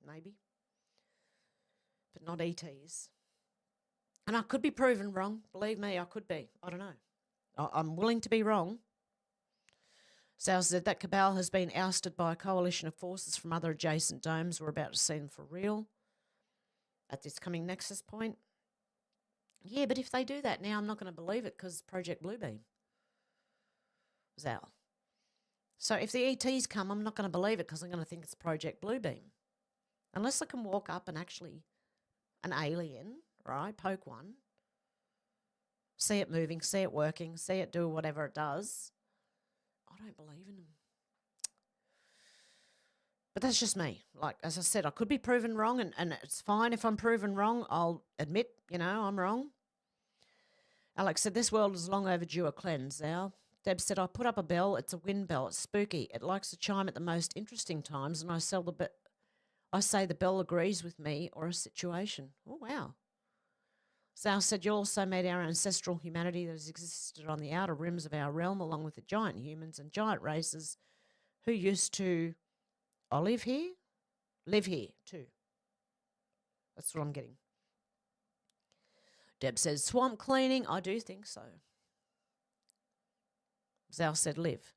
maybe, but not ETs. And I could be proven wrong. Believe me, I could be. I don't know. I'm willing to be wrong. Sal said that cabal has been ousted by a coalition of forces from other adjacent domes. We're about to see them for real at this coming nexus point. Yeah, but if they do that now, I'm not going to believe it because Project Bluebeam. Zal. So if the ETs come, I'm not going to believe it because I'm going to think it's Project Bluebeam. Unless I can walk up and actually, an alien, right, poke one, see it moving, see it working, see it do whatever it does, I don't believe in them. But that's just me. Like, as I said, I could be proven wrong, and it's fine if I'm proven wrong. I'll admit, I'm wrong. Alex said, this world is long overdue a cleanse, Al. Deb said, I put up a bell. It's a wind bell. It's spooky. It likes to chime at the most interesting times, and I say the bell agrees with me or a situation. Oh, wow. Sal said, you also made our ancestral humanity that has existed on the outer rims of our realm, along with the giant humans and giant races who used to live here too. That's what I'm getting. Deb says, swamp cleaning. I do think so. Zal said, live.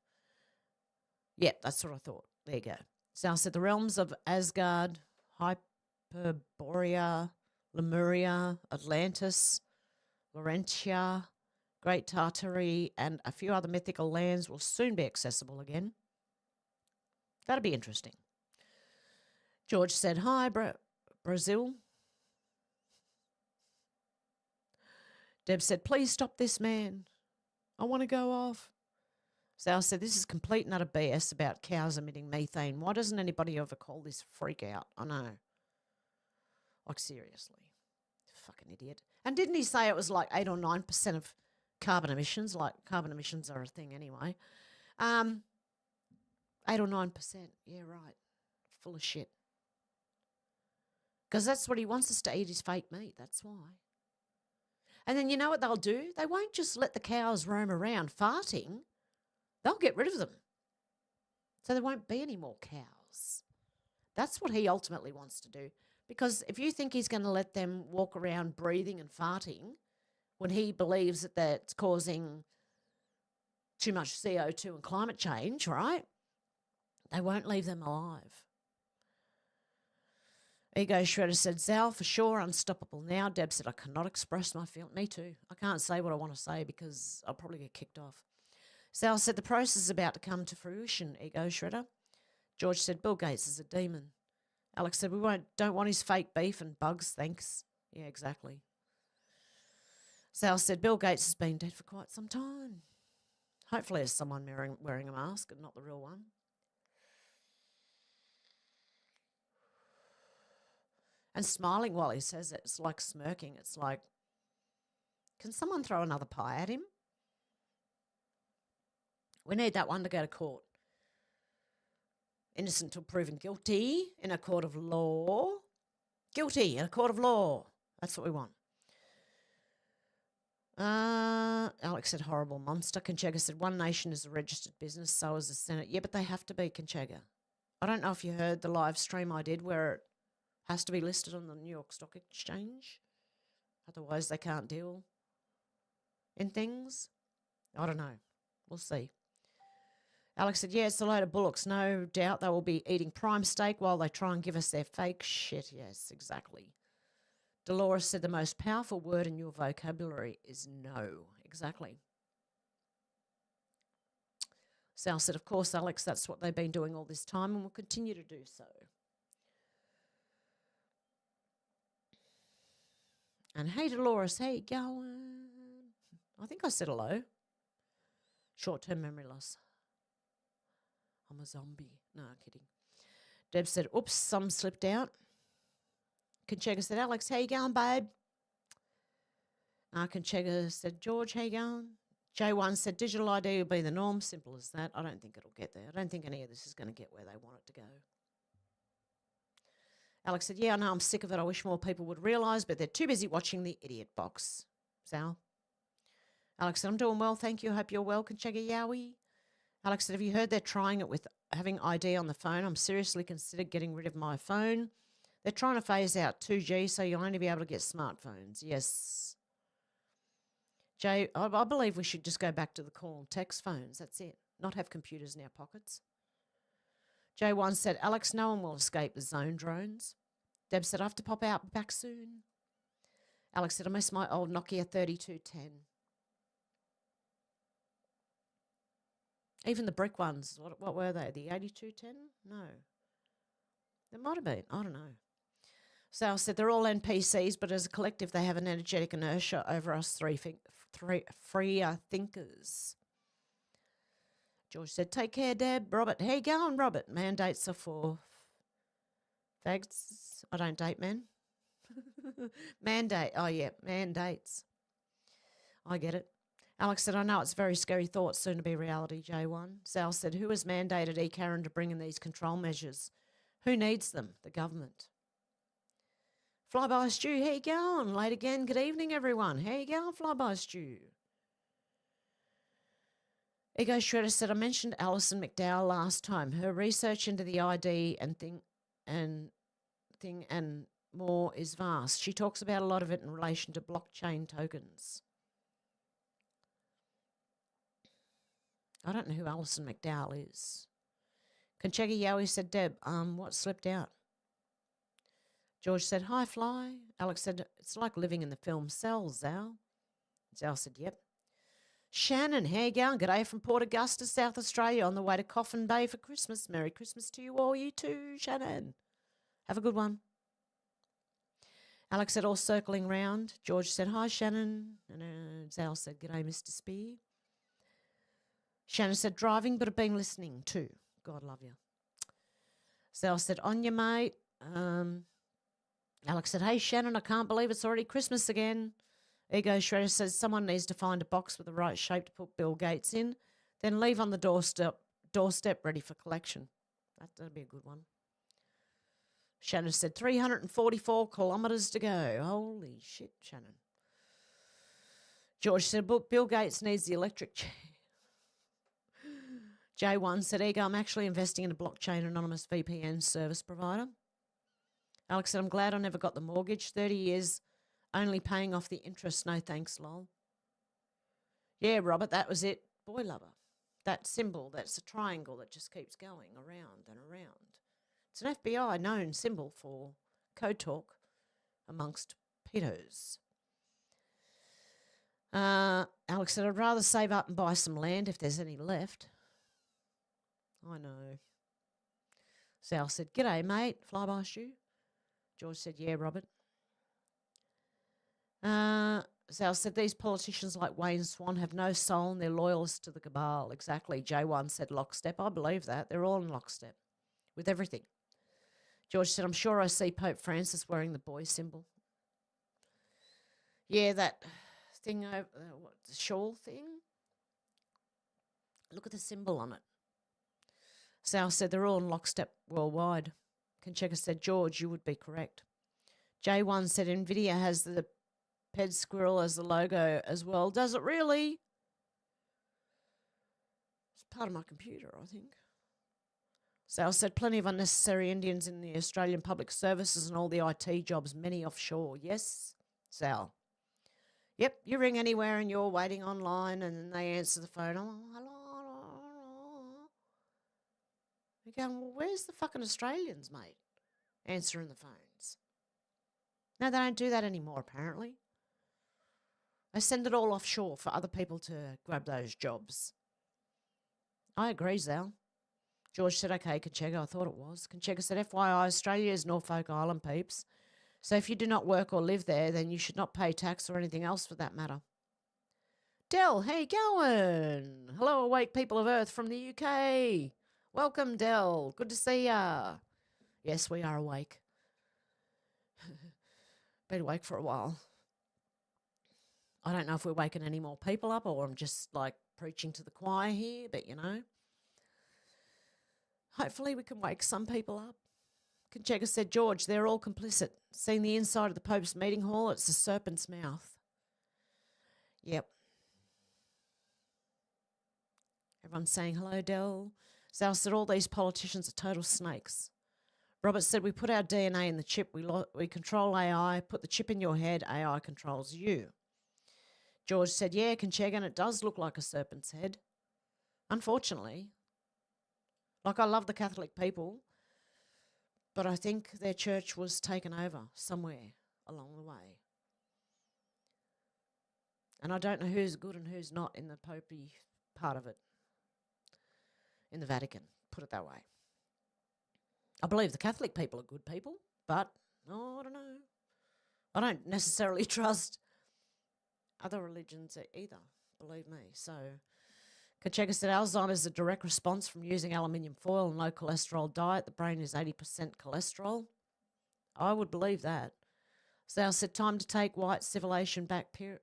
Yeah, that's what I thought. There you go. Zal said, the realms of Asgard, Hyperborea, Lemuria, Atlantis, Laurentia, Great Tartary, and a few other mythical lands will soon be accessible again. That'll be interesting. George said, hi, Brazil. Deb said, please stop this man. I want to go off. Sal said, this is complete and utter BS about cows emitting methane. Why doesn't anybody ever call this freak out? I know. Like, seriously. Fucking idiot. And didn't he say it was like 8 or 9% of carbon emissions? Like, carbon emissions are a thing anyway. 8 or 9%. Yeah, right. Full of shit. Because that's what he wants us to eat, is fake meat. That's why. And then you know what they'll do? They won't just let the cows roam around farting. They'll get rid of them. So there won't be any more cows. That's what he ultimately wants to do. Because if you think he's going to let them walk around breathing and farting when he believes that that's causing too much CO2 and climate change, right? They won't leave them alive. Ego Shredder said, Zal, for sure, unstoppable now. Deb said, I cannot express my feeling. Me too. I can't say what I want to say because I'll probably get kicked off. Sal said, the process is about to come to fruition, Ego Shredder. George said, Bill Gates is a demon. Alex said, don't want his fake beef and bugs, thanks. Yeah, exactly. Sal said, Bill Gates has been dead for quite some time. Hopefully there's someone wearing a mask and not the real one. And smiling while he says it, it's like smirking. It's like, can someone throw another pie at him? We need that one to go to court. Innocent till proven guilty in a court of law. Guilty in a court of law. That's what we want. Alex said, horrible monster. Conchega said, one nation is a registered business, so is the Senate. Yeah, but they have to be, Conchega. I don't know if you heard the live stream I did where it has to be listed on the New York Stock Exchange. Otherwise, they can't deal in things. I don't know. We'll see. Alex said, yeah, it's a load of bullocks. No doubt they will be eating prime steak while they try and give us their fake shit. Yes, exactly. Dolores said, the most powerful word in your vocabulary is no. Exactly. Sal said, of course, Alex, that's what they've been doing all this time and will continue to do so. And hey, Dolores, how you going? I think I said hello. Short-term memory loss. I'm a zombie. No, kidding. Deb said, oops, some slipped out. Conchega said, Alex, how you going, babe? Conchega said, George, how you going? J1 said, digital ID will be the norm. Simple as that. I don't think it'll get there. I don't think any of this is going to get where they want it to go. Alex said, yeah, I know I'm sick of it. I wish more people would realise, but they're too busy watching the idiot box. Sal? Alex said, I'm doing well, thank you. Hope you're well, Conchega Yowie. Alex said, have you heard they're trying it with having ID on the phone? I'm seriously considered getting rid of my phone. They're trying to phase out 2G, so you'll only be able to get smartphones. Yes. Jay, I believe we should just go back to the call and text phones. That's it. Not have computers in our pockets. J1 said, Alex, no one will escape the zone drones. Deb said, I have to pop out back soon. Alex said, I miss my old Nokia 3210. Even the brick ones, what were they? The 8210? No. They might have been. I don't know. Sal said, they're all NPCs, but as a collective, they have an energetic inertia over us freer thinkers. George said, take care, Deb. Robert, how you going, Robert? Mandates are for fags. I don't date men. Mandate. Oh, yeah, mandates. I get it. Alex said, I know it's a very scary thought, soon to be reality, J1. Sal said, who has mandated Karen to bring in these control measures? Who needs them? The government. Flyby Stew, how you going? Late again, good evening, everyone. How you going, Flyby Stew? Ego Shredder said, I mentioned Alison McDowell last time. Her research into the ID and thing and more is vast. She talks about a lot of it in relation to blockchain tokens. I don't know who Alison McDowell is. Conchega Yowie said, Deb, what slipped out? George said, hi, Fly. Alex said, it's like living in the film Cell, Zal. Zal said, yep. Shannon, how you going? G'day from Port Augusta, South Australia, on the way to Coffin Bay for Christmas. Merry Christmas to you all, you too, Shannon. Have a good one. Alex said, all circling round. George said, hi, Shannon. And Zal said, g'day, Mr. Spear. Shannon said, driving, but I've been listening too. God love you. Zal said, on you, mate. Alex said, hey, Shannon, I can't believe it's already Christmas again. Ego Shredder says, someone needs to find a box with the right shape to put Bill Gates in, then leave on the doorstep ready for collection. That'd be a good one. Shannon said, 344 kilometres to go. Holy shit, Shannon. George said, Bill Gates needs the electric chair. J1 said, Ego, I'm actually investing in a blockchain anonymous VPN service provider. Alex said, I'm glad I never got the mortgage. 30 years only paying off the interest. No thanks, lol. Yeah, Robert, that was it. Boy lover. That symbol, that's a triangle that just keeps going around and around. It's an FBI known symbol for code talk amongst pedos. Alex said, I'd rather save up and buy some land if there's any left. I know. Sal said, g'day, mate. Flyby shoe. George said, yeah, Robert. Sal said, these politicians like Wayne Swan have no soul and they're loyalists to the cabal. Exactly. J1 said, lockstep. I believe that. They're all in lockstep with everything. George said, I'm sure I see Pope Francis wearing the boy symbol. Yeah, that thing over, the shawl thing. Look at the symbol on it. Sal said, they're all in lockstep worldwide. Conchega said, George, you would be correct. J1 said, NVIDIA has the ped squirrel as the logo as well. Does it really? It's part of my computer, I think. Sal said, plenty of unnecessary Indians in the Australian public services and all the IT jobs, many offshore. Yes, Sal. Yep, you ring anywhere and you're waiting online and then they answer the phone. Oh, hello. You're going, well, where's the fucking Australians, mate? Answering the phones. No, they don't do that anymore, apparently. They send it all offshore for other people to grab those jobs. I agree, Zal. George said, okay, Conchega, I thought it was. Conchega said, FYI, Australia is Norfolk Island, peeps. So if you do not work or live there, then you should not pay tax or anything else for that matter. Del, how you going? Hello, awake people of Earth from the UK. Welcome, Del. Good to see ya. Yes, we are awake. Been awake for a while. I don't know if we're waking any more people up or I'm just like preaching to the choir here, but hopefully we can wake some people up. Conchega said, George, they're all complicit. Seeing the inside of the Pope's meeting hall, it's a serpent's mouth. Yep. Everyone's saying hello, Del. Sal said all these politicians are total snakes. Robert said we put our DNA in the chip. We control AI. Put the chip in your head. AI controls you. George said, yeah, Conchega, and it does look like a serpent's head. Unfortunately. Like, I love the Catholic people, but I think their church was taken over somewhere along the way. And I don't know who's good and who's not in the popey part of it. In the Vatican, put it that way. I believe the Catholic people are good people, but I don't know. I don't necessarily trust other religions either, believe me. So, Kacheka said Alzheimer's is a direct response from using aluminium foil and low cholesterol diet. The brain is 80% cholesterol. I would believe that. Sal said time to take white civilization back period.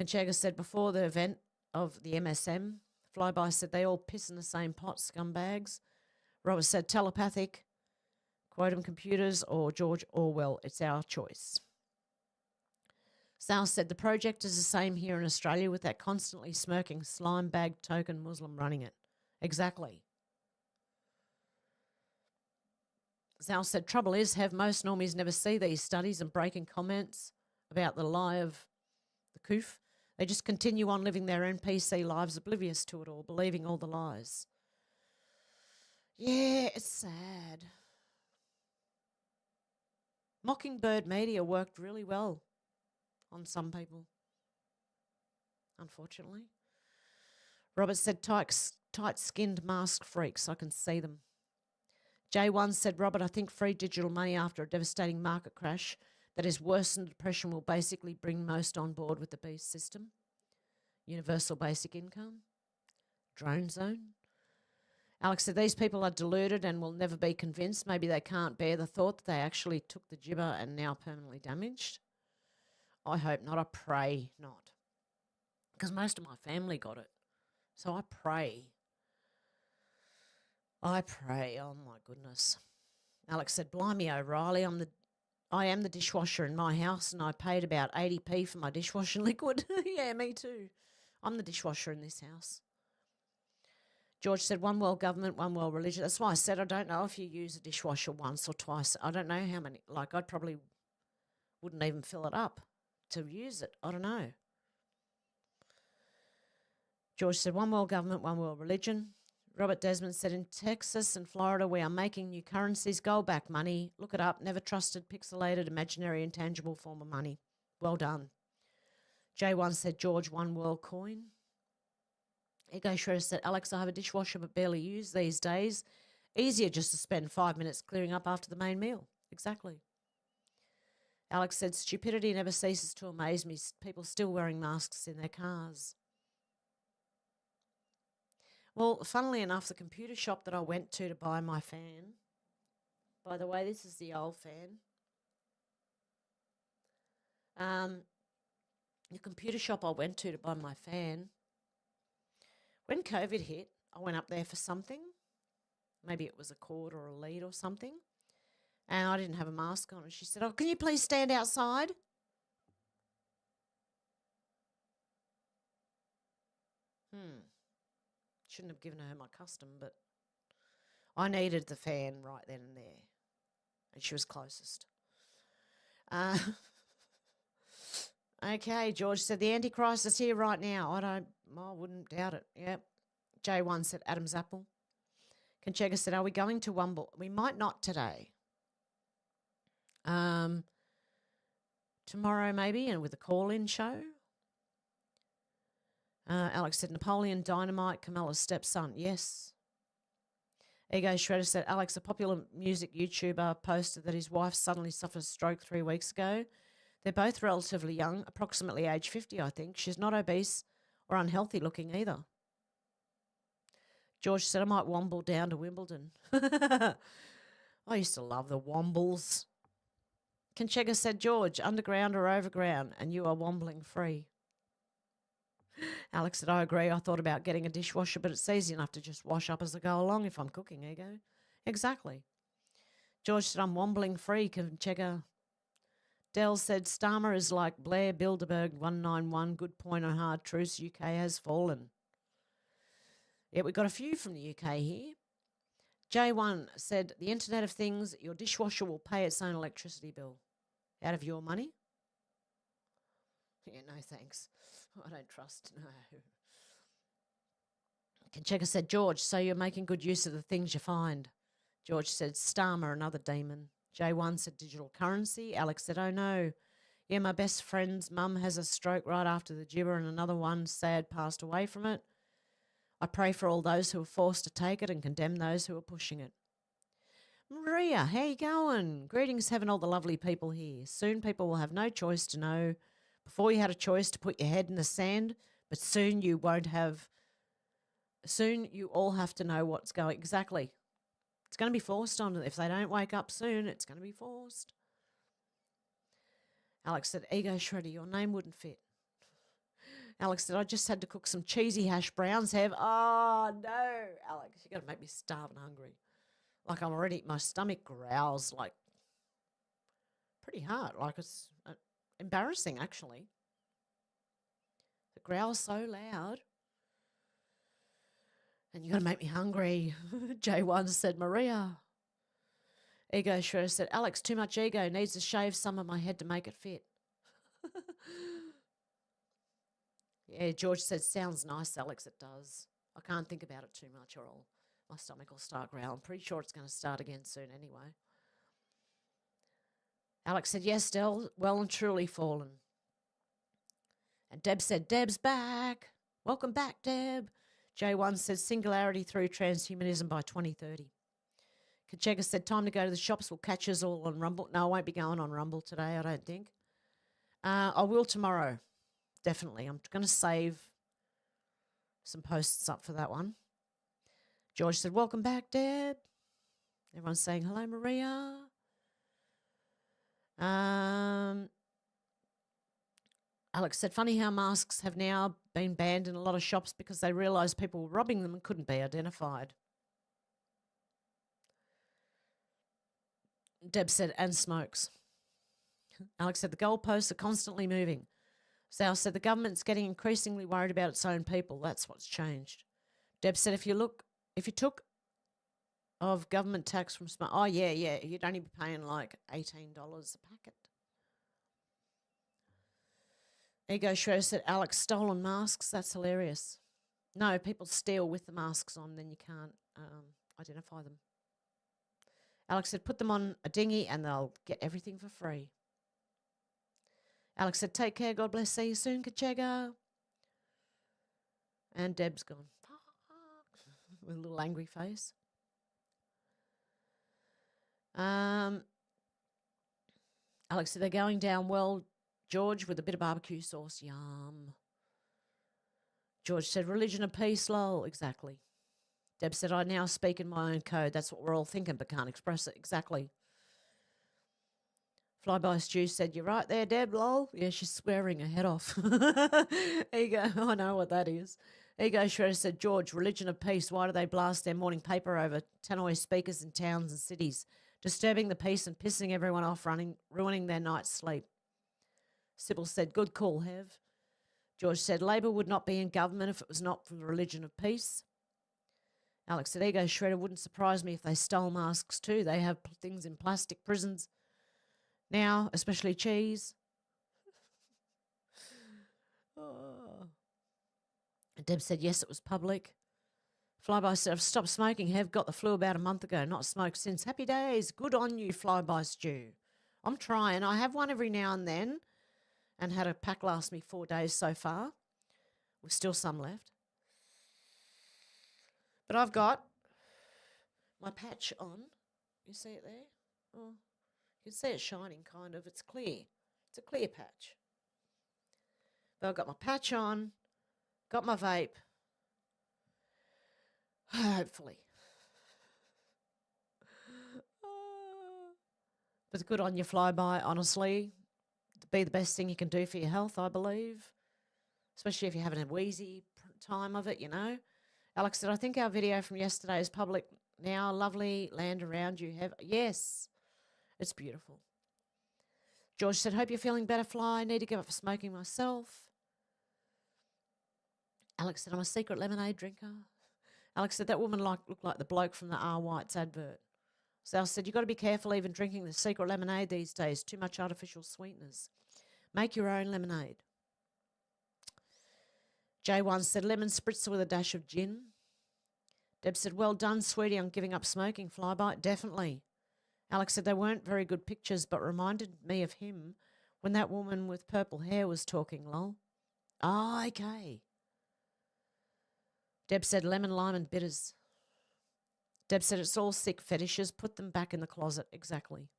Conchega said before the event of the MSM, Flyby said they all piss in the same pot, scumbags. Robert said telepathic, quantum computers, or George Orwell, it's our choice. Sal said the project is the same here in Australia with that constantly smirking slime bag token Muslim running it. Exactly. Sal said trouble is, most normies never see these studies and breaking comments about the lie of the coof. They just continue on living their NPC lives oblivious to it all, believing all the lies. Yeah, it's sad. Mockingbird media worked really well on some people, unfortunately. Robert said tight-skinned mask freaks. I can see them. J1 said, Robert, I think free digital money after a devastating market crash that is worse than depression will basically bring most on board with the beast system. Universal basic income. Drone zone. Alex said, these people are deluded and will never be convinced. Maybe they can't bear the thought that they actually took the gibber and now permanently damaged. I hope not. I pray not. Because most of my family got it. So I pray. Oh my goodness. Alex said, blimey, O'Reilly, I am the dishwasher in my house and I paid about 80p for my dishwashing liquid. Yeah, me too. I'm the dishwasher in this house. George said, one world government, one world religion. That's why I said I don't know if you use a dishwasher once or twice. I don't know how many. Like, I probably wouldn't even fill it up to use it. I don't know. George said, one world government, one world religion. Robert Desmond said, in Texas and Florida, we are making new currencies, gold-backed money. Look it up. Never trusted, pixelated, imaginary, intangible form of money. Well done. J1 said, George, one world coin. Ego Shredder said, Alex, I have a dishwasher but barely use these days. Easier just to spend 5 minutes clearing up after the main meal. Exactly. Alex said, stupidity never ceases to amaze me. People still wearing masks in their cars. Well, funnily enough, the computer shop that I went to buy my fan, by the way, this is the old fan. The computer shop I went to buy my fan, when COVID hit, I went up there for something. Maybe it was a cord or a lead or something. And I didn't have a mask on. And she said, oh, can you please stand outside? Shouldn't have given her my custom, but I needed the fan right then and there. And she was closest. Okay, George said, the Antichrist is here right now. I wouldn't doubt it. Yep. J1 said, Adam's apple. Conchega said, are we going to Wumble? We might not today. Tomorrow maybe, and with a call-in show. Alex said, Napoleon Dynamite, Camilla's stepson. Yes. Ego Shredder said, Alex, a popular music YouTuber, posted that his wife suddenly suffered a stroke 3 weeks ago. They're both relatively young, approximately age 50, I think. She's not obese or unhealthy looking either. George said, I might womble down to Wimbledon. I used to love the wombles. Conchega said, George, underground or overground, and you are wombling free. Alex said, I agree. I thought about getting a dishwasher, but it's easy enough to just wash up as I go along if I'm cooking, Ego. Exactly. George said, I'm wombling free, Conchega. Dell said, Starmer is like Blair Bilderberg 191. Good point on hard truths. UK has fallen. Yeah, we've got a few from the UK here. J1 said, the Internet of Things, your dishwasher will pay its own electricity bill. Out of your money? Yeah, no thanks. I don't trust, no. Conchega said, George, so you're making good use of the things you find. George said, Starmer, another demon. J1 said, digital currency. Alex said, oh no. Yeah, my best friend's mum has a stroke right after the gibber and another one, sad, passed away from it. I pray for all those who are forced to take it and condemn those who are pushing it. Maria, how you going? Greetings, Hev and all the lovely people here. Soon people will have no choice to know. Before you had a choice to put your head in the sand, but soon you won't have. Soon you all have to know what's going. Exactly. It's going to be forced on them. If they don't wake up soon, it's going to be forced. Alex said, Ego Shredder, your name wouldn't fit. Alex said, I just had to cook some cheesy hash browns, Hev. Oh, no, Alex, you're going to make me starve and hungry. Like I'm already, my stomach growls like pretty hard. Like it's embarrassing, actually. It growls so loud. And you're going to make me hungry. J1 said, Maria. Ego Shredder said, Alex, too much ego. Needs to shave some of my head to make it fit. Yeah, George said, sounds nice, Alex. It does. I can't think about it too much or my stomach will start growling. Pretty sure it's going to start again soon anyway. Alex said, yes, Del, well and truly fallen. And Deb said, Deb's back. Welcome back, Deb. J1 says, singularity through transhumanism by 2030. Conchega said, time to go to the shops. We'll catch us all on Rumble. No, I won't be going on Rumble today, I don't think. I will tomorrow, definitely. I'm going to save some posts up for that one. George said, welcome back, Deb. Everyone's saying, hello, Maria. Alex said, funny how masks have now been banned in a lot of shops because they realised people were robbing them and couldn't be identified. Deb said, and smokes. Alex said, the goalposts are constantly moving. Sal said, the government's getting increasingly worried about its own people. That's what's changed. Deb said, if you took of government tax from smoke, oh, yeah, you'd only be paying like $18 a packet. Ego Shredder said, Alex, stolen masks. That's hilarious. No, people steal with the masks on, then you can't identify them. Alex said, put them on a dinghy and they'll get everything for free. Alex said, take care, God bless, see you soon, Conchega. And Deb's gone, fuck, with a little angry face. Alex said, they're going down well, George, with a bit of barbecue sauce. Yum. George said, religion of peace, lol. Exactly. Deb said, I now speak in my own code. That's what we're all thinking, but can't express it. Exactly. Flyby Stew said, you're right there, Deb, lol. Yeah, she's swearing her head off. Ego, I know what that is. Ego Shredder said, George, religion of peace, why do they blast their morning paper over tannoy speakers in towns and cities, disturbing the peace and pissing everyone off, ruining their night's sleep? Sybil said, good call, Hev. George said, Labor would not be in government if it was not for the religion of peace. Alex said, Ego Shredder, wouldn't surprise me if they stole masks too. They have things in plastic prisons now, especially cheese. Oh. And Deb said, yes, it was public. Flyby said, I've stopped smoking, Hev. Got the flu about a month ago. Not smoked since. Happy days. Good on you, Flyby Stew. I'm trying. I have one every now and then and had a pack last me 4 days so far. With still some left. But I've got my patch on. You see it there? Oh, you can see it shining, kind of. It's clear. It's a clear patch. But I've got my patch on, got my vape. Hopefully. But good on your flyby, honestly. Be the best thing you can do for your health, I believe. Especially if you're having a wheezy time of it, you know. Alex said, I think our video from yesterday is public now. Lovely land around you. Yes, it's beautiful. George said, hope you're feeling better, Fly. Need to give up smoking myself. Alex said, I'm a secret lemonade drinker. Alex said, that woman looked like the bloke from the R. White's advert. Sal said, you've got to be careful even drinking the secret lemonade these days. Too much artificial sweeteners. Make your own lemonade. J1 said, lemon spritzer with a dash of gin. Deb said, well done, sweetie, on giving up smoking. Flyby, definitely. Alex said, they weren't very good pictures, but reminded me of him when that woman with purple hair was talking, lol. Ah, okay. Deb said, lemon, lime and bitters. Deb said, it's all sick fetishes. Put them back in the closet. Exactly.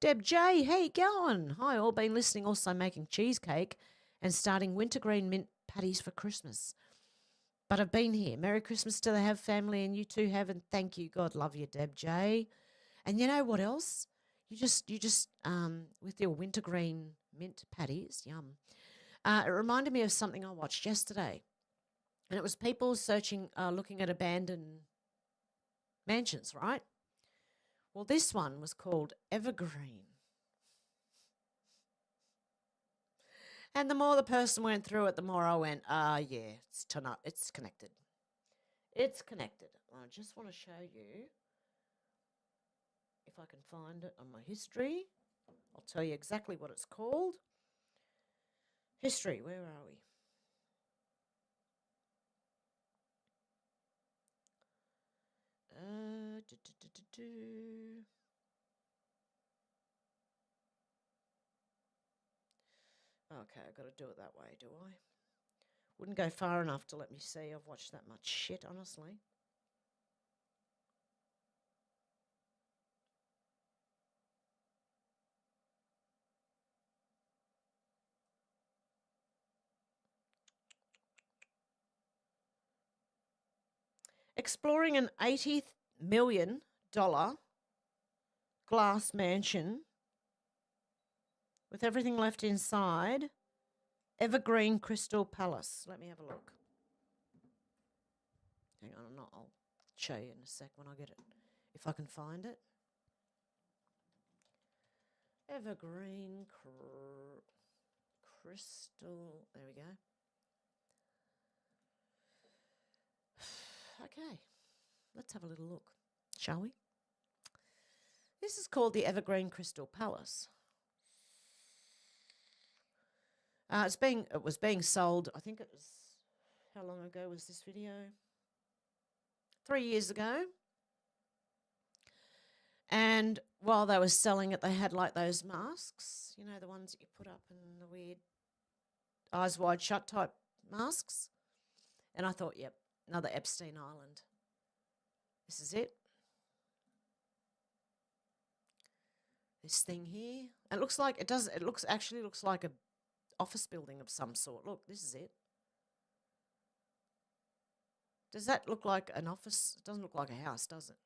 Deb J, how you going? Hi, all. Been listening, also making cheesecake and starting wintergreen mint patties for Christmas. But I've been here. Merry Christmas to the Have family, and you too have, and thank you. God love you, Deb J. And you know what else? You just with your wintergreen mint patties, yum. It reminded me of something I watched yesterday. And it was people searching, looking at abandoned mansions, right? Well, this one was called Evergreen. And the more the person went through it, the more I went, yeah, it's connected. It's connected. I just want to show you, if I can find it on my history. I'll tell you exactly what it's called. History, where are we? Okay, I've got to do it that way, do I? Wouldn't go far enough to let me see. I've watched that much shit, honestly. Exploring an $80 million glass mansion with everything left inside. Evergreen Crystal Palace. Let me have a look. Hang on, I'll show you in a sec when I get it, if I can find it. Evergreen Crystal. There we go. Okay, let's have a little look, shall we? This is called the Evergreen Crystal Palace. It was being sold, I think it was, how long ago was this video? 3 years ago. And while they were selling it, they had like those masks, you know, the ones that you put up and the weird eyes wide shut type masks. And I thought, yep, another Epstein Island. This is it. This thing here. It looks like it does. It actually looks like a office building of some sort. Look, this is it. Does that look like an office? It doesn't look like a house, does it?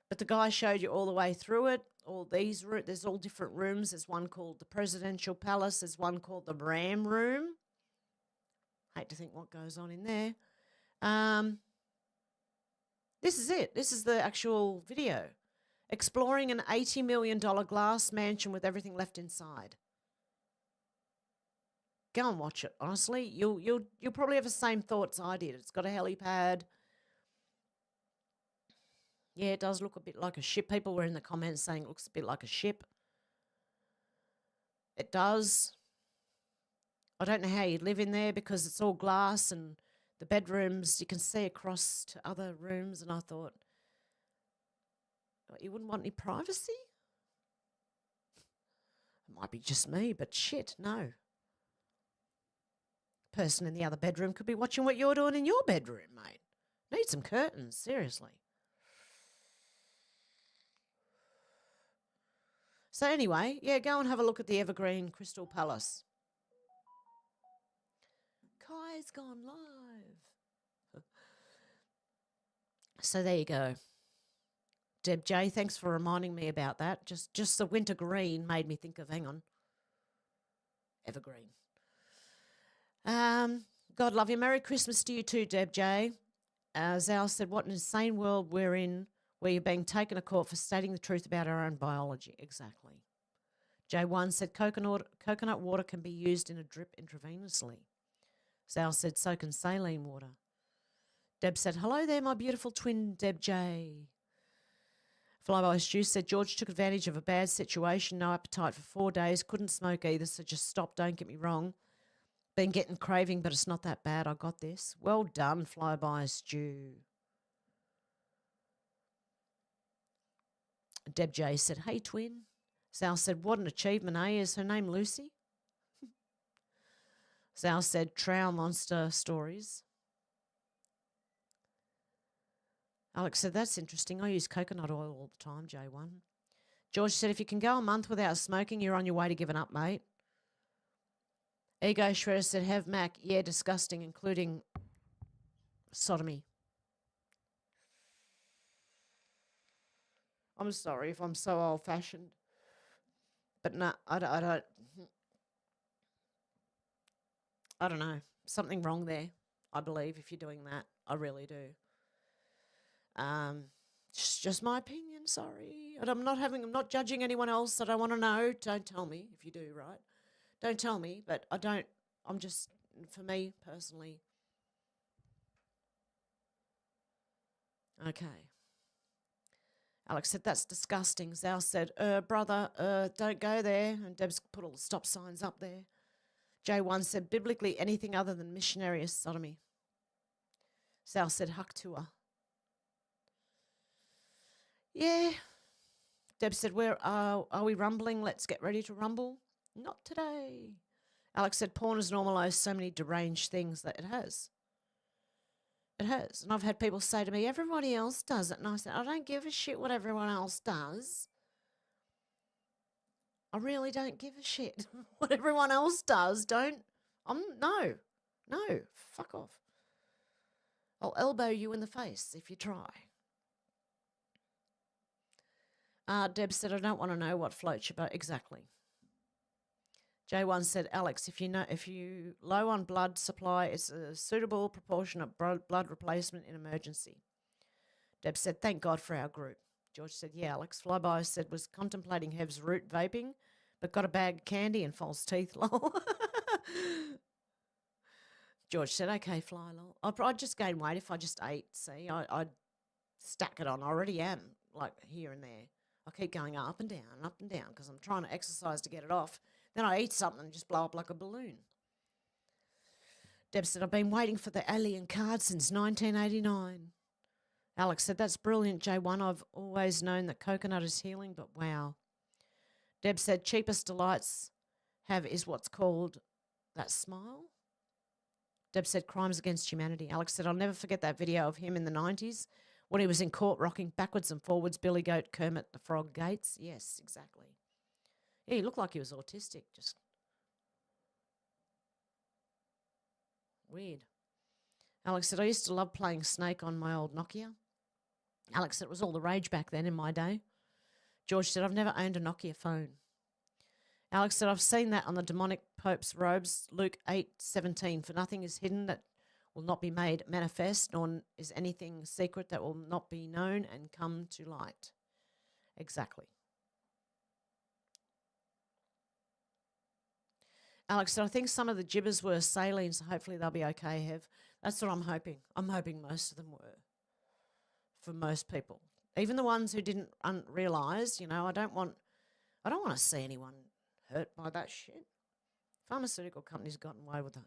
But the guy showed you all the way through it. All these there's all different rooms. There's one called the Presidential Palace. There's one called the Ram Room. Hate to think what goes on in there. This is it. This is the actual video. Exploring an $80 million glass mansion with everything left inside. Go and watch it. Honestly, you'll probably have the same thoughts I did. It's got a helipad. Yeah, it does look a bit like a ship. People were in the comments saying it looks a bit like a ship. It does. I don't know how you'd live in there because it's all glass and the bedrooms, you can see across to other rooms. And I thought, you wouldn't want any privacy? It might be just me, but shit, no. Person in the other bedroom could be watching what you're doing in your bedroom, mate. Need some curtains, seriously. So anyway, yeah, go and have a look at the Evergreen Crystal Palace. Kai's gone live. So there you go. Deb J, thanks for reminding me about that. Just the winter green made me think of, hang on, evergreen. God love you. Merry Christmas to you too, Deb J. Zal said, what an insane world we're in where you're being taken to court for stating the truth about our own biology. Exactly. J1 said, coconut water can be used in a drip intravenously. Zal said, so can saline water. Deb said, hello there, my beautiful twin, Deb J. Flyby's Juice said, George took advantage of a bad situation, no appetite for 4 days, couldn't smoke either, so just stop, don't get me wrong. Been getting craving, but it's not that bad, I got this. Well done, Flyby's Stew. Deb J said, hey, twin. Sal said, what an achievement, eh? Is her name Lucy? Sal said, Trow Monster Stories. Alex said, that's interesting. I use coconut oil all the time, J1. George said, if you can go a month without smoking, you're on your way to giving up, mate. Ego Shredder said, have Mac. Yeah, disgusting, including sodomy. I'm sorry if I'm so old-fashioned. But no, I don't know. Something wrong there, I believe, if you're doing that. I really do. Just my opinion, sorry. And I'm not judging anyone else. I don't want to know. Don't tell me if you do, right? Don't tell me, but I'm just, for me personally. Okay. Alex said, that's disgusting. Zal said, brother, don't go there. And Deb's put all the stop signs up there. J1 said, biblically, anything other than missionary is sodomy. Zal said, Haktua. Yeah. Deb said, where are we rumbling? Let's get ready to rumble. Not today. Alex said, porn has normalised so many deranged things that it has. It has. And I've had people say to me, everybody else does it. And I said, I don't give a shit what everyone else does. I really don't give a shit what everyone else does. No, fuck off. I'll elbow you in the face if you try. Deb said, I don't want to know what floats your boat. Exactly. J1 said, Alex, if you low on blood supply, it's a suitable proportion of blood replacement in emergency. Deb said, thank God for our group. George said, yeah, Alex. Flyby said, was contemplating Hev's root vaping, but got a bag of candy and false teeth, lol. George said, okay, Fly, lol. I'd just gain weight if I just ate, see. I'd stack it on. I already am, like here and there. I keep going up and down because I'm trying to exercise to get it off. Then I eat something and just blow up like a balloon. Deb said, I've been waiting for the alien card since 1989. Alex said, that's brilliant, J1. I've always known that coconut is healing, but wow. Deb said, cheapest delights have is what's called that smile. Deb said, crimes against humanity. Alex said, I'll never forget that video of him in the 90s when he was in court rocking backwards and forwards, Billy Goat, Kermit the Frog Gates. Yes, exactly. Yeah, he looked like he was autistic, just weird. Alex said, I used to love playing Snake on my old Nokia. Alex said, it was all the rage back then in my day. George said, I've never owned a Nokia phone. Alex said, I've seen that on the demonic Pope's robes, Luke 8:17. For nothing is hidden that will not be made manifest, nor is anything secret that will not be known and come to light. Exactly. Alex said, I think some of the gibbers were saline, so hopefully they'll be okay, Hev. That's what I'm hoping. I'm hoping most of them were, for most people. Even the ones who didn't realise, I don't want to see anyone hurt by that shit. Pharmaceutical companies have gotten away with it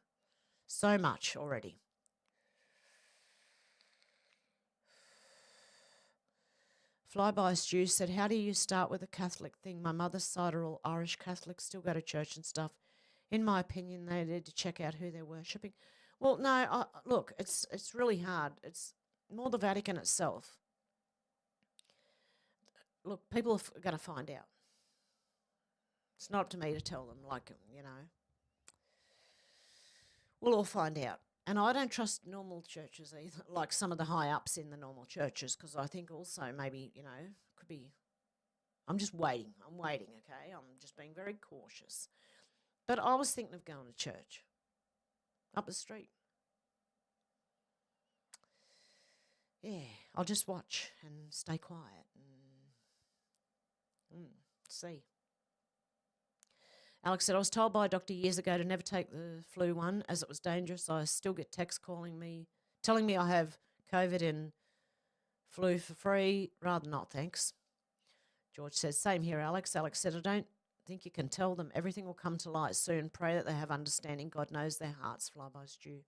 so much already. Flyby Stew said, how do you start with a Catholic thing? My mother's side are all Irish Catholics, still go to church and stuff. In my opinion, they need to check out who they're worshipping. Well, no, look, it's really hard. It's more the Vatican itself. Look, people are going to find out. It's not up to me to tell them, we'll all find out. And I don't trust normal churches either, like some of the high ups in the normal churches, because I think also maybe, could be. I'm just waiting. I'm waiting, okay? I'm just being very cautious. But I was thinking of going to church up the street. Yeah, I'll just watch and stay quiet and see. Alex said, I was told by a doctor years ago to never take the flu one as it was dangerous. I still get texts telling me I have COVID and flu for free. Rather not, thanks. George says, same here, Alex. Alex said, I don't think you can tell them. Everything will come to light soon. Pray that they have understanding. God knows their hearts. Fly by stew.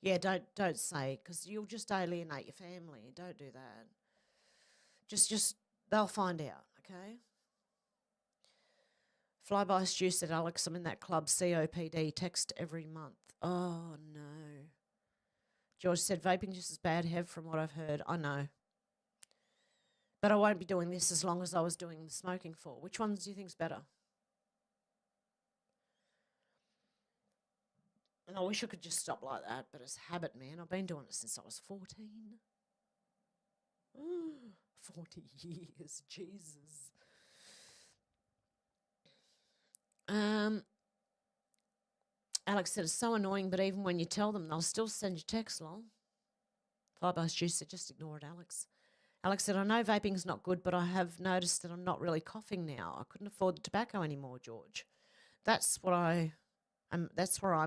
Yeah, don't say, because you'll just alienate your family. Don't do that. Just they'll find out, okay? Flyby Stew said, Alex, I'm in that club, COPD, text every month. Oh, no. George said, vaping just as bad, Hev, from what I've heard. I know. But I won't be doing this as long as I was doing the smoking for. Which ones do you think's better? And I wish I could just stop like that, but it's habit, man. I've been doing it since I was 14. 40 years, Jesus. Alex said, it's so annoying, but even when you tell them, they'll still send you text, lol. Firebush Juice said, just ignore it, Alex. Alex said, I know vaping's not good, but I have noticed that I'm not really coughing now. I couldn't afford the tobacco anymore, George. That's where I'm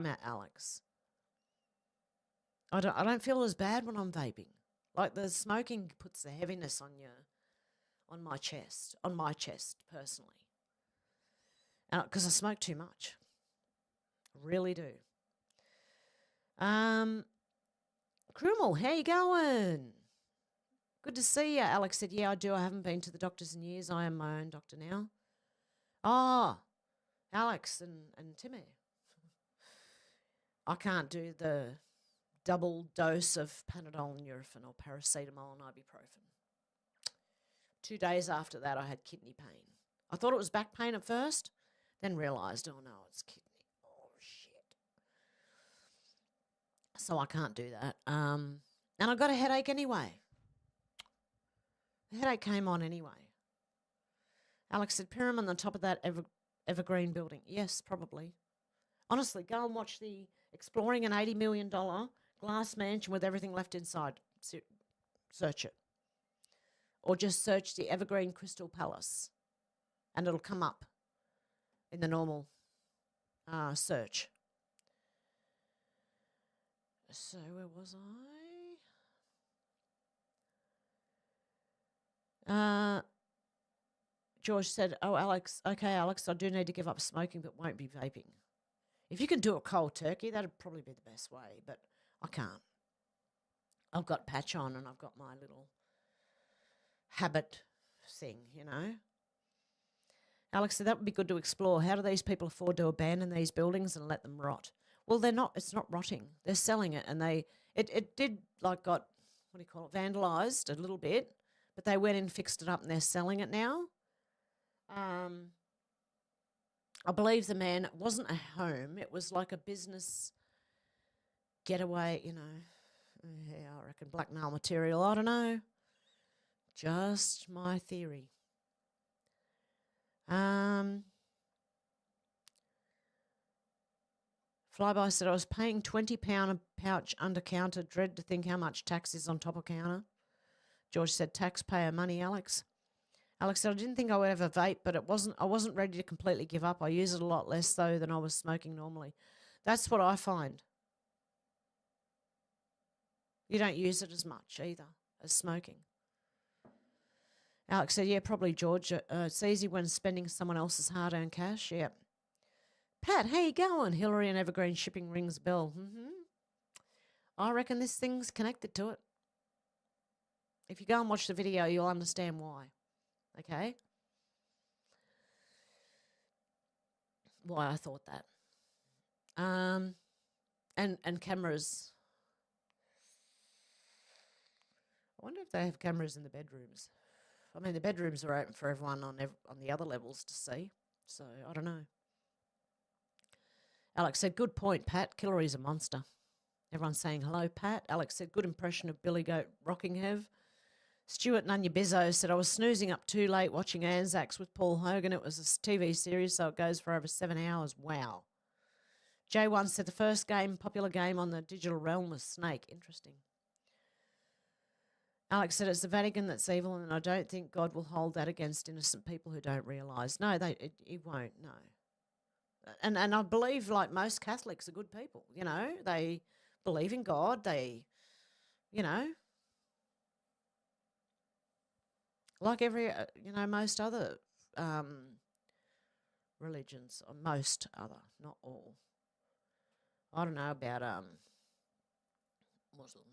at, Alex. I don't feel as bad when I'm vaping. Like the smoking puts the heaviness on my chest personally. Because I smoke too much. I really do. Krumel, how you going? Good to see you. Alex said, yeah, I do. I haven't been to the doctors in years. I am my own doctor now. Oh, Alex and Timmy. I can't do the double dose of Panadol and Nurofen or paracetamol and ibuprofen. 2 days after that, I had kidney pain. I thought it was back pain at first, then realised, oh, no, it's kidney. Oh, shit. So I can't do that. And I got a headache anyway. The headache came on anyway. Alex said, Pyram on the top of that evergreen building. Yes, probably. Honestly, go and watch the Exploring an $80 million glass mansion with everything left inside. Search it. Or just search the Evergreen Crystal Palace and it'll come up in the normal search. So where was I? George said, oh, Alex, okay, Alex, I do need to give up smoking but won't be vaping. If you can do it cold turkey, that'd probably be the best way, but I can't. I've got patch on and I've got my little habit thing, you know. Alex said that would be good to explore. How do these people afford to abandon these buildings and let them rot? Well, they're not. It's not rotting. They're selling it, and it did like got vandalised a little bit, but they went and fixed it up and they're selling it now. I believe the man, it wasn't a home, it was like a business getaway, you know. Yeah, I reckon blackmail material, I don't know. Just my theory. Flyby said, I was paying £20 a pouch under counter. Dread to think how much tax is on top of counter. George said, taxpayer money, Alex. Alex said, I didn't think I would ever vape, but I wasn't ready to completely give up. I use it a lot less, though, than I was smoking normally. That's what I find. You don't use it as much either as smoking. Alex said, yeah, probably, George. It's easy when spending someone else's hard-earned cash. Yeah. Pat, how you going? Hillary and Evergreen shipping rings a bell. I reckon this thing's connected to it. If you go and watch the video, you'll understand why. Okay? Why I thought that. And cameras. I wonder if they have cameras in the bedrooms. I mean, the bedrooms are open for everyone on the other levels to see. So, I don't know. Alex said, good point, Pat. Hillary's a monster. Everyone's saying hello, Pat. Alex said, good impression of Billy Goat rocking Hev. Stuart Nunya Bizzo said, I was snoozing up too late watching Anzacs with Paul Hogan. It was a TV series, so it goes for over 7 hours. Wow. J1 said the first game, popular game on the digital realm was Snake. Interesting. Alex said it's the Vatican that's evil, and I don't think God will hold that against innocent people who don't realise. No, he won't, no. And I believe, like most Catholics are good people, you know. They believe in God. They, you know, like every, most other religions, or most other, not all. I don't know about Muslim.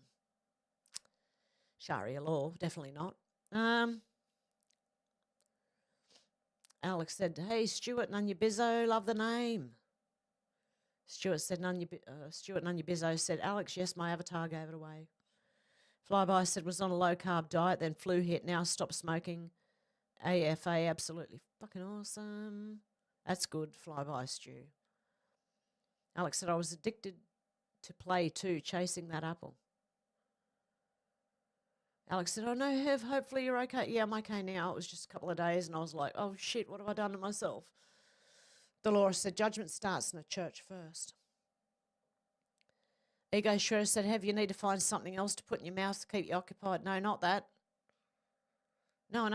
Sharia law, definitely not. Alex said, hey, Stuart Nunya Bizzo, love the name. Stuart Nunya Bizzo said, Alex, yes, my avatar gave it away. Flyby said, was on a low-carb diet, then flu hit, now stop smoking. AFA, absolutely fucking awesome. That's good, Flyby Stu. Alex said, I was addicted to play too, chasing that apple. Alex said, oh, no, Hev, hopefully you're okay. Yeah, I'm okay now. It was just a couple of days, and I was like, oh, shit, what have I done to myself? Dolores said, judgment starts in the church first. Ego Shredder said, Hev, you need to find something else to put in your mouth to keep you occupied. No, not that. No,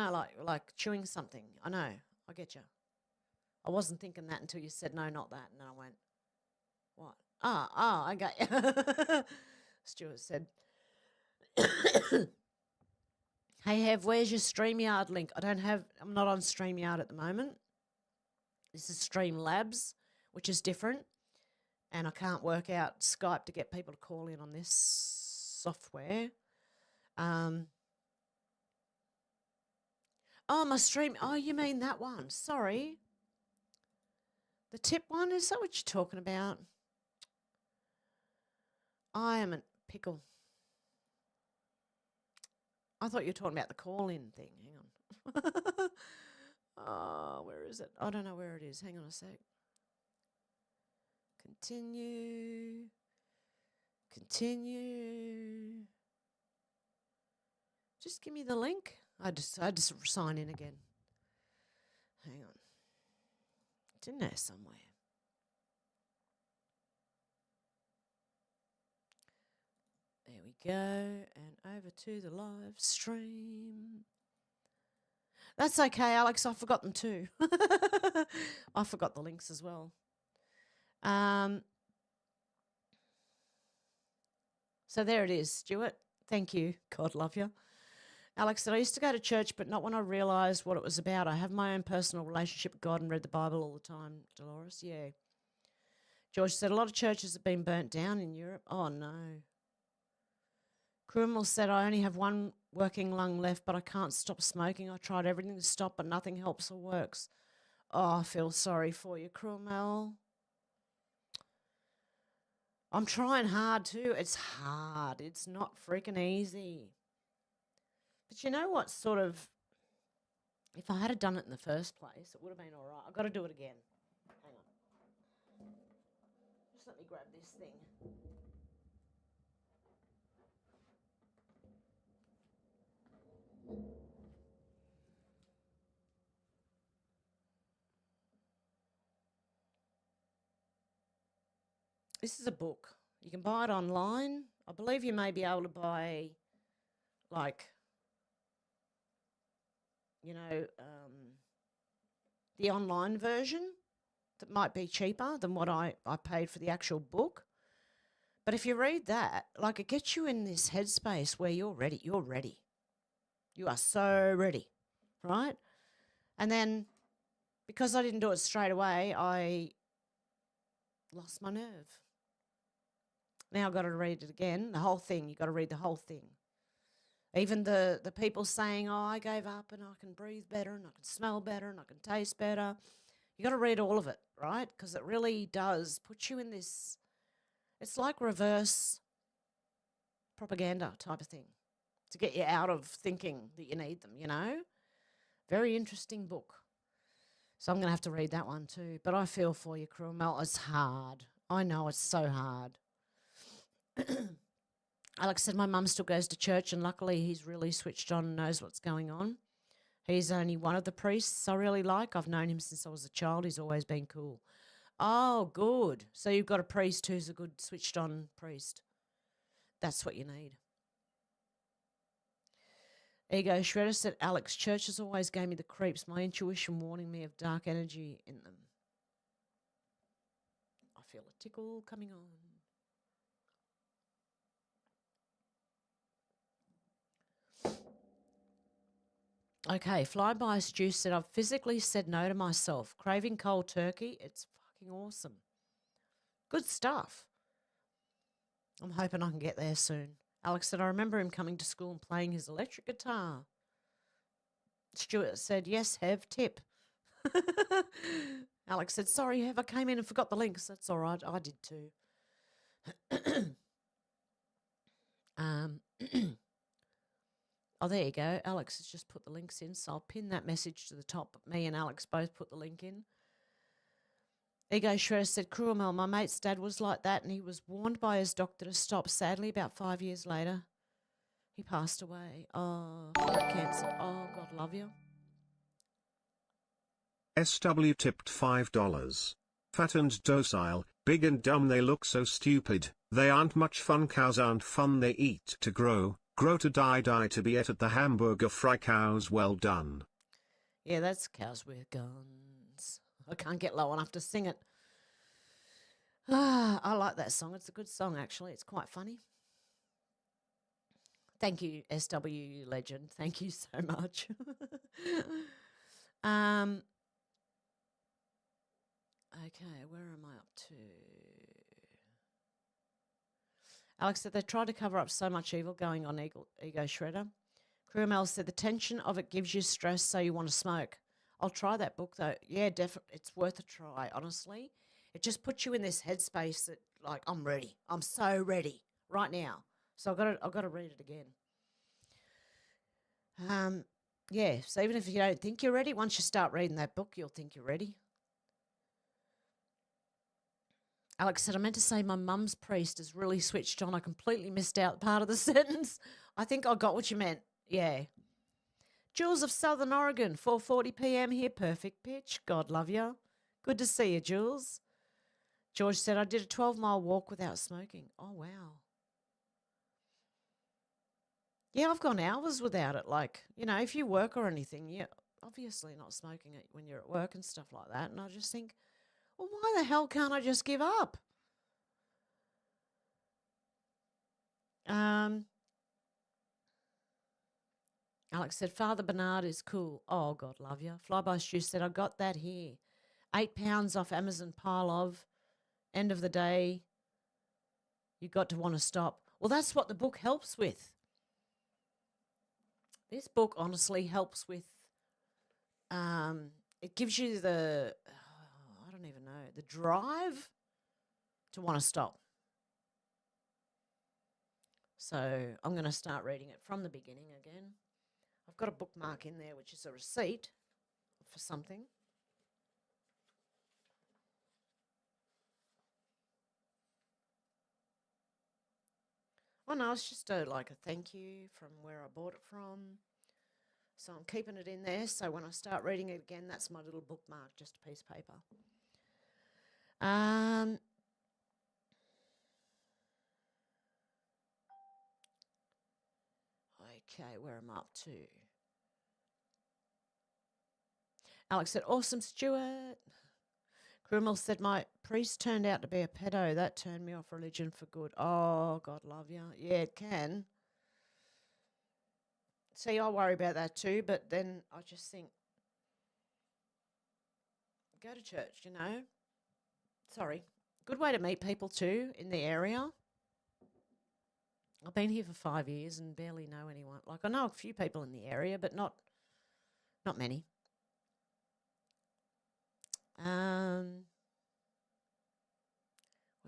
like chewing something. I know, I get you. I wasn't thinking that until you said, no, not that. And then I went, what? I got you. Stuart said, hey, Hev, where's your StreamYard link? I'm not on StreamYard at the moment. This is Streamlabs, which is different. And I can't work out Skype to get people to call in on this software. My stream. Oh, you mean that one. Sorry. The tip one, is that what you're talking about? I am a pickle. I thought you were talking about the call-in thing. Hang on. Oh, where is it? I don't know where it is. Hang on a sec. Continue. Just give me the link. I just sign in again. Hang on. It's in there somewhere. There we go. And over to the live stream. That's okay, Alex. I forgot them too. I forgot the links as well. So there it is, Stuart. Thank you. God love you. Alex said, I used to go to church, but not when I realised what it was about. I have my own personal relationship with God and read the Bible all the time, Dolores. Yeah. George said, a lot of churches have been burnt down in Europe. Oh, no. Criminal said, I only have one working lung left, but I can't stop smoking. I tried everything to stop, but nothing helps or works. Oh, I feel sorry for you, Cromwell. I'm trying hard too. It's hard. It's not freaking easy. But you know what sort of, if I had done it in the first place, it would have been all right. I've got to do it again. Hang on. Just let me grab this thing. This is a book. You can buy it online. I believe you may be able to buy, like, the online version that might be cheaper than what I paid for the actual book. But if you read that, like, it gets you in this headspace where you're ready. You're ready. You are so ready, right? And then because I didn't do it straight away, I lost my nerve. Now I've got to read it again, the whole thing. You've got to read the whole thing. Even the people saying, oh, I gave up and I can breathe better and I can smell better and I can taste better. You got to read all of it, right? Because it really does put you in this, it's like reverse propaganda type of thing to get you out of thinking that you need them, you know? Very interesting book. So I'm going to have to read that one too. But I feel for you, Cromwell. It's hard. I know it's so hard. Alex said, my mum still goes to church and luckily he's really switched on and knows what's going on. He's only one of the priests I really like. I've known him since I was a child. He's always been cool. Oh, good. So you've got a priest who's a good switched on priest. That's what you need. Ego Shredder said, Alex, churches always gave me the creeps. My intuition warning me of dark energy in them. I feel a tickle coming on. Okay, Flyby Stew said, I've physically said no to myself. Craving cold turkey, it's fucking awesome. Good stuff. I'm hoping I can get there soon. Alex said, I remember him coming to school and playing his electric guitar. Stuart said, yes, Hev, tip. Alex said, sorry, Hev, I came in and forgot the links. That's all right, I did too. Oh, there you go. Alex has just put the links in, so I'll pin that message to the top. But me and Alex both put the link in. Ego Shredder said, Cruel, my mate's dad was like that and he was warned by his doctor to stop. Sadly, about 5 years later, he passed away. Oh, throat cancer. Oh, God love you. SW tipped $5. Fat and docile, big and dumb, they look so stupid. They aren't much fun. Cows aren't fun. They eat to grow, grow to die, die to be ate at the hamburger fry. Cows well done. Yeah, that's Cows with Guns. I can't get low enough to sing it. I like that song. It's a good song, actually. It's quite funny. Thank you, SW Legend. Thank you so much. Okay, where am I up to? Alex said they tried to cover up so much evil going on, Ego Shredder. Crewmel said the tension of it gives you stress, so you want to smoke. I'll try that book, though. Yeah, definitely. It's worth a try, honestly. It just puts you in this headspace that, like, I'm ready. I'm so ready right now. So I've got to read it again. Yeah, so even if you don't think you're ready, once you start reading that book, you'll think you're ready. Alex said, I meant to say my mum's priest is really switched on. I completely missed out part of the sentence. I think I got what you meant. Yeah. Jules of Southern Oregon, 4:40 p.m. here. Perfect pitch. God love you. Good to see you, Jules. George said, I did a 12-mile walk without smoking. Oh, wow. Yeah, I've gone hours without it. Like, you know, if you work or anything, you're obviously not smoking it when you're at work and stuff like that. And I just think, well, why the hell can't I just give up? Alex said, Father Bernard is cool. Oh, God love you. Flyby Stew said, I got that here. £8 off Amazon pile of. End of the day, you got to want to stop. Well, that's what the book helps with. This book honestly helps with, it gives you the, I don't even know, the drive to want to stop. So I'm going to start reading it from the beginning again. I've got a bookmark in there, which is a receipt for something. Oh, no, it's just like a thank you from where I bought it from. So I'm keeping it in there. So when I start reading it again, that's my little bookmark, just a piece of paper. Okay, where am I up to? Alex said, awesome, Stuart. Krumel said, my priest turned out to be a pedo. That turned me off religion for good. Oh, God love you. Yeah, it can. See, I worry about that too, but then I just think, go to church, you know. Sorry. Good way to meet people too in the area. I've been here for 5 years and barely know anyone. Like, I know a few people in the area, but not many. Where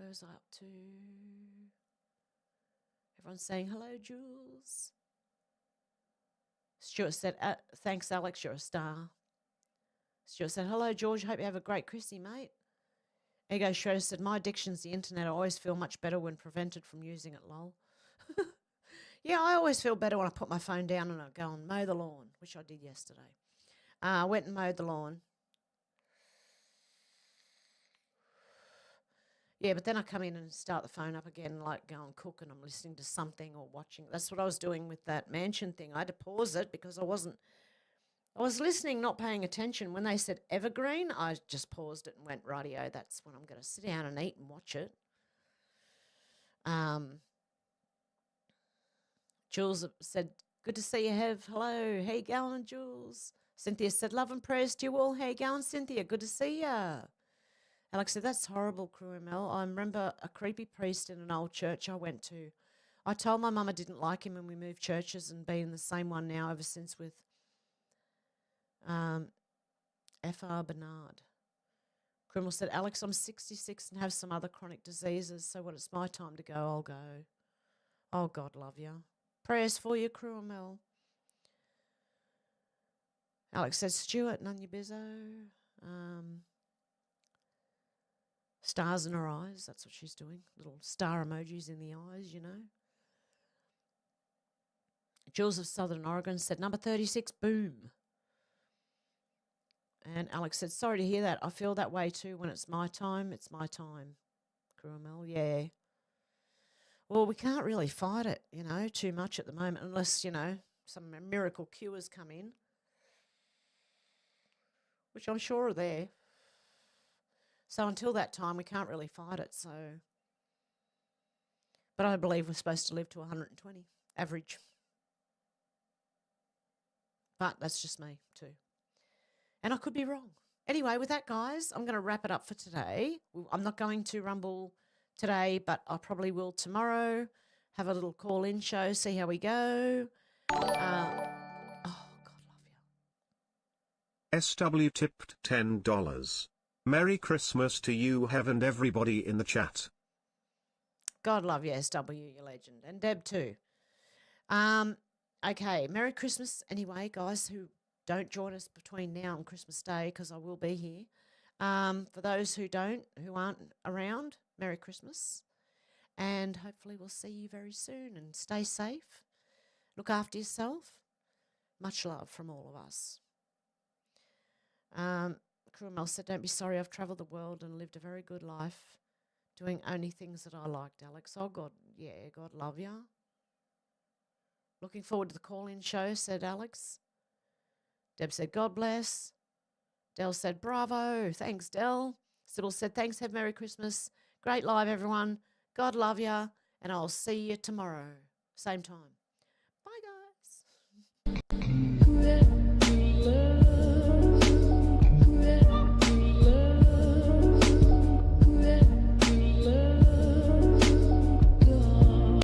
was I up to? Everyone's saying, hello, Jules. Stuart said, thanks, Alex, you're a star. Stuart said, hello, George, hope you have a great Chrissy, mate. Ego Shredder said, my addiction's the internet. I always feel much better when prevented from using it, lol. Yeah, I always feel better when I put my phone down and I go and mow the lawn, which I did yesterday. I went and mowed the lawn. Yeah, but then I come in and start the phone up again, like go and cook, and I'm listening to something or watching. That's what I was doing with that mansion thing. I had to pause it because I was listening, not paying attention. When they said evergreen, I just paused it and went, rightio, that's when I'm going to sit down and eat and watch it. Jules said, good to see you, Hev. Hello. How you going, Jules? Cynthia said, love and prayers to you all. How you going, Cynthia? Good to see ya. Alex said, that's horrible, Crew ML. I remember a creepy priest in an old church I went to. I told my mum I didn't like him when we moved churches and been in the same one now ever since with F.R. Bernard. Criminal said, Alex, I'm 66 and have some other chronic diseases, so when it's my time to go, I'll go. Oh, God love you. Prayers for you, Crew ML. Alex said, Stuart, none you bizzo. Stars in her eyes, that's what she's doing. Little star emojis in the eyes, you know. Jules of Southern Oregon said, number 36, boom. And Alex said, sorry to hear that. I feel that way too. When it's my time, it's my time. Caramel, yeah. Well, we can't really fight it, you know, too much at the moment unless, you know, some miracle cures come in, which I'm sure are there. So until that time, we can't really fight it. So, but I believe we're supposed to live to 120, average. But that's just me too. And I could be wrong. Anyway, with that, guys, I'm going to wrap it up for today. I'm not going to Rumble today, but I probably will tomorrow. Have a little call-in show, see how we go. Oh, God love you. SW tipped $10. Merry Christmas to you, Hev, and everybody in the chat. God love you, SW, you legend. And Deb too. Okay, Merry Christmas anyway, guys who don't join us between now and Christmas Day, because I will be here. For those who aren't around, Merry Christmas. And hopefully we'll see you very soon, and stay safe. Look after yourself. Much love from all of us. Crumel said, don't be sorry, I've travelled the world and lived a very good life doing only things that I liked, Alex. Oh, God, yeah, God love you. Looking forward to the call-in show, said Alex. Deb said, God bless. Del said, bravo. Thanks, Del. Sybil said, thanks, have Merry Christmas. Great live, everyone. God love you, and I'll see you tomorrow. Same time.